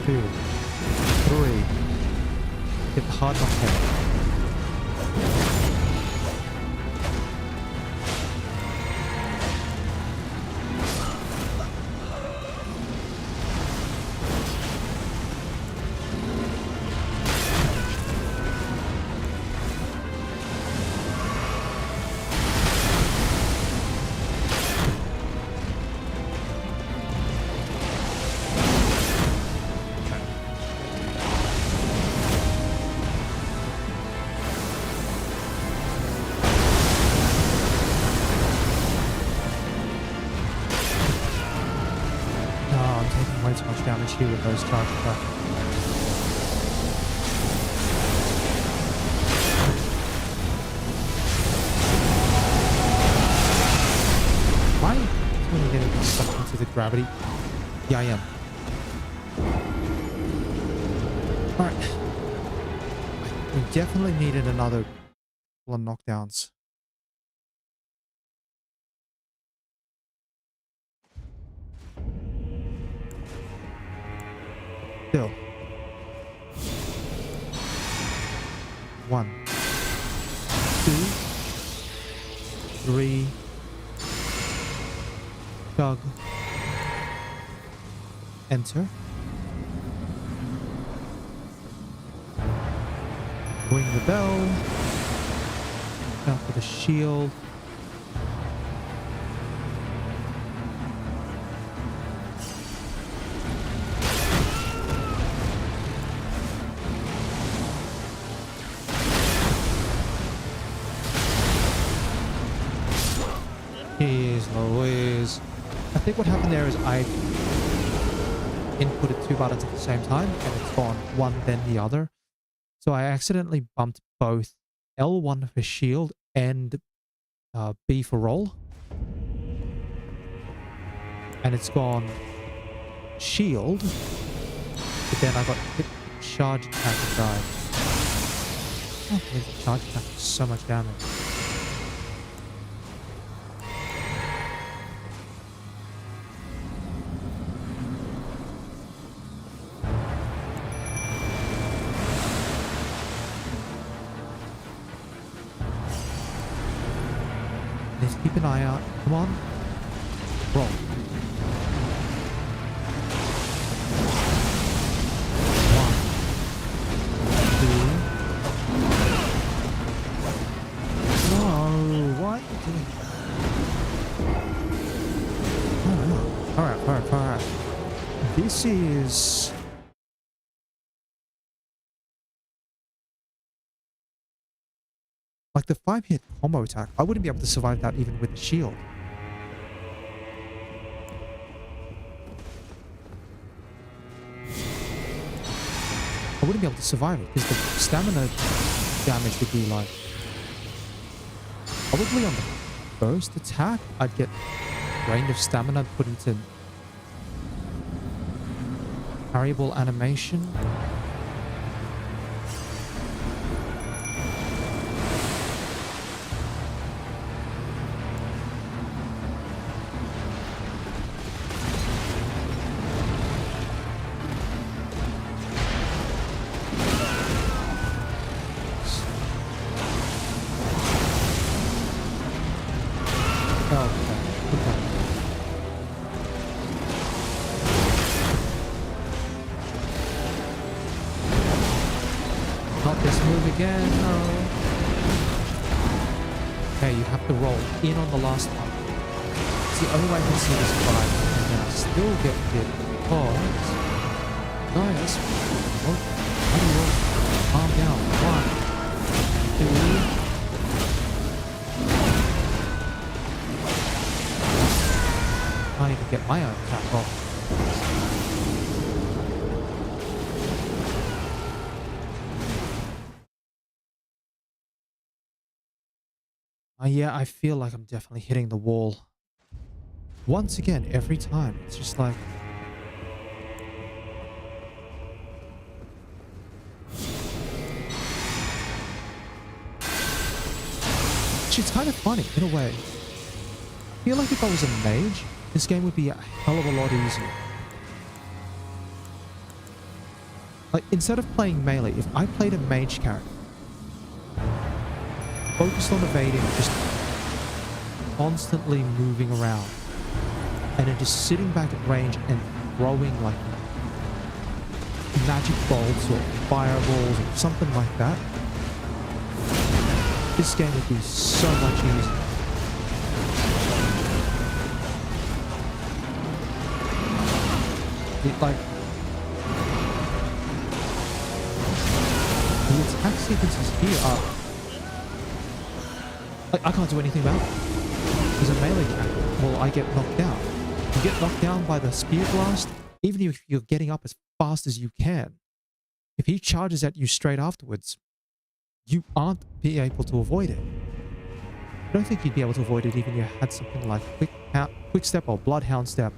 2, 3. Get the hard knockdown. Way too much damage here with those charge attacks. Am I really getting sucked into the gravity? Yeah, I am. Alright. We definitely needed another couple of knockdowns. Still. 1, 2, 3. Chug. Enter. Ring the bell. Down for the shield. Jeez Louise. I think what happened there is I inputted 2 buttons at the same time and it's gone one then the other. So I accidentally bumped both L1 for shield and B for roll. And it's gone shield, but then I got hit with charge attack and died. I can't believe the charge attack does so much damage. Let's keep an eye out. Come on. Roll. 1, 2. No, why are you doing that? Alright. This is... like the 5-hit combo attack. I wouldn't be able to survive that even with the shield. I wouldn't be able to survive it because the stamina damage would be like... probably on the first attack, I'd get drained of stamina put into variable animation. Okay. Okay. Not this move again, no. Okay, you have to roll in on the last one. It's the only way I can see this fight, and then I still get hit because... Guys, oh, how do you roll? Calm down. 1, 2... I can't even get my own attack off. Yeah, I feel like I'm definitely hitting the wall. Once again, every time. It's just like... It's kind of funny, in a way. I feel like if I was a mage, this game would be a hell of a lot easier. Like, instead of playing melee, if I played a mage character, focused on evading, just constantly moving around, and then just sitting back at range and throwing like magic bolts or fireballs or something like that, this game would be so much easier. Like, the attack sequences here are... Like, I can't do anything about it. As a melee character, well, I get knocked down. You get knocked down by the spear blast, even if you're getting up as fast as you can. If he charges at you straight afterwards, you aren't be able to avoid it. I don't think you'd be able to avoid it even if you had something like quick step or bloodhound step,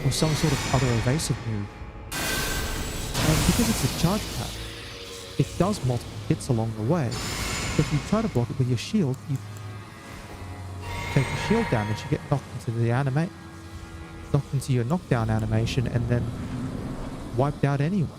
or some sort of other evasive move. And because it's a charge attack, it does multiple hits along the way. So if you try to block it with your shield, you take the shield damage, you get knocked into the knocked into your knockdown animation, and then wiped out anyway.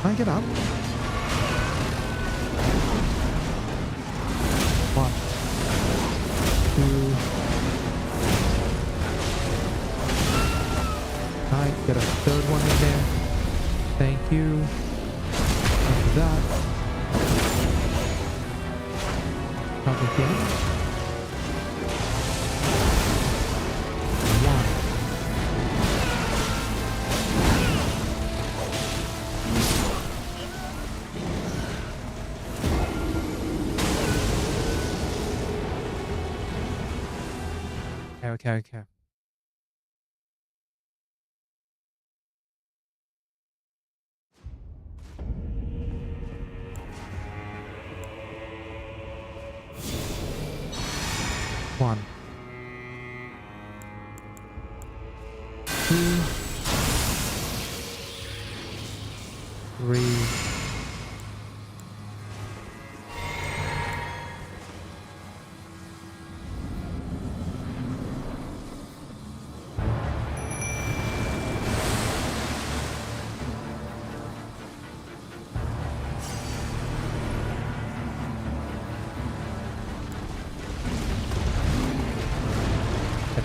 Can I get up? 1, 2. Can I get a third one in there? Thank you. After that. Up again. 1. Okay. 1, 2, 3.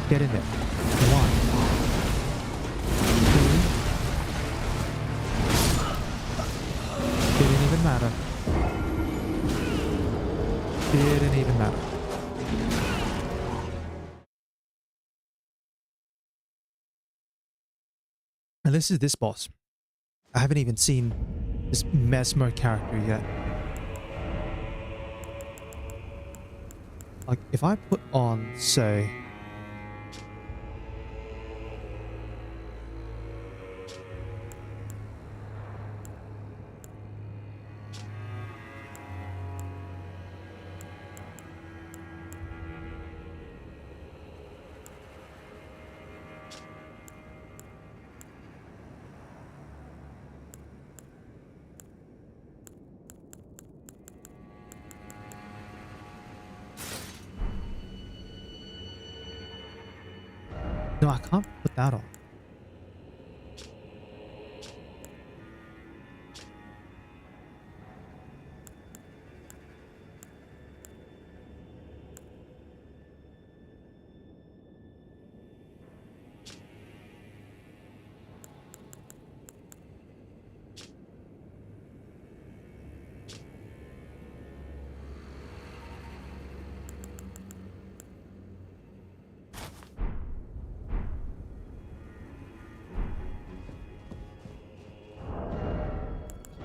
Get in there. 1, 2. Didn't even matter. Didn't even matter. And this is this boss. I haven't even seen this Mesmer character yet. Like, if I put on, say... No, I can't put that on.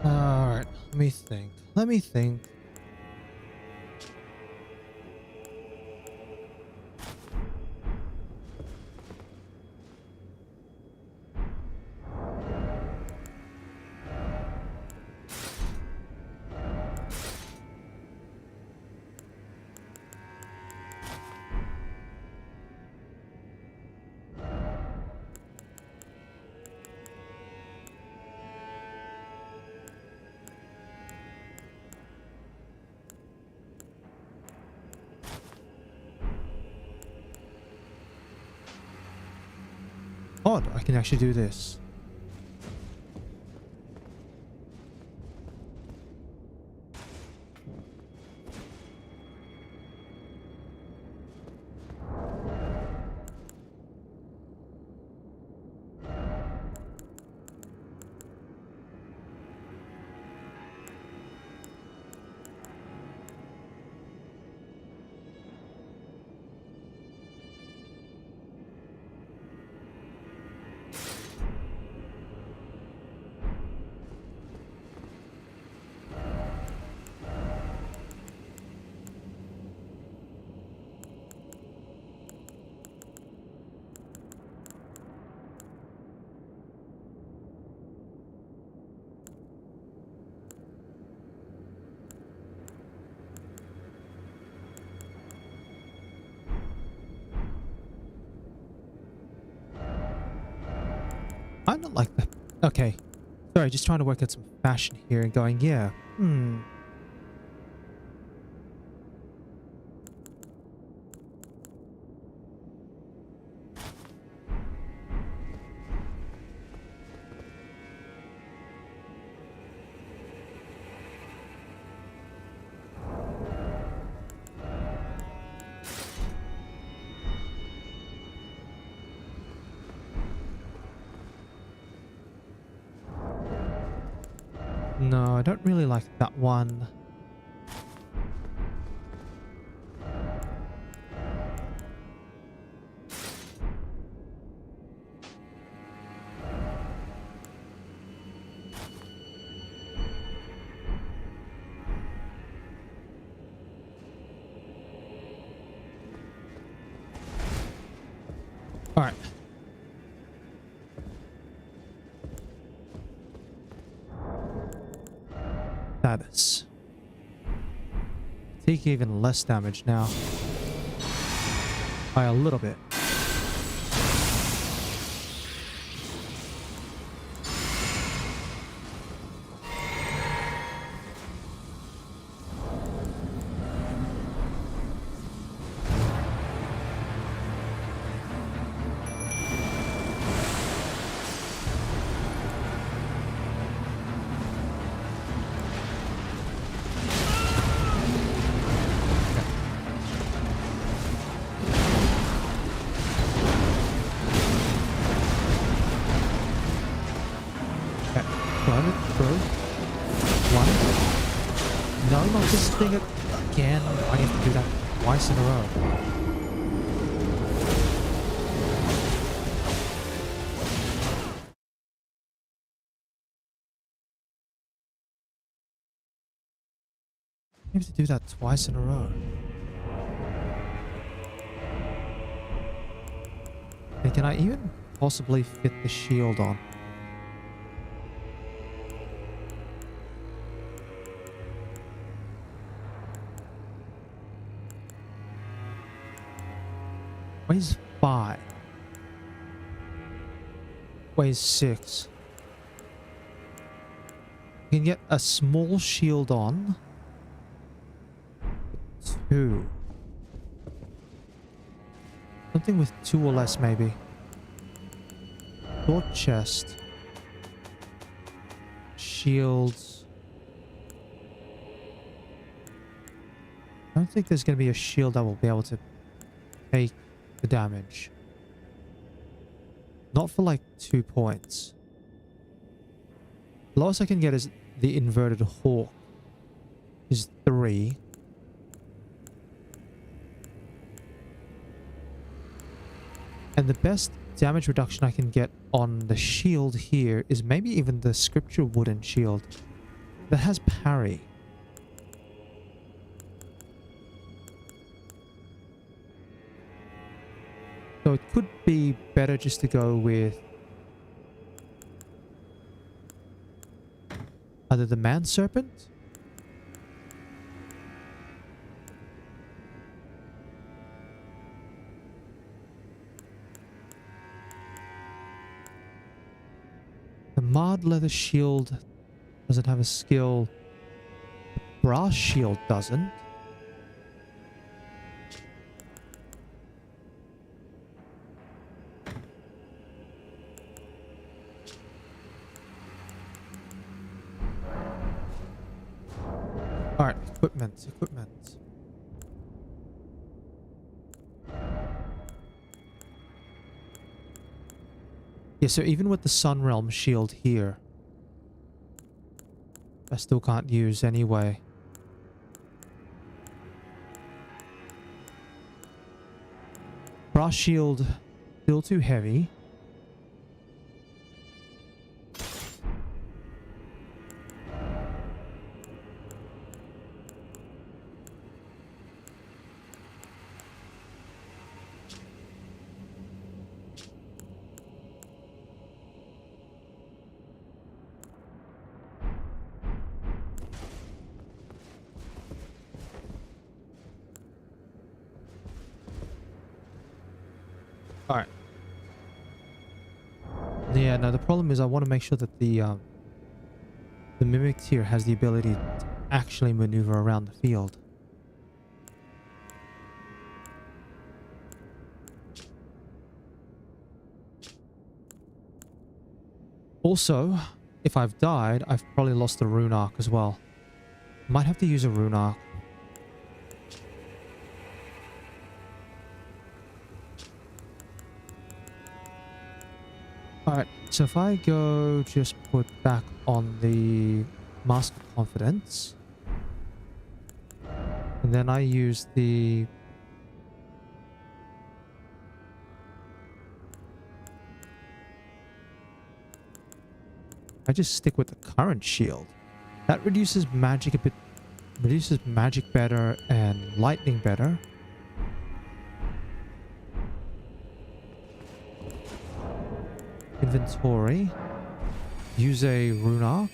Alright, let me think. Let me think. Odd, I can actually do this. I don't like that. Okay. Sorry, just trying to work out some fashion here and going, yeah. No, I don't really like that one. All right. Status. Take even less damage now. By a little bit. No, not this thing again. I have to do that twice in a row. I have to do that twice in a row. And can I even possibly fit the shield on? Weighs 5. Weighs 6. You can get a small shield on. 2. Something with 2 or less, maybe. short chest. Shields. I don't think there's going to be a shield that will be able to take the damage. Not for like 2 points. The lowest I can get is the inverted hawk. Is 3. And the best damage reduction I can get on the shield here is maybe even the scripture wooden shield that has parry. So it could be better just to go with either the man serpent the marred leather shield doesn't have a skill. The brass shield doesn't. Alright, equipment. Yeah, so even with the Sun Realm shield here, I still can't use anyway. Brass shield, still too heavy. Alright. Yeah, now the problem is I want to make sure that the mimic here has the ability to actually maneuver around the field. Also, if I've died, I've probably lost the rune arc as well. Might have to use a rune arc. Alright, so if I go just put back on the Mask of Confidence, and then I use the... I just stick with the current shield. That reduces magic a bit, reduces magic better and lightning better. Inventory. Use a rune arc.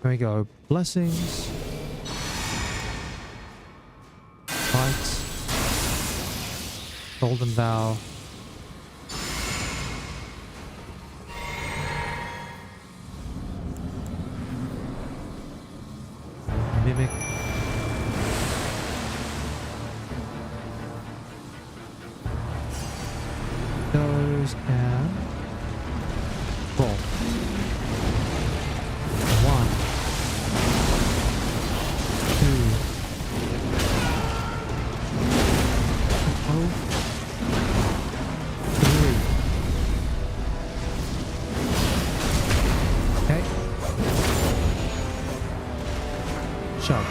There we go. Blessings. Lights. Golden Vow. Mimic. Those and roll. 1. Okay. Shove.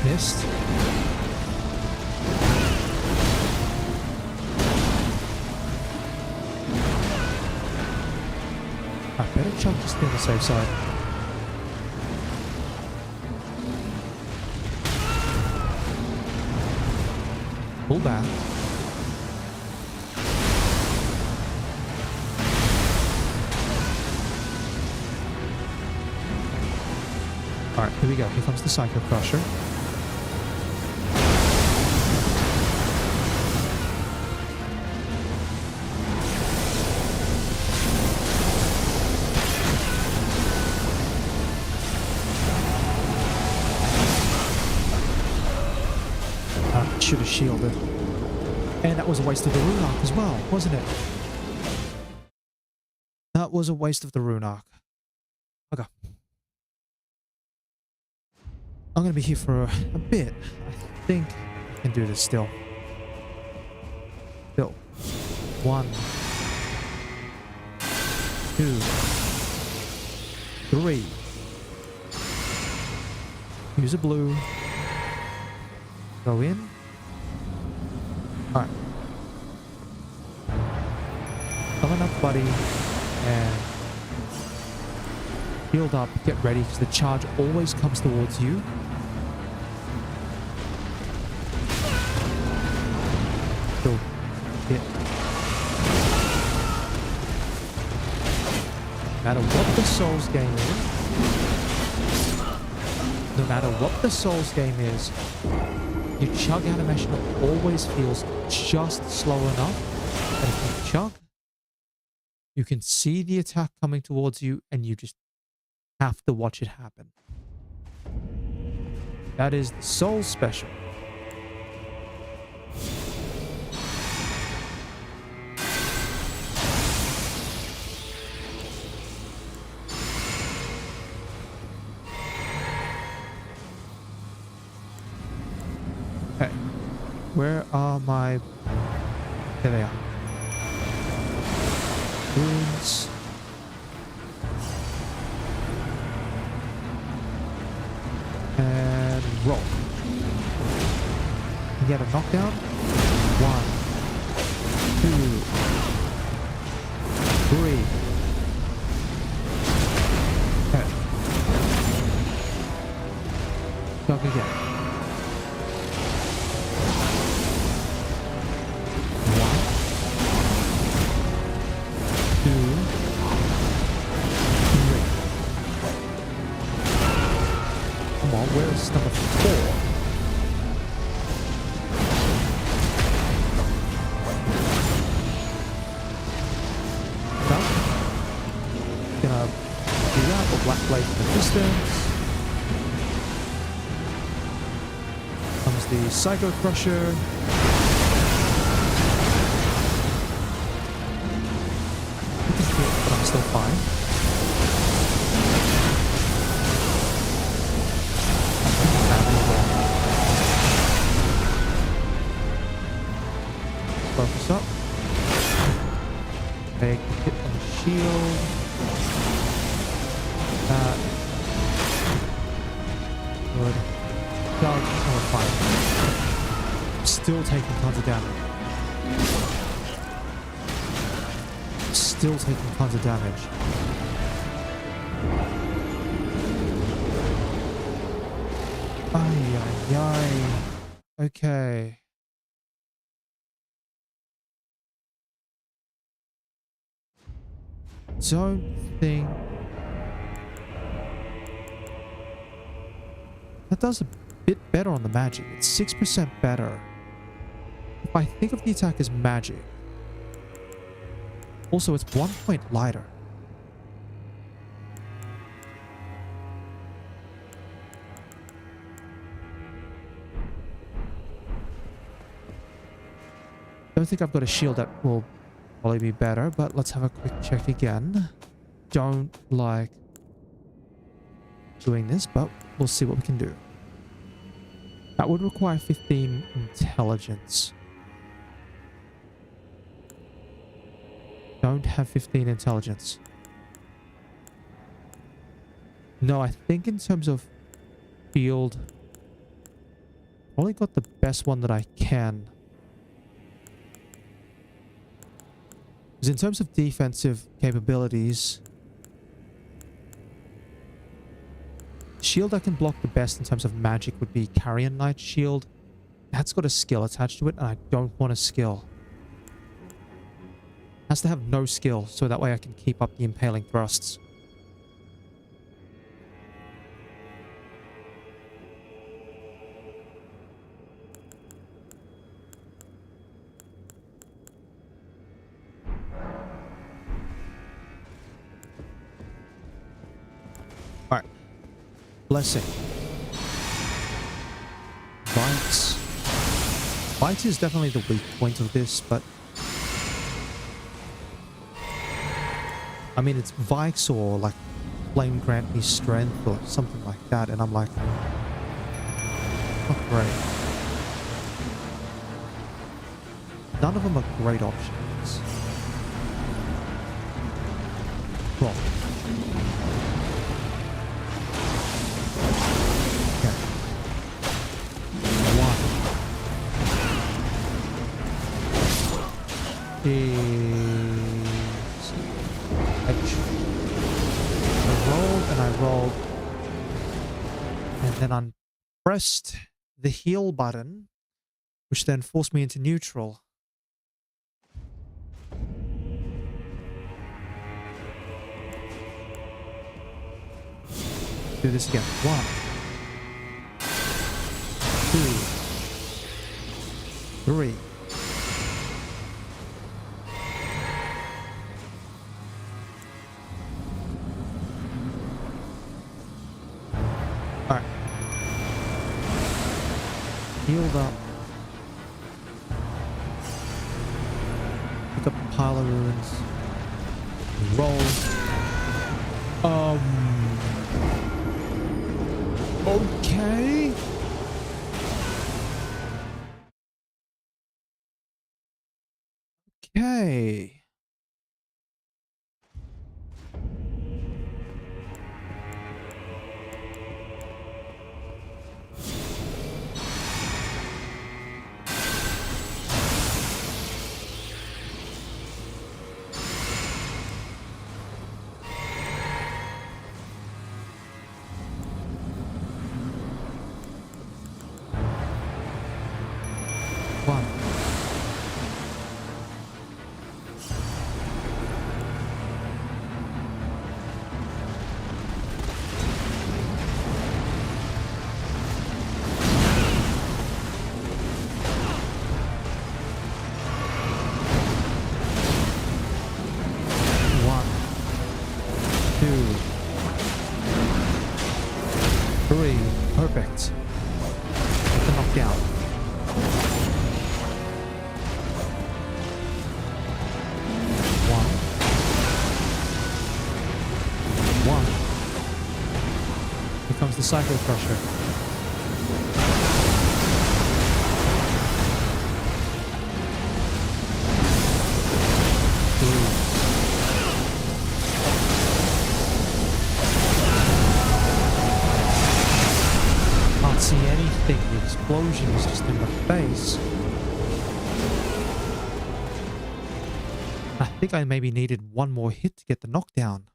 Missed. I better chunk this to the safe side. Pull back. Alright, here we go. Here comes the Psycho Crusher. should have shielded. And that was a waste of the rune arc as well, wasn't it? That was a waste of the rune arc. Okay. I'm going to be here for a bit. I think I can do this still. Still. 1, 2, 3. Use a blue. Go in. Alright. Coming up, buddy. And healed up. Get ready, because the charge always comes towards you. Still hit. No matter what the Souls game is, no matter what the Souls game is, your chug animation always feels just slow enough that if you chug, you can see the attack coming towards you and you just have to watch it happen. That is the Souls special. Okay, where are my... There they are. Runes. And roll. You get a knockdown. 1, 2, 3. Okay. Chug again. 2, 3. Come on, where's number 4? No? Gonna do that, or black blade in the distance. Comes the Psycho Crusher. But I'm still fine. Focus up. Big hit on the shield. That. Good. Dodge. Oh, we're fine. Still taking tons of damage. Still taking tons of damage. Ay, ay, ay. Okay. Don't think... That does a bit better on the magic. It's 6% better. If I think of the attack as magic, also, it's 1 point lighter. Don't think I've got a shield that will probably be better, but let's have a quick check again. Don't like doing this, but we'll see what we can do. That would require 15 intelligence. Don't have 15 intelligence. No, I think in terms of field, probably got the best one that I can. Because in terms of defensive capabilities, shield I can block the best in terms of magic would be Carrion Knight Shield. That's got a skill attached to it, and I don't want a skill. Has to have no skill, so that way I can keep up the impaling thrusts. Alright. Blessing. Bites. Bite is definitely the weak point of this, but I mean, it's Vikes or like Flame grant me strength or something like that, and I'm like, not great. None of them are great options. Well, okay. One is edge. I rolled, and then I pressed the heal button, which then forced me into neutral. Do this again. 1, 2, 3. Alright. Healed up. Pick up a pile of ruins. Roll. Okay. Okay. One. One. 2. 3. Perfect. Get the knockdown. Here comes the Psycho Crusher. 3. Can't see anything. The explosion is just in the face. I think I maybe needed one more hit to get the knockdown.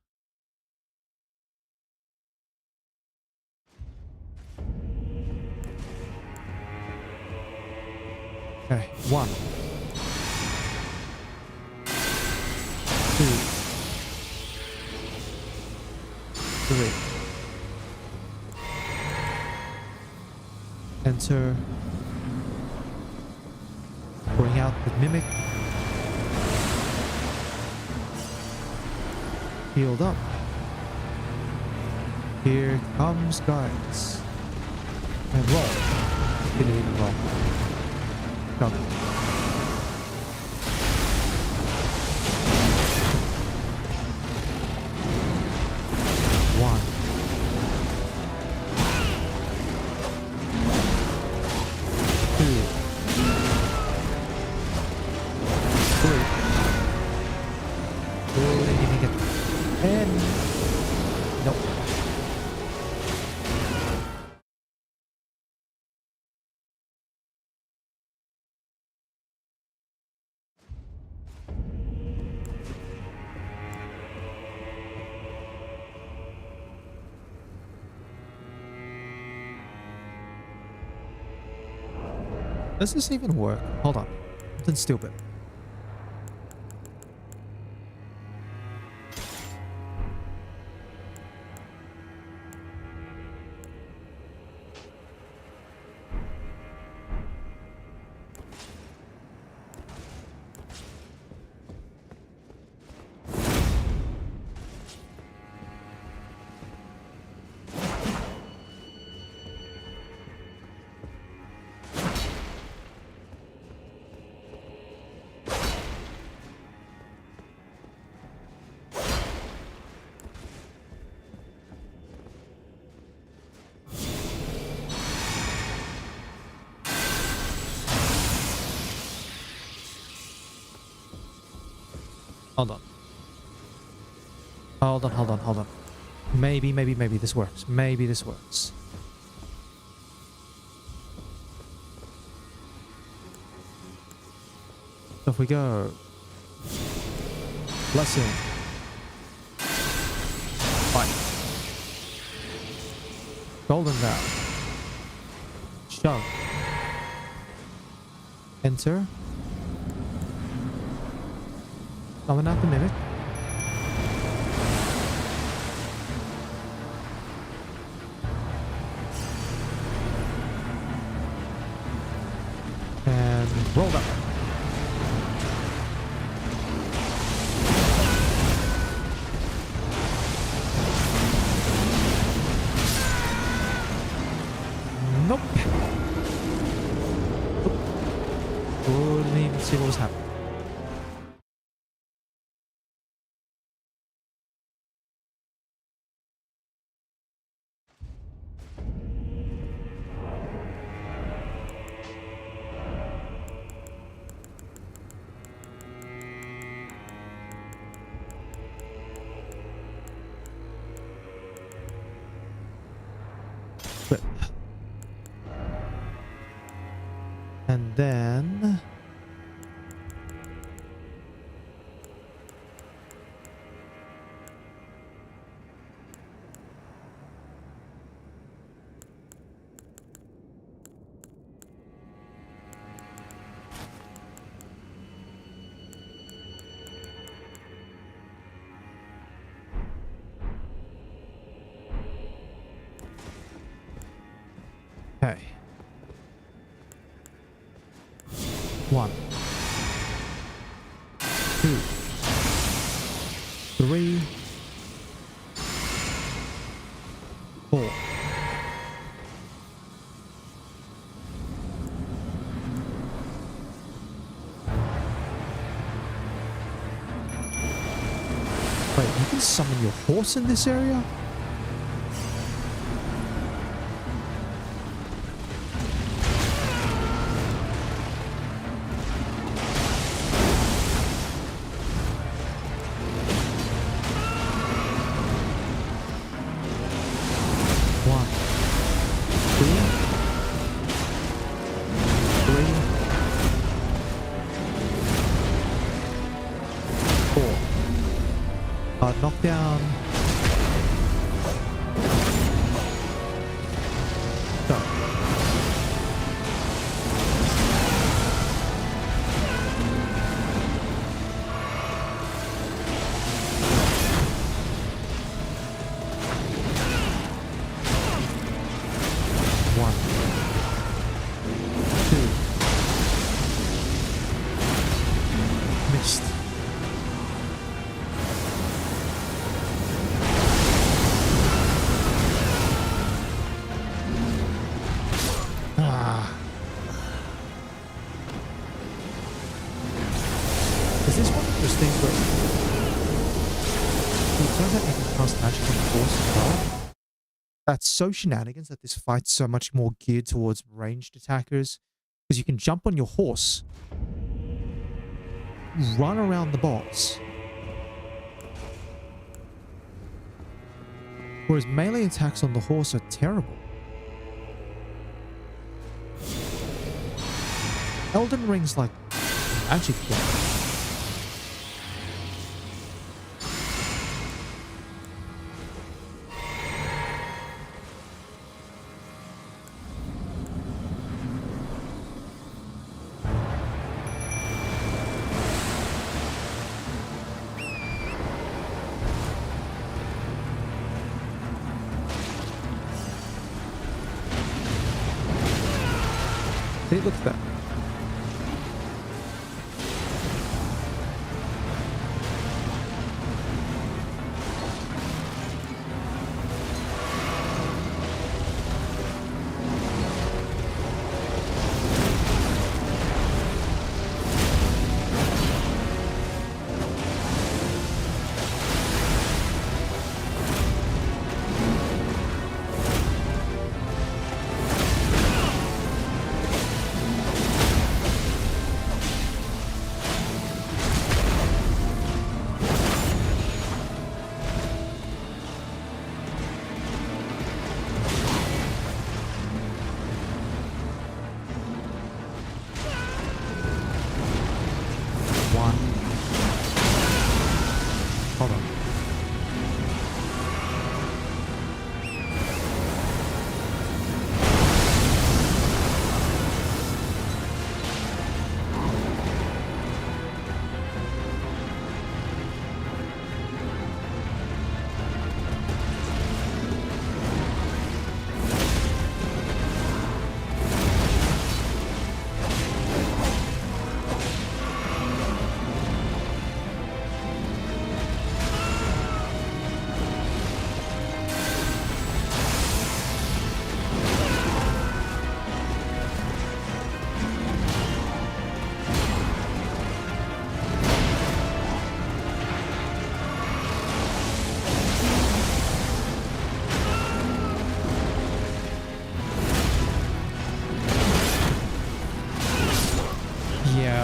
Okay, 1, 2, 3. Enter. Bring out the mimic. Healed up. Here comes guys. And roll. Didn't even roll. Come. 1, 2, 3. Oh, they didn't get. And nope. Does this even work? Hold on. Something stupid. Hold on. Hold on. Maybe this works. Maybe this works. Off we go. Blessing. Fine. Golden Vow. Shove. Enter. Summon out the mimic. And roll that one. Nope. Couldn't even see what was happening. But and then okay. 1, 2, 3, 4. Wait, you can summon your horse in this area? Knockdown. Go. One. 2. Missed. Is this one of those things where it turns out you can cast magic on the force as well? That's so shenanigans that this fight's so much more geared towards ranged attackers. Because you can jump on your horse, run around the boss. Whereas melee attacks on the horse are terrible. Elden Ring's like magic game. See, look at that.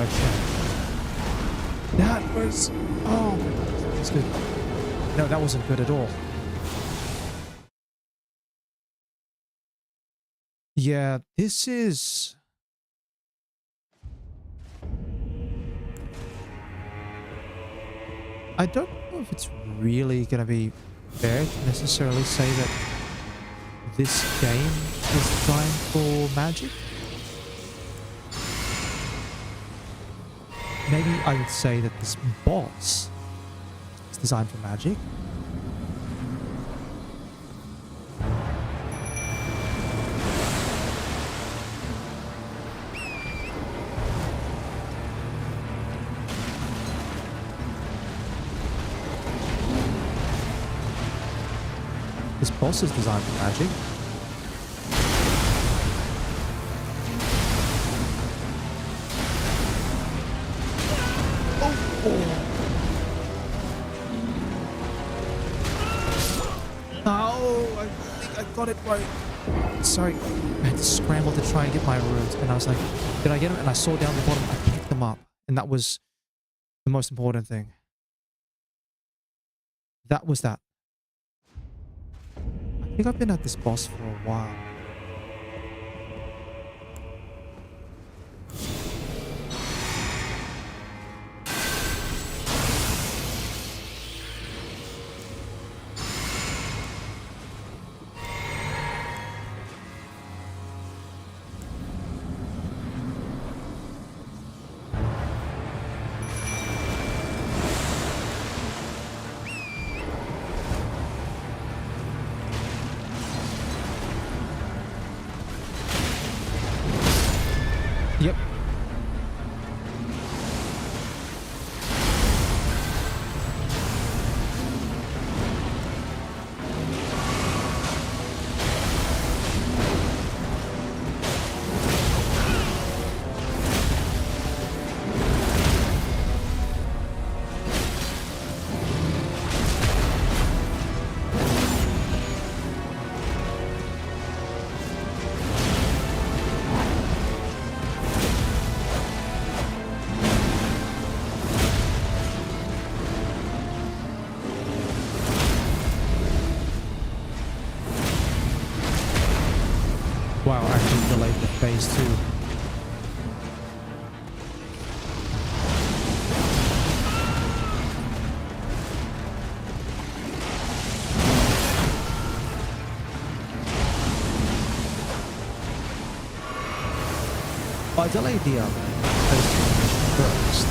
Okay. That was... Oh my god, that was good. No, that wasn't good at all. Yeah, this is... I don't know if it's really going to be fair to necessarily say that this game is designed for magic. Maybe I would say that this boss is designed for magic. This boss is designed for magic. Oh, I think I got it right. Sorry, I had to scramble to try and get my runes, and I was like, did I get them? And I saw down the bottom, I picked them up, and that was the most important thing. That was that. I think I've been at this boss for a while. Yep. Wow, I actually delayed the phase 2. I delayed the phase 2 first.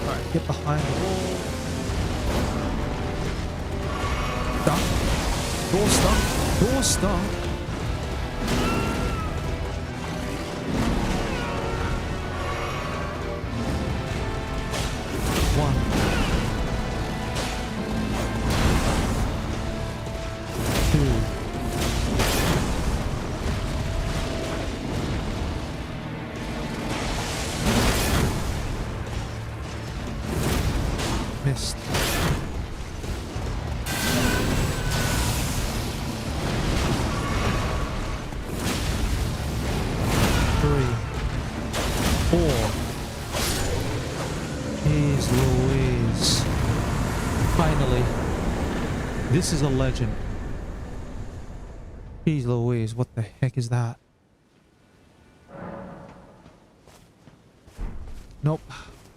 Alright, get behind the wall. Door stuck. Door stuck. One. Two. Missed. Finally. This is a legend. Jeez Louise, what the heck is that? Nope.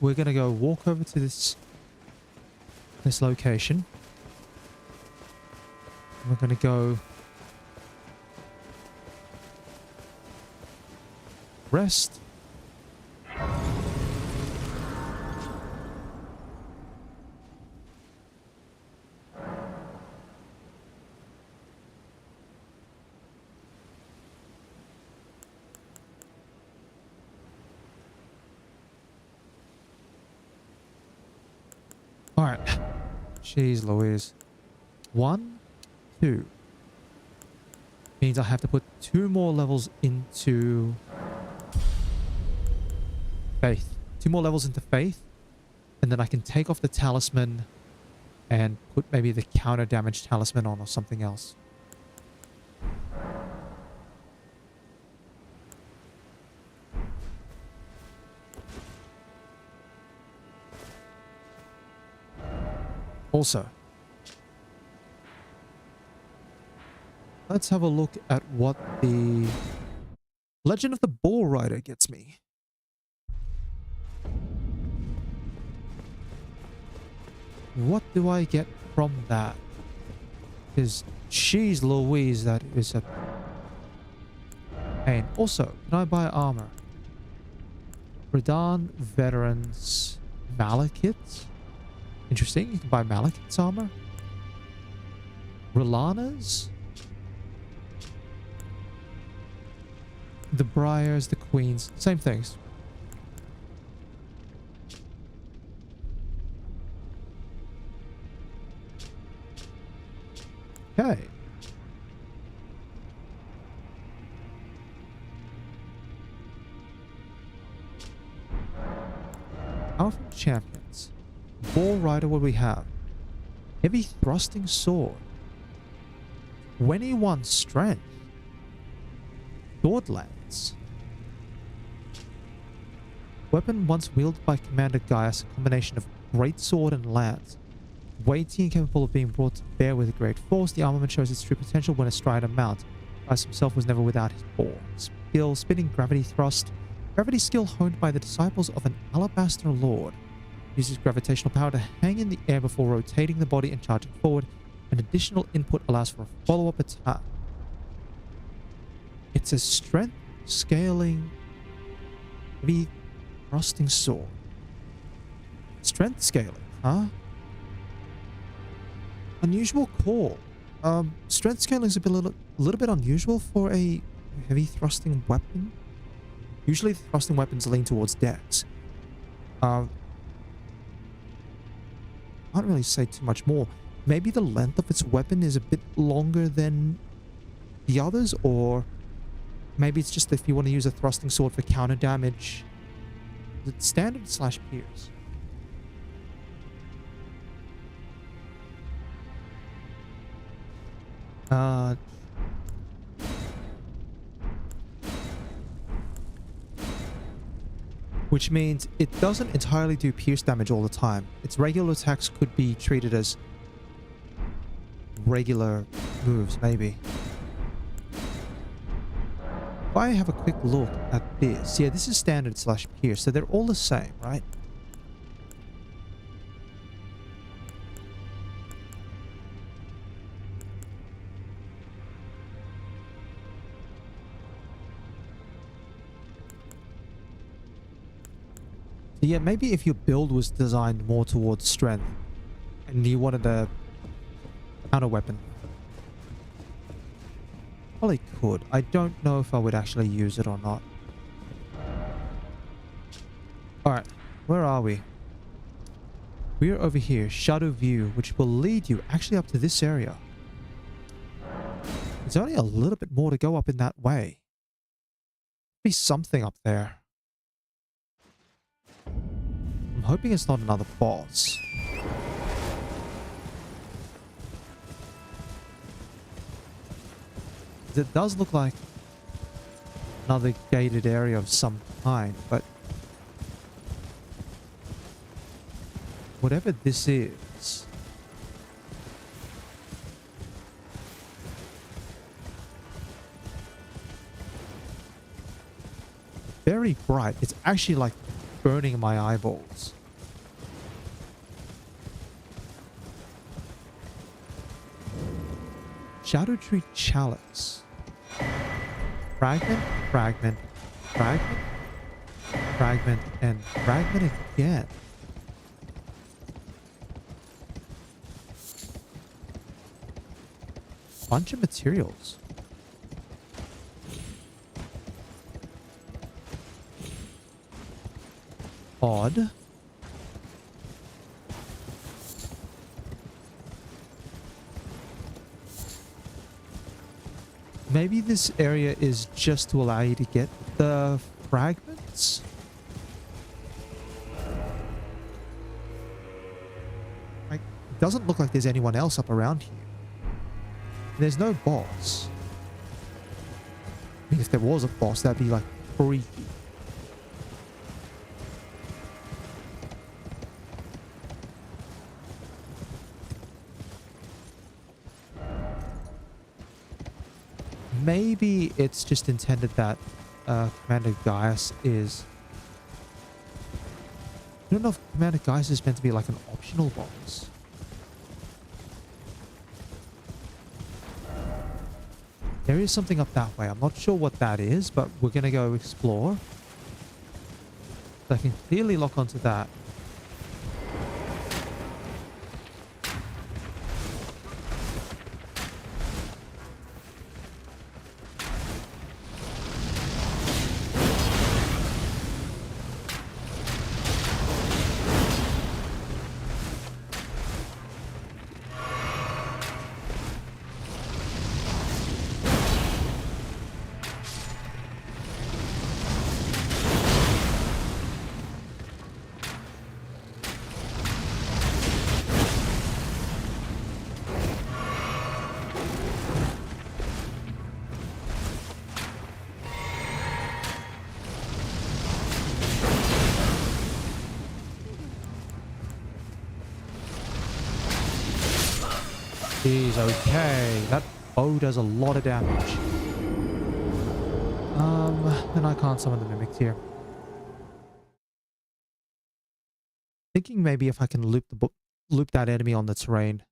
We're gonna go walk over to this location. We're gonna go rest. All right. Jeez Louise. 1, 2. Means I have to put 2 more levels into faith. 2 more levels into faith. And then I can take off the talisman and put maybe the counter damage talisman on or something else. Also, let's have a look at what the Legend of the Bull Rider gets me. What do I get from that? Because she's Louise, that is a pain. Also, can I buy armor? Radan Veterans Malekith. Interesting, you can buy Malekith's armor. Relana's. The Briars, the Queens, same things. Okay. Powerful champions. Bull Rider, what do we have? Heavy thrusting sword. 21 strength. Sword lance. Weapon once wielded by Commander Gaius, a combination of great sword and lance. Weighty and capable of being brought to bear with great force, the armament shows its true potential when astride a mount. Gaius himself was never without his ball. Skill, spinning gravity thrust. Gravity skill honed by the disciples of an Alabaster Lord. Uses gravitational power to hang in the air before rotating the body and charging forward. An additional input allows for a follow-up attack. It's a strength scaling heavy thrusting sword. Strength scaling, huh? Unusual call. Strength scaling is a little bit unusual for a heavy thrusting weapon. Usually the thrusting weapons lean towards dex. Can't really say too much more. Maybe the length of its weapon is a bit longer than the others, or maybe it's just if you want to use a thrusting sword for counter damage. It's standard slash pierce. Which means it doesn't entirely do pierce damage all the time. Its regular attacks could be treated as regular moves, maybe. If I have a quick look at this, yeah, this is standard slash pierce, so they're all the same, right? Yeah, maybe if your build was designed more towards strength and you wanted a counter weapon, probably could. I don't know if I would actually use it or not. Alright, where are we? We're over here, Shadow View, which will lead you actually up to this area. There's only a little bit more to go up in that way. Be something up there. I'm hoping it's not another boss. It does look like another gated area of some kind, but whatever this is, very bright. It's actually like burning my eyeballs. Erdtree Chalice. Fragment, fragment, fragment, fragment, and fragment again. Bunch of materials. Odd. Maybe this area is just to allow you to get the fragments? Like, it doesn't look like there's anyone else up around here. There's no boss. I mean, if there was a boss, that'd be like freaky. maybe it's just intended that Commander Gaius is... I don't know if Commander Gaius is meant to be like an optional boss. There is something up that way. I'm not sure what that is, but we're going to go explore. So I can clearly lock onto that. Jeez, okay. That bow does a lot of damage. And I can't summon the mimics here. Thinking maybe if I can loop that enemy on the terrain.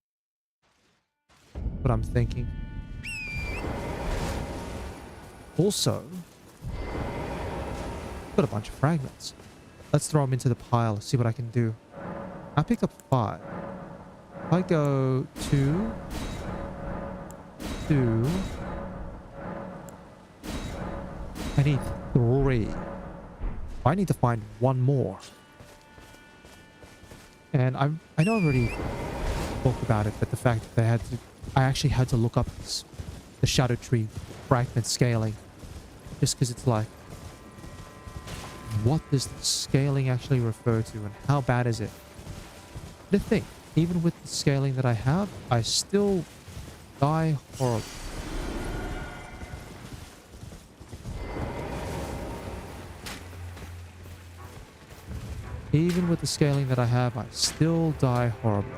What I'm thinking. Also, got a bunch of fragments. Let's throw them into the pile, see what I can do. I picked up 5. If I go 2, 2, I need 3. I need to find 1 more. And I know I've already talked about it, but the fact that I actually had to look up the Shadow Tree fragment scaling. Just because it's like, what does the scaling actually refer to and how bad is it? The thing, even with the scaling that I have, I still die horribly. Even with the scaling that I have, I still die horribly.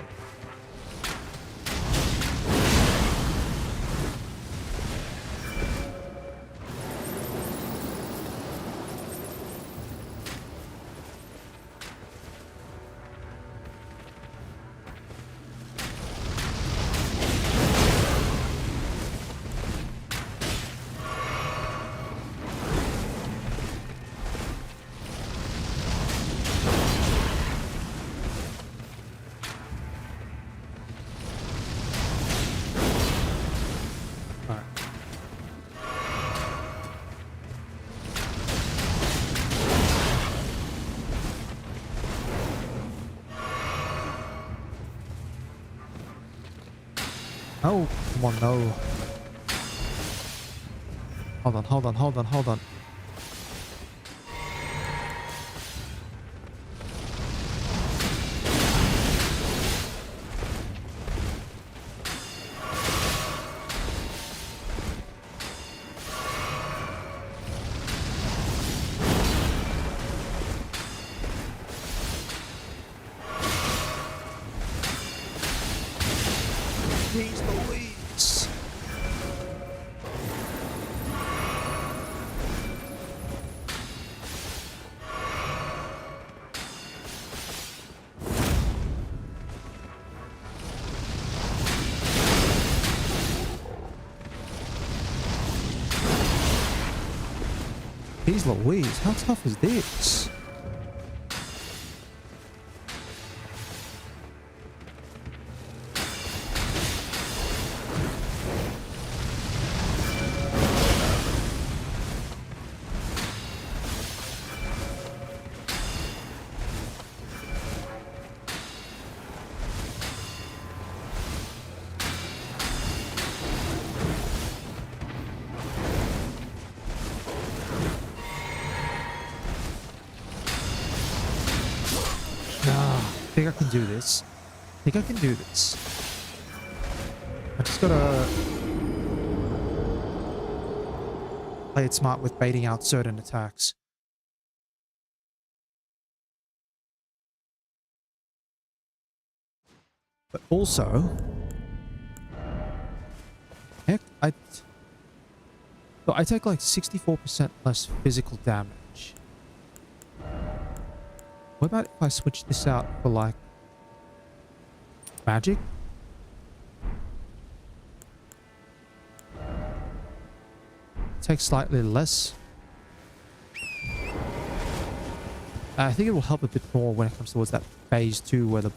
Oh, come on, no. Hold on. Jeez Louise, how tough is this? I think I can do this. I just gotta play it smart with baiting out certain attacks. But also, heck, So I take like 64% less physical damage. What about if I switch this out for like magic? Take slightly less. I think it will help a bit more when it comes towards that phase 2 where the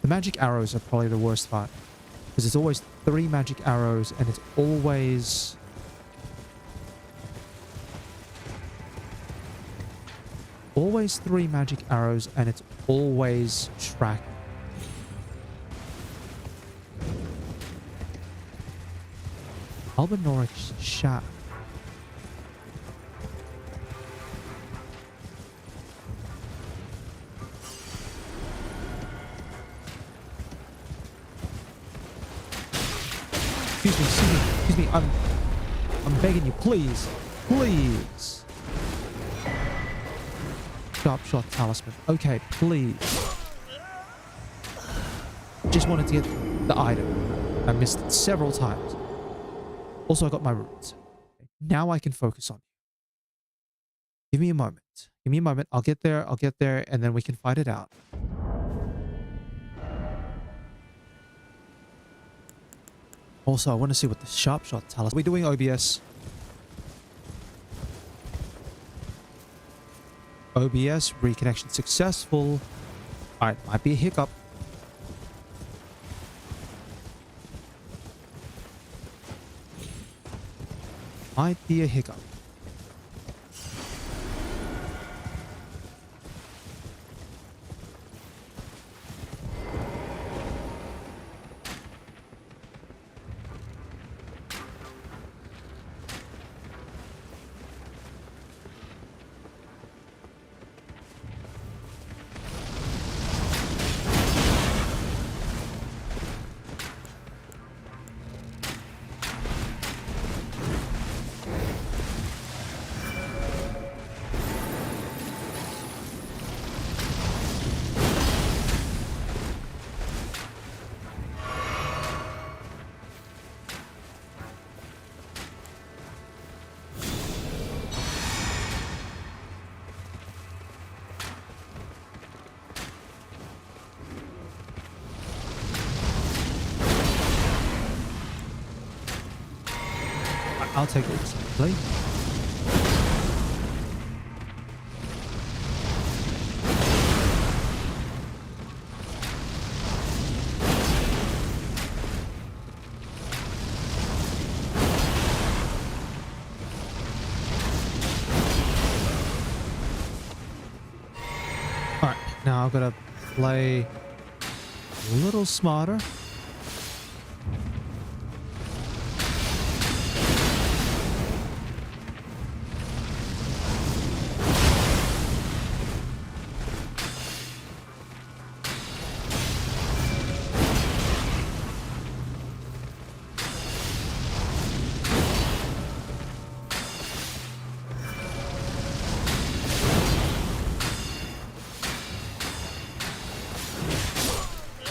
magic arrows are probably the worst part. Because it's always 3 magic arrows and it's always... Always 3 magic arrows and it's always track. Albinoric Shaft. Excuse me, I'm begging you, please, please. Sharp shot talisman. Okay, please. Just wanted to get the item. I missed it several times. Also, I got my runes. Now I can focus on you. Give me a moment. Give me a moment. I'll get there, and then we can fight it out. Also, I want to see what the sharp shot talisman. Are we doing OBS? OBS, reconnection successful. Alright, might be a hiccup. Might be a hiccup. I'll take it simply. Alright, now I've got to play a little smarter.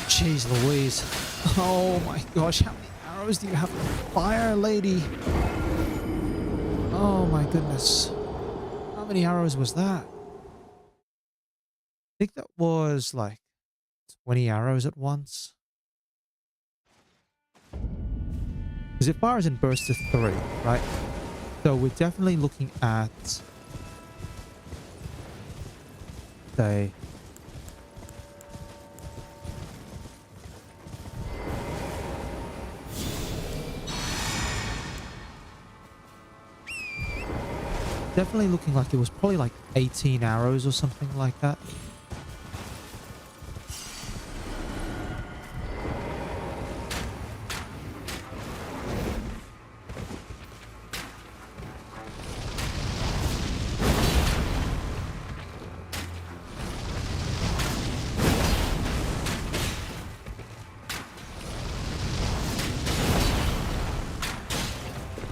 Jeez Louise. Oh my gosh, how many arrows do you have to fire, lady? Oh my goodness. How many arrows was that? I think that was like 20 arrows at once. Because it fires in bursts of 3, right? So we're definitely looking at, say, definitely looking like it was probably like 18 arrows or something like that.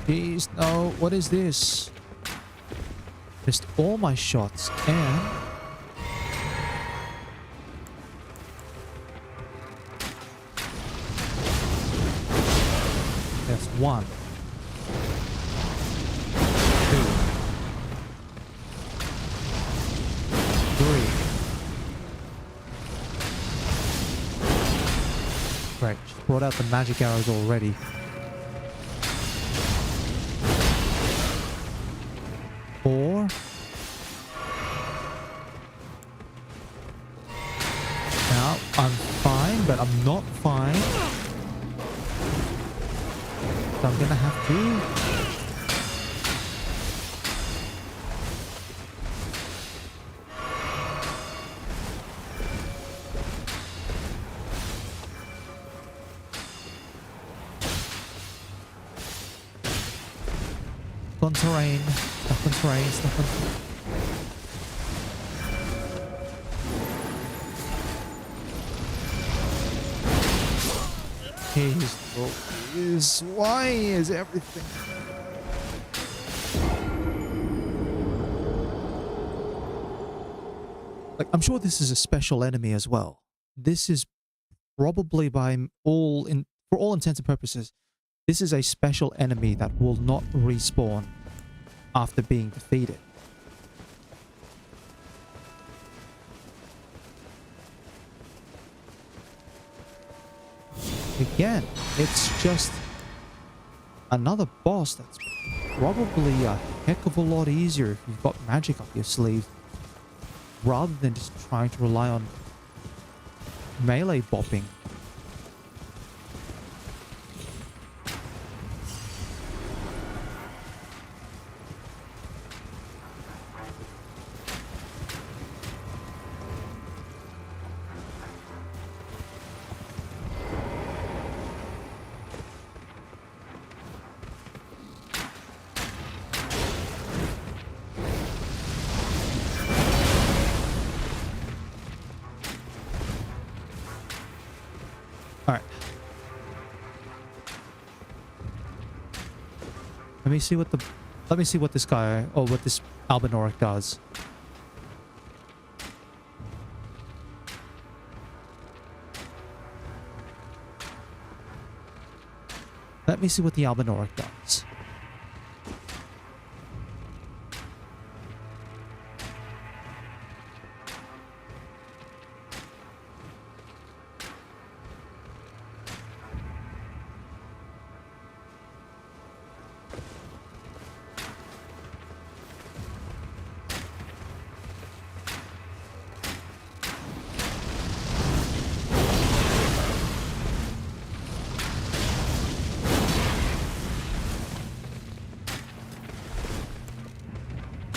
Jeez, no, what is this? Missed all my shots and 1, 2, 3. Great. Just brought out the magic arrows already. Four. Now, I'm fine, but I'm not fine. So I'm gonna have to... on terrain, stuck on terrain, stuck on... Why is everything... Like, I'm sure this is a special enemy as well. This is probably for all intents and purposes, this is a special enemy that will not respawn after being defeated. Again, it's just another boss that's probably a heck of a lot easier if you've got magic up your sleeve, rather than just trying to rely on melee bopping. Alright. Let me see what this guy, or what this Albinoric does. Let me see what the Albinoric does.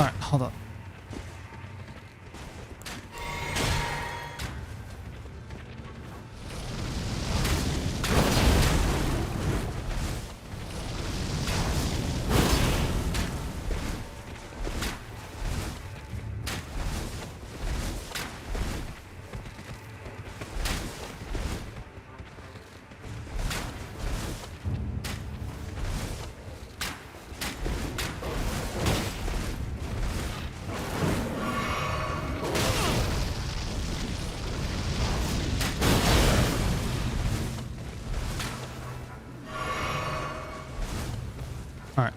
Alright, hold on. Alright,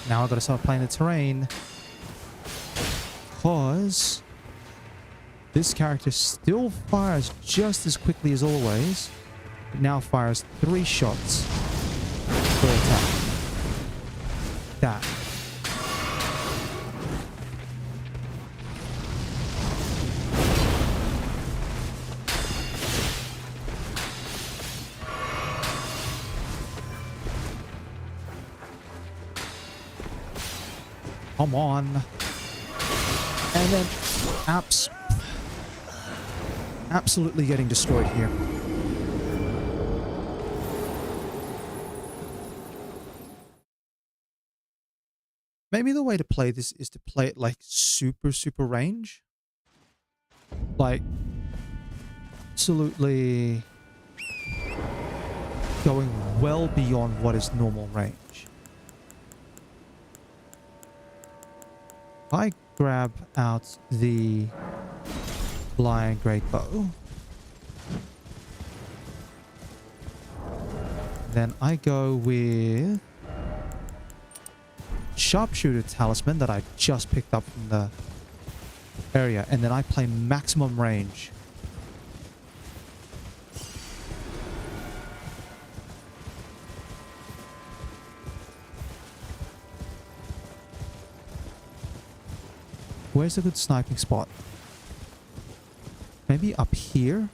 now I've got to start playing the terrain, because this character still fires just as quickly as always, but now fires 3 shots per attack. That. Come on. And then absolutely getting destroyed here. Maybe the way to play this is to play it like super range. Like absolutely going well beyond what is normal range. If I grab out the Lion Great Bow, then I go with sharpshooter talisman that I just picked up from the area, and then I play maximum range. Where's a good sniping spot? Maybe up here?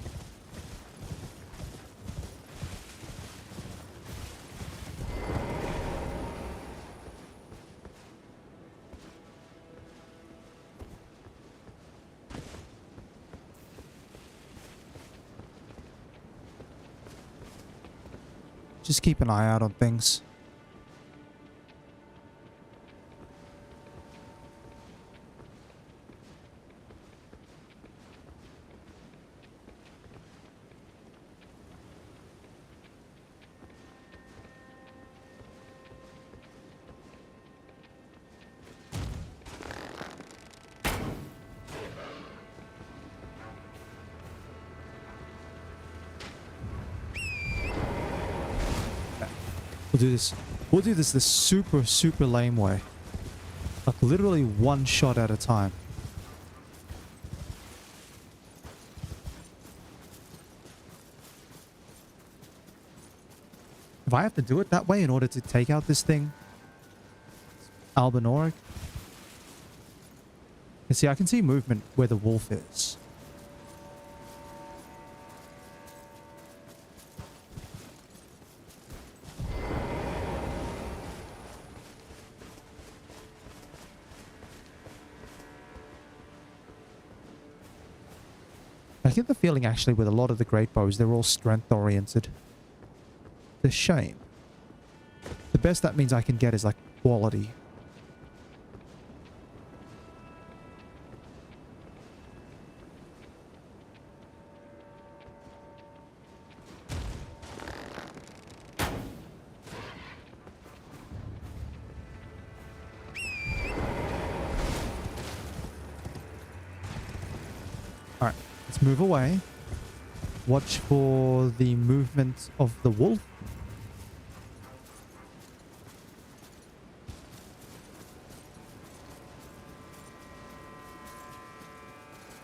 Just keep an eye out on things. We'll do this the super lame way. Like literally one shot at a time. If I have to do it that way in order to take out this thing, Albinauric. You see, I can see movement where the wolf is. I get the feeling actually with a lot of the great bows, they're all strength oriented. It's a shame. The best that means I can get is like quality. Alright, let's move away. Watch for the movement of the wolf.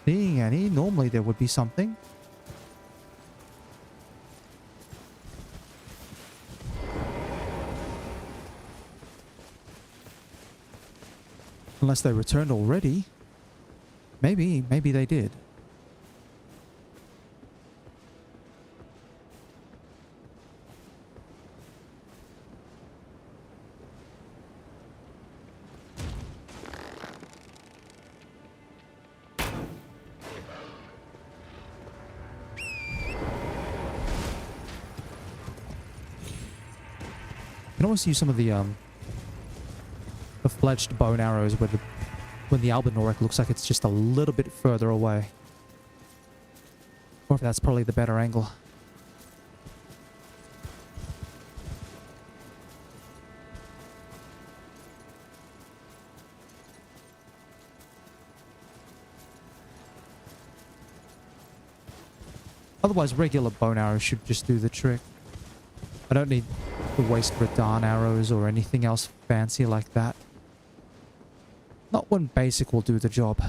Seeing any, normally there would be something. Unless they returned already. Maybe they did. You can always use some of the fledged bow and arrows where when the Albinauric looks like it's just a little bit further away. Or if that's probably the better angle. Otherwise, regular bow and arrows should just do the trick. I don't need to waste Radahn arrows or anything else fancy like that. Not when basic will do the job.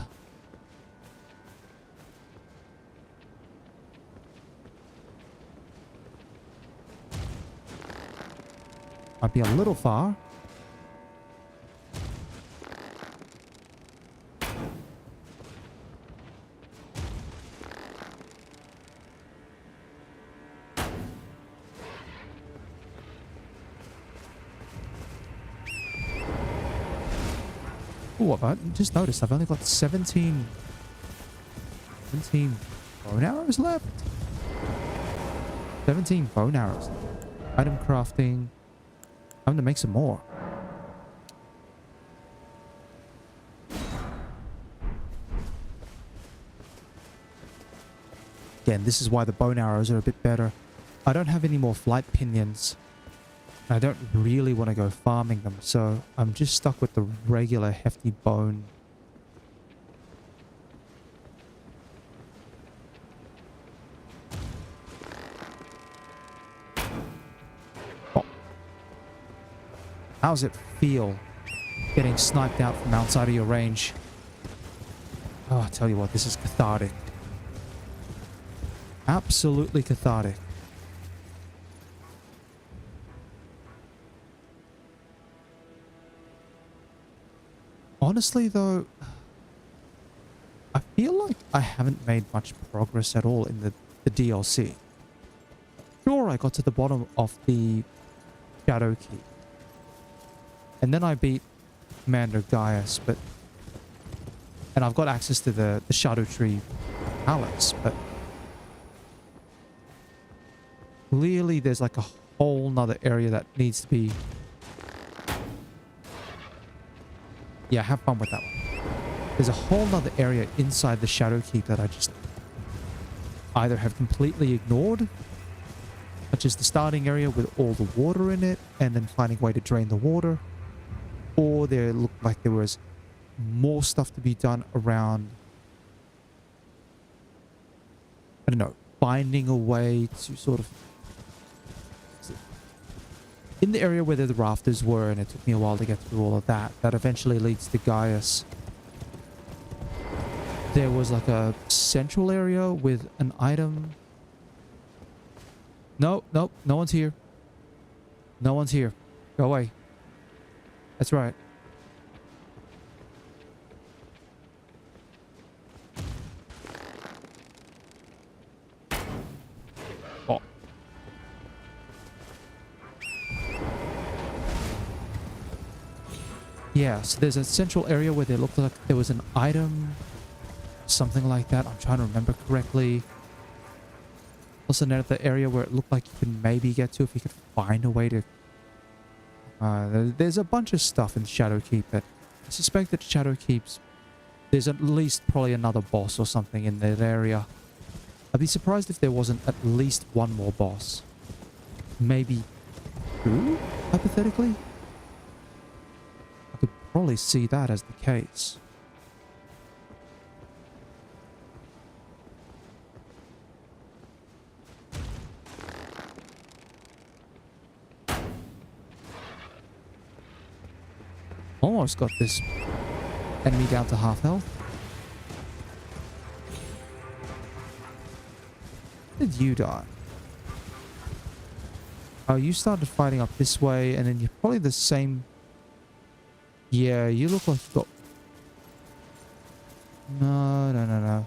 Might be a little far. Oh, I've just noticed I've only got 17 bone arrows left. 17 bone arrows. Item crafting. I'm gonna make some more. Again, this is why the bone arrows are a bit better. I don't have any more flight pinions. I don't really want to go farming them, so I'm just stuck with the regular hefty bone. Oh. How's it feel getting sniped out from outside of your range. Oh, I tell you what, this is cathartic. Absolutely cathartic. Honestly, though, I feel like I haven't made much progress at all in the DLC. Sure, I got to the bottom of the Shadow Keep. And then I beat Commander Gaius, but... And I've got access to the Erdtree Palace, but... Clearly there's like a whole nother area that needs to be... Yeah, have fun with that one. There's a whole nother area inside the Shadow Keep that I just either have completely ignored, such as the starting area with all the water in it, and then finding a way to drain the water, or there looked like there was more stuff to be done around, I don't know, finding a way to sort of... In the area where the rafters were, and it took me a while to get through all of that, that eventually leads to Gaius. There was like a central area with an item. No, no, no one's here. No one's here. Go away. That's right. Oh. Yeah, so there's a central area where there looked like there was an item. Something like that. I'm trying to remember correctly. Also another area where it looked like you could maybe get to if you could find a way to... there's a bunch of stuff in Shadow Keep, but I suspect that Shadow Keeps... There's at least probably another boss or something in that area. I'd be surprised if there wasn't at least one more boss. Maybe two, hypothetically? I could probably see that as the case. Almost got this enemy down to half health. How did you die? Oh, you started fighting up this way, and then you're probably the same... Yeah, you look like you got... No, no, no, no.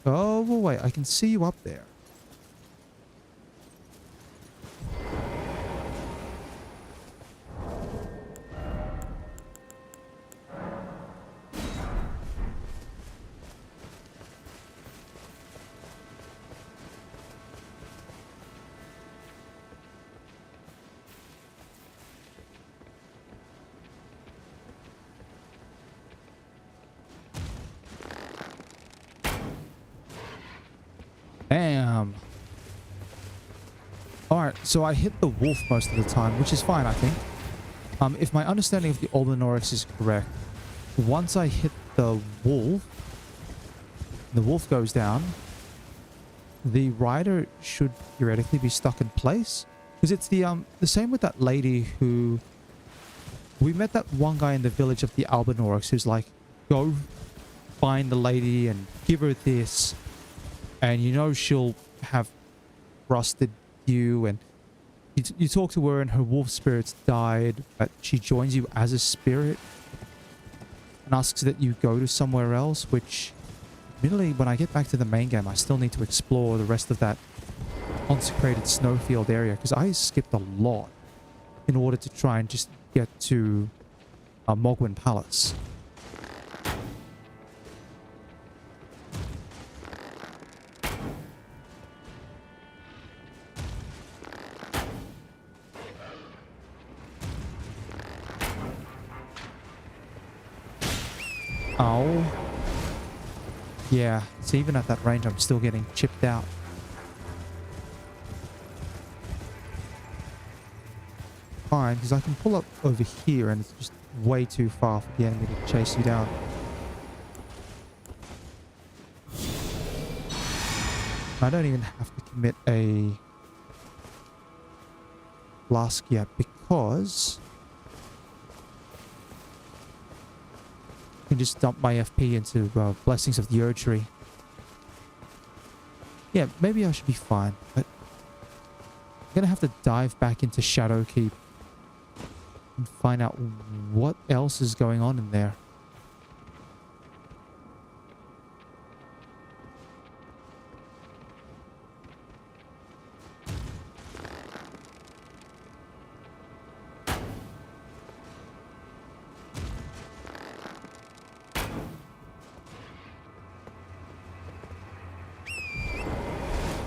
Oh, well, wait, I can see you up there. Damn. Alright, so I hit the wolf most of the time, which is fine, I think. If my understanding of the Elden Ring is correct, once I hit the wolf goes down, the rider should theoretically be stuck in place. Because it's the same with that lady who... We met that one guy in the village of the Albinorix who's like, go find the lady and give her this. And you know she'll have trusted you, and you talk to her and her wolf spirit's died, but she joins you as a spirit and asks that you go to somewhere else, which admittedly when I get back to the main game I still need to explore the rest of that consecrated snowfield area, because I skipped a lot in order to try and just get to Mogwin Palace. Oh. Yeah, so even at that range, I'm still getting chipped out. Fine, because I can pull up over here and it's just way too far for the enemy to chase you down. I don't even have to commit a flask yet because I can just dump my FP into Blessings of the Erdtree. Yeah, maybe I should be fine, but I'm gonna have to dive back into Shadowkeep and find out what else is going on in there.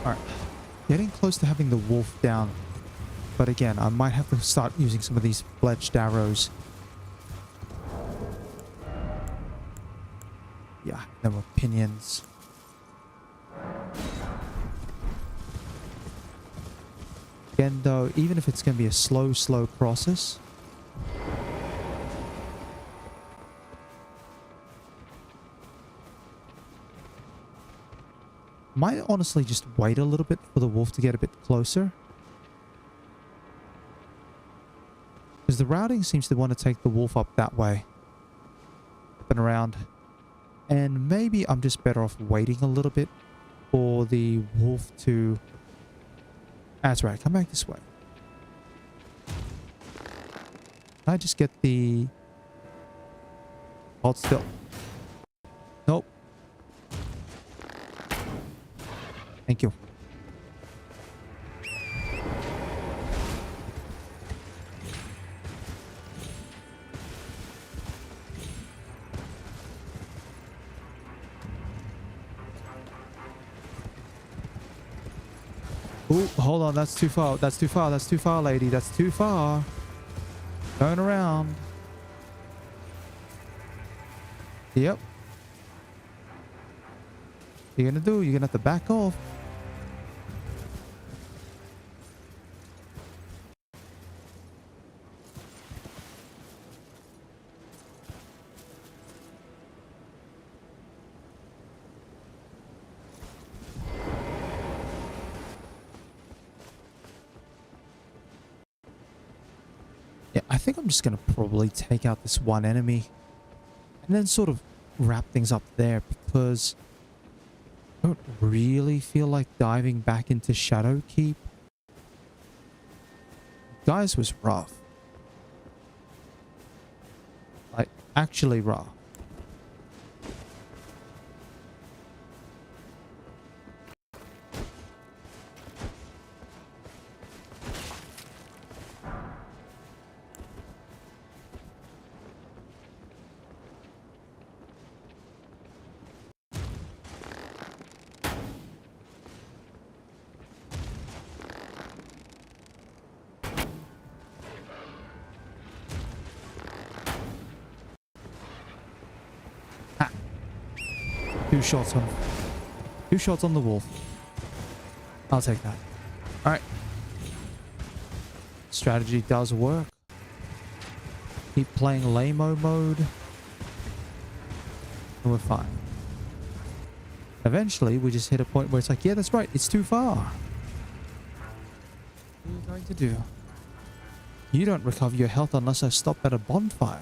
Alright, getting close to having the wolf down. But again, I might have to start using some of these fledged arrows. Yeah, no more pinions. Again though, even if it's going to be a slow process, might honestly just wait a little bit for the wolf to get a bit closer. Because the routing seems to want to take the wolf up that way. Up and around. And maybe I'm just better off waiting a little bit for the wolf to... That's right, come back this way. Can I just get the... Hold still. Nope. Thank you. Ooh, hold on, that's too far. That's too far. That's too far, lady. That's too far. Turn around. Yep. What you gonna do? You're gonna have to back off. Yeah, I think I'm just going to probably take out this one enemy and then sort of wrap things up there because I don't really feel like diving back into Shadowkeep. Guys, was rough. Like, actually rough. Two shots on the wolf. I'll take that. All right. Strategy does work. Keep playing lame-o mode. And we're fine. Eventually, we just hit a point where it's like, yeah, that's right. It's too far. What are you going to do? You don't recover your health unless I stop at a bonfire.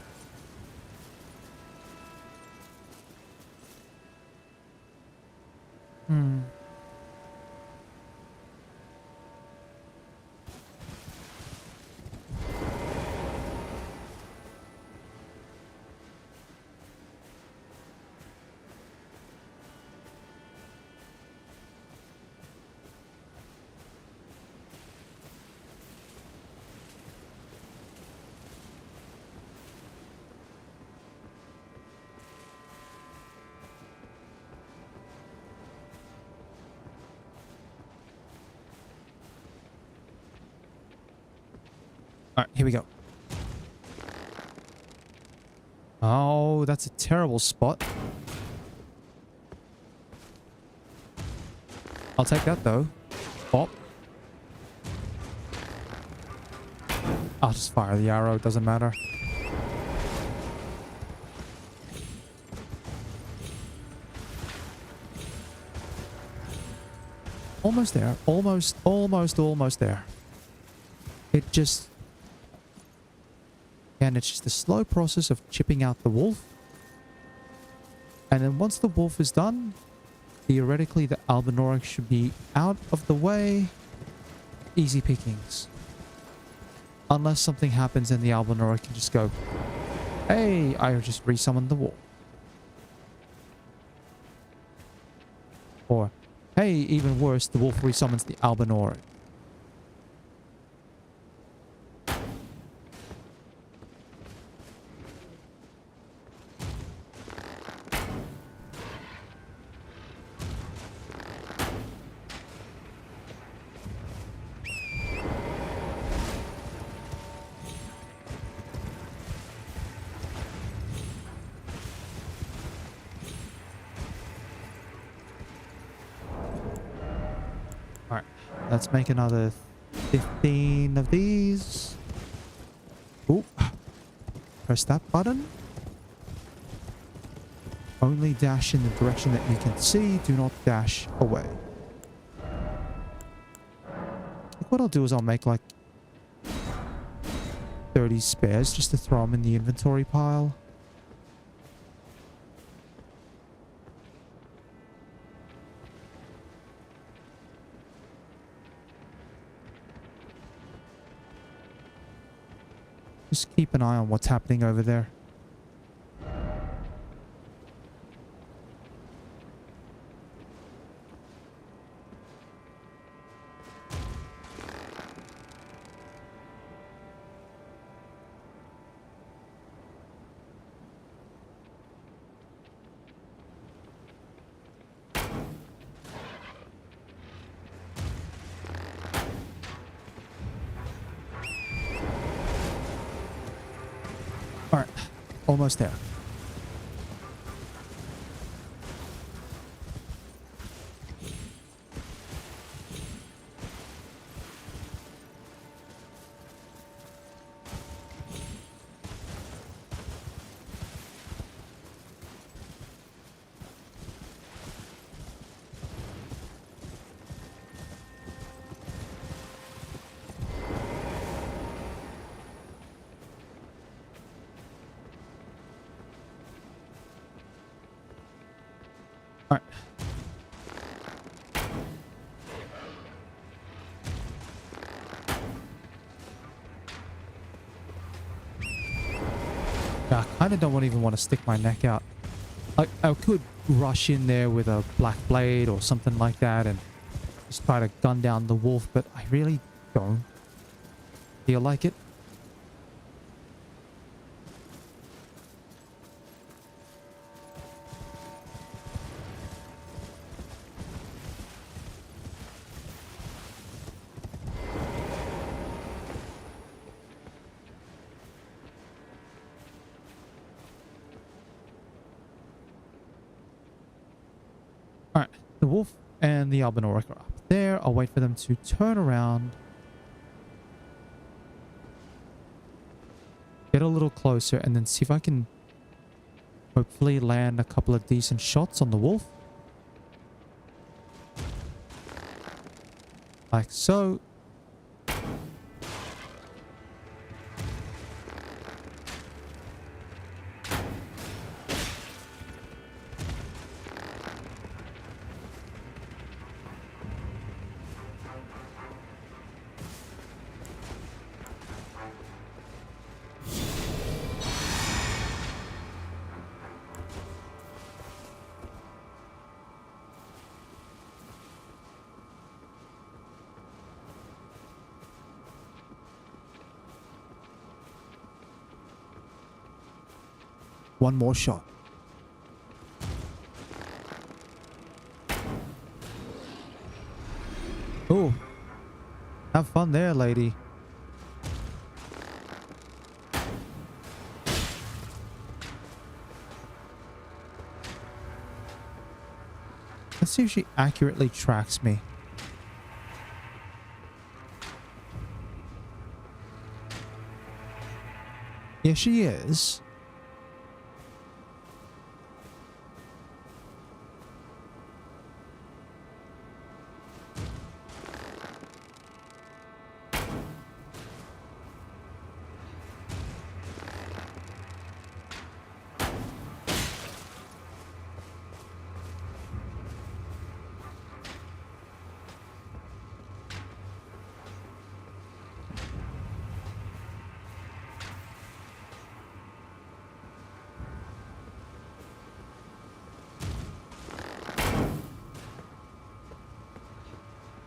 Alright, here we go. Oh, that's a terrible spot. I'll take that though. Pop. I'll just fire the arrow, doesn't matter. Almost there. Almost there. It just... And it's just a slow process of chipping out the wolf. And then once the wolf is done, theoretically the Albinauric should be out of the way. Easy pickings. Unless something happens and the Albinauric can just go, hey, I just resummoned the wolf. Or, hey, even worse, the wolf resummons the Albinauric. Alright, let's make another 15 of these. Oop. Press that button. Only dash in the direction that you can see. Do not dash away. What I'll do is I'll make like 30 spares just to throw them in the inventory pile. Just keep an eye on what's happening over there. Alright, almost there. Alright. Yeah, I kind of don't even want to stick my neck out. I could rush in there with a black blade or something like that and just try to gun down the wolf, but I really don't feel like it. Alright, the wolf and the Albinauric are up there. I'll wait for them to turn around. Get a little closer and then see if I can hopefully land a couple of decent shots on the wolf. Like so. One more shot. Oh, have fun there, lady. Let's see if she accurately tracks me. Yeah, she is.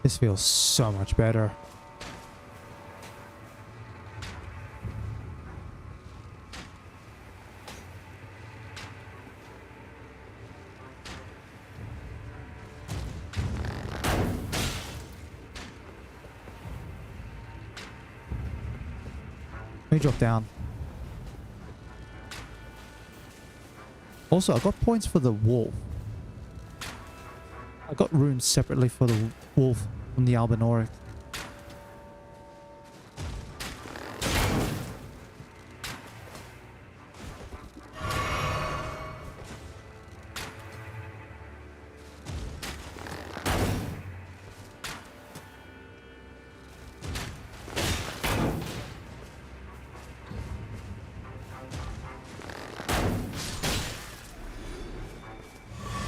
This feels so much better. Let me drop down. Also, I got points for the wolf. I got runes separately for the wolf from the Albinauric.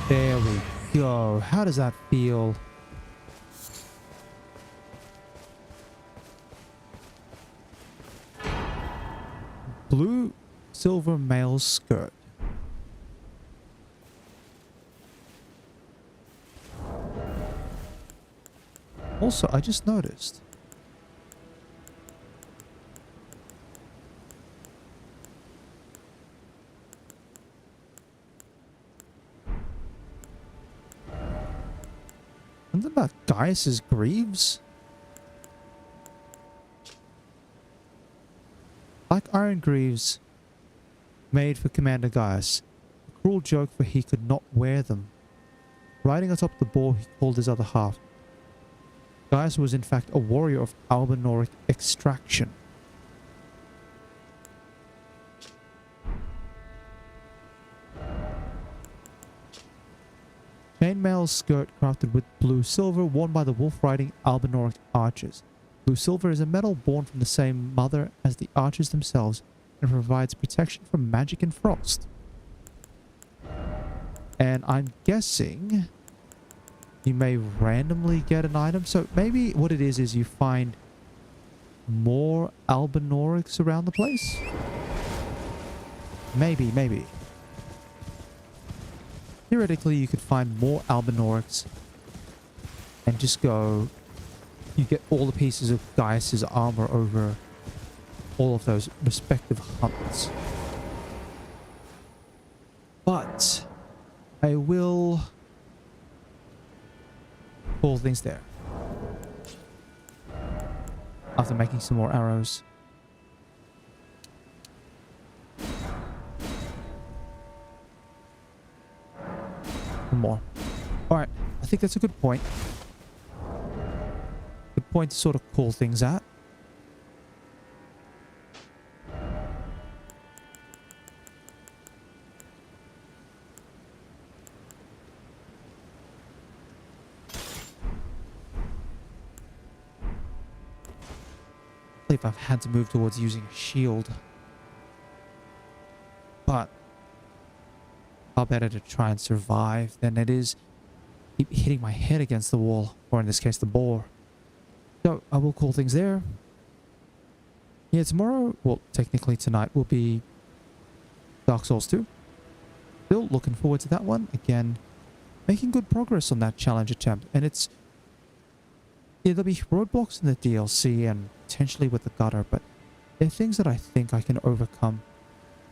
There we go. How does that feel? Blue silver male skirt. Also, I just noticed. Something about Gaius's greaves? Like iron greaves made for Commander Gaius. A cruel joke, for he could not wear them. Riding atop the boar he called his other half. Gaius was in fact a warrior of Albinauric extraction. Chainmail skirt crafted with blue silver, worn by the wolf-riding Albinauric archers. Blue silver is a metal born from the same mother as the archers themselves and provides protection from magic and frost. And I'm guessing you may randomly get an item. So maybe what it is you find more Albinaurics around the place? Maybe. Theoretically, you could find more Albinaurics and just go... You get all the pieces of Gaius's armor over all of those respective hunts. But I will call things there. After making some more arrows. One more. Alright, I think that's a good point. Good point to sort of call things at. I believe I've had to move towards using a shield. But far better to try and survive than it is keep hitting my head against the wall, or in this case the boar. So I will call things there. Yeah, tomorrow, well technically tonight, will be Dark Souls 2. Still looking forward to that one. Again, making good progress on that challenge attempt. And it's... Yeah, there'll be roadblocks in the DLC and potentially with the gutter, but they're things that I think I can overcome.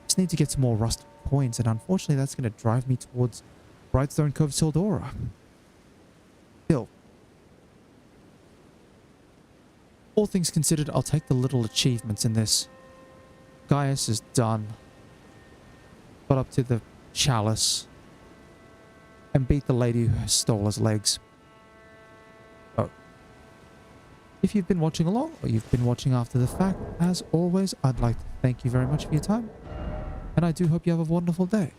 Just need to get some more rusted coins, and unfortunately that's going to drive me towards Brightstone Cove Sildora. Still, all things considered, I'll take the little achievements in this. Gaius is done. Got up to the chalice and beat the lady who stole his legs. Oh. If you've been watching along, or you've been watching after the fact, as always, I'd like to thank you very much for your time. And I do hope you have a wonderful day.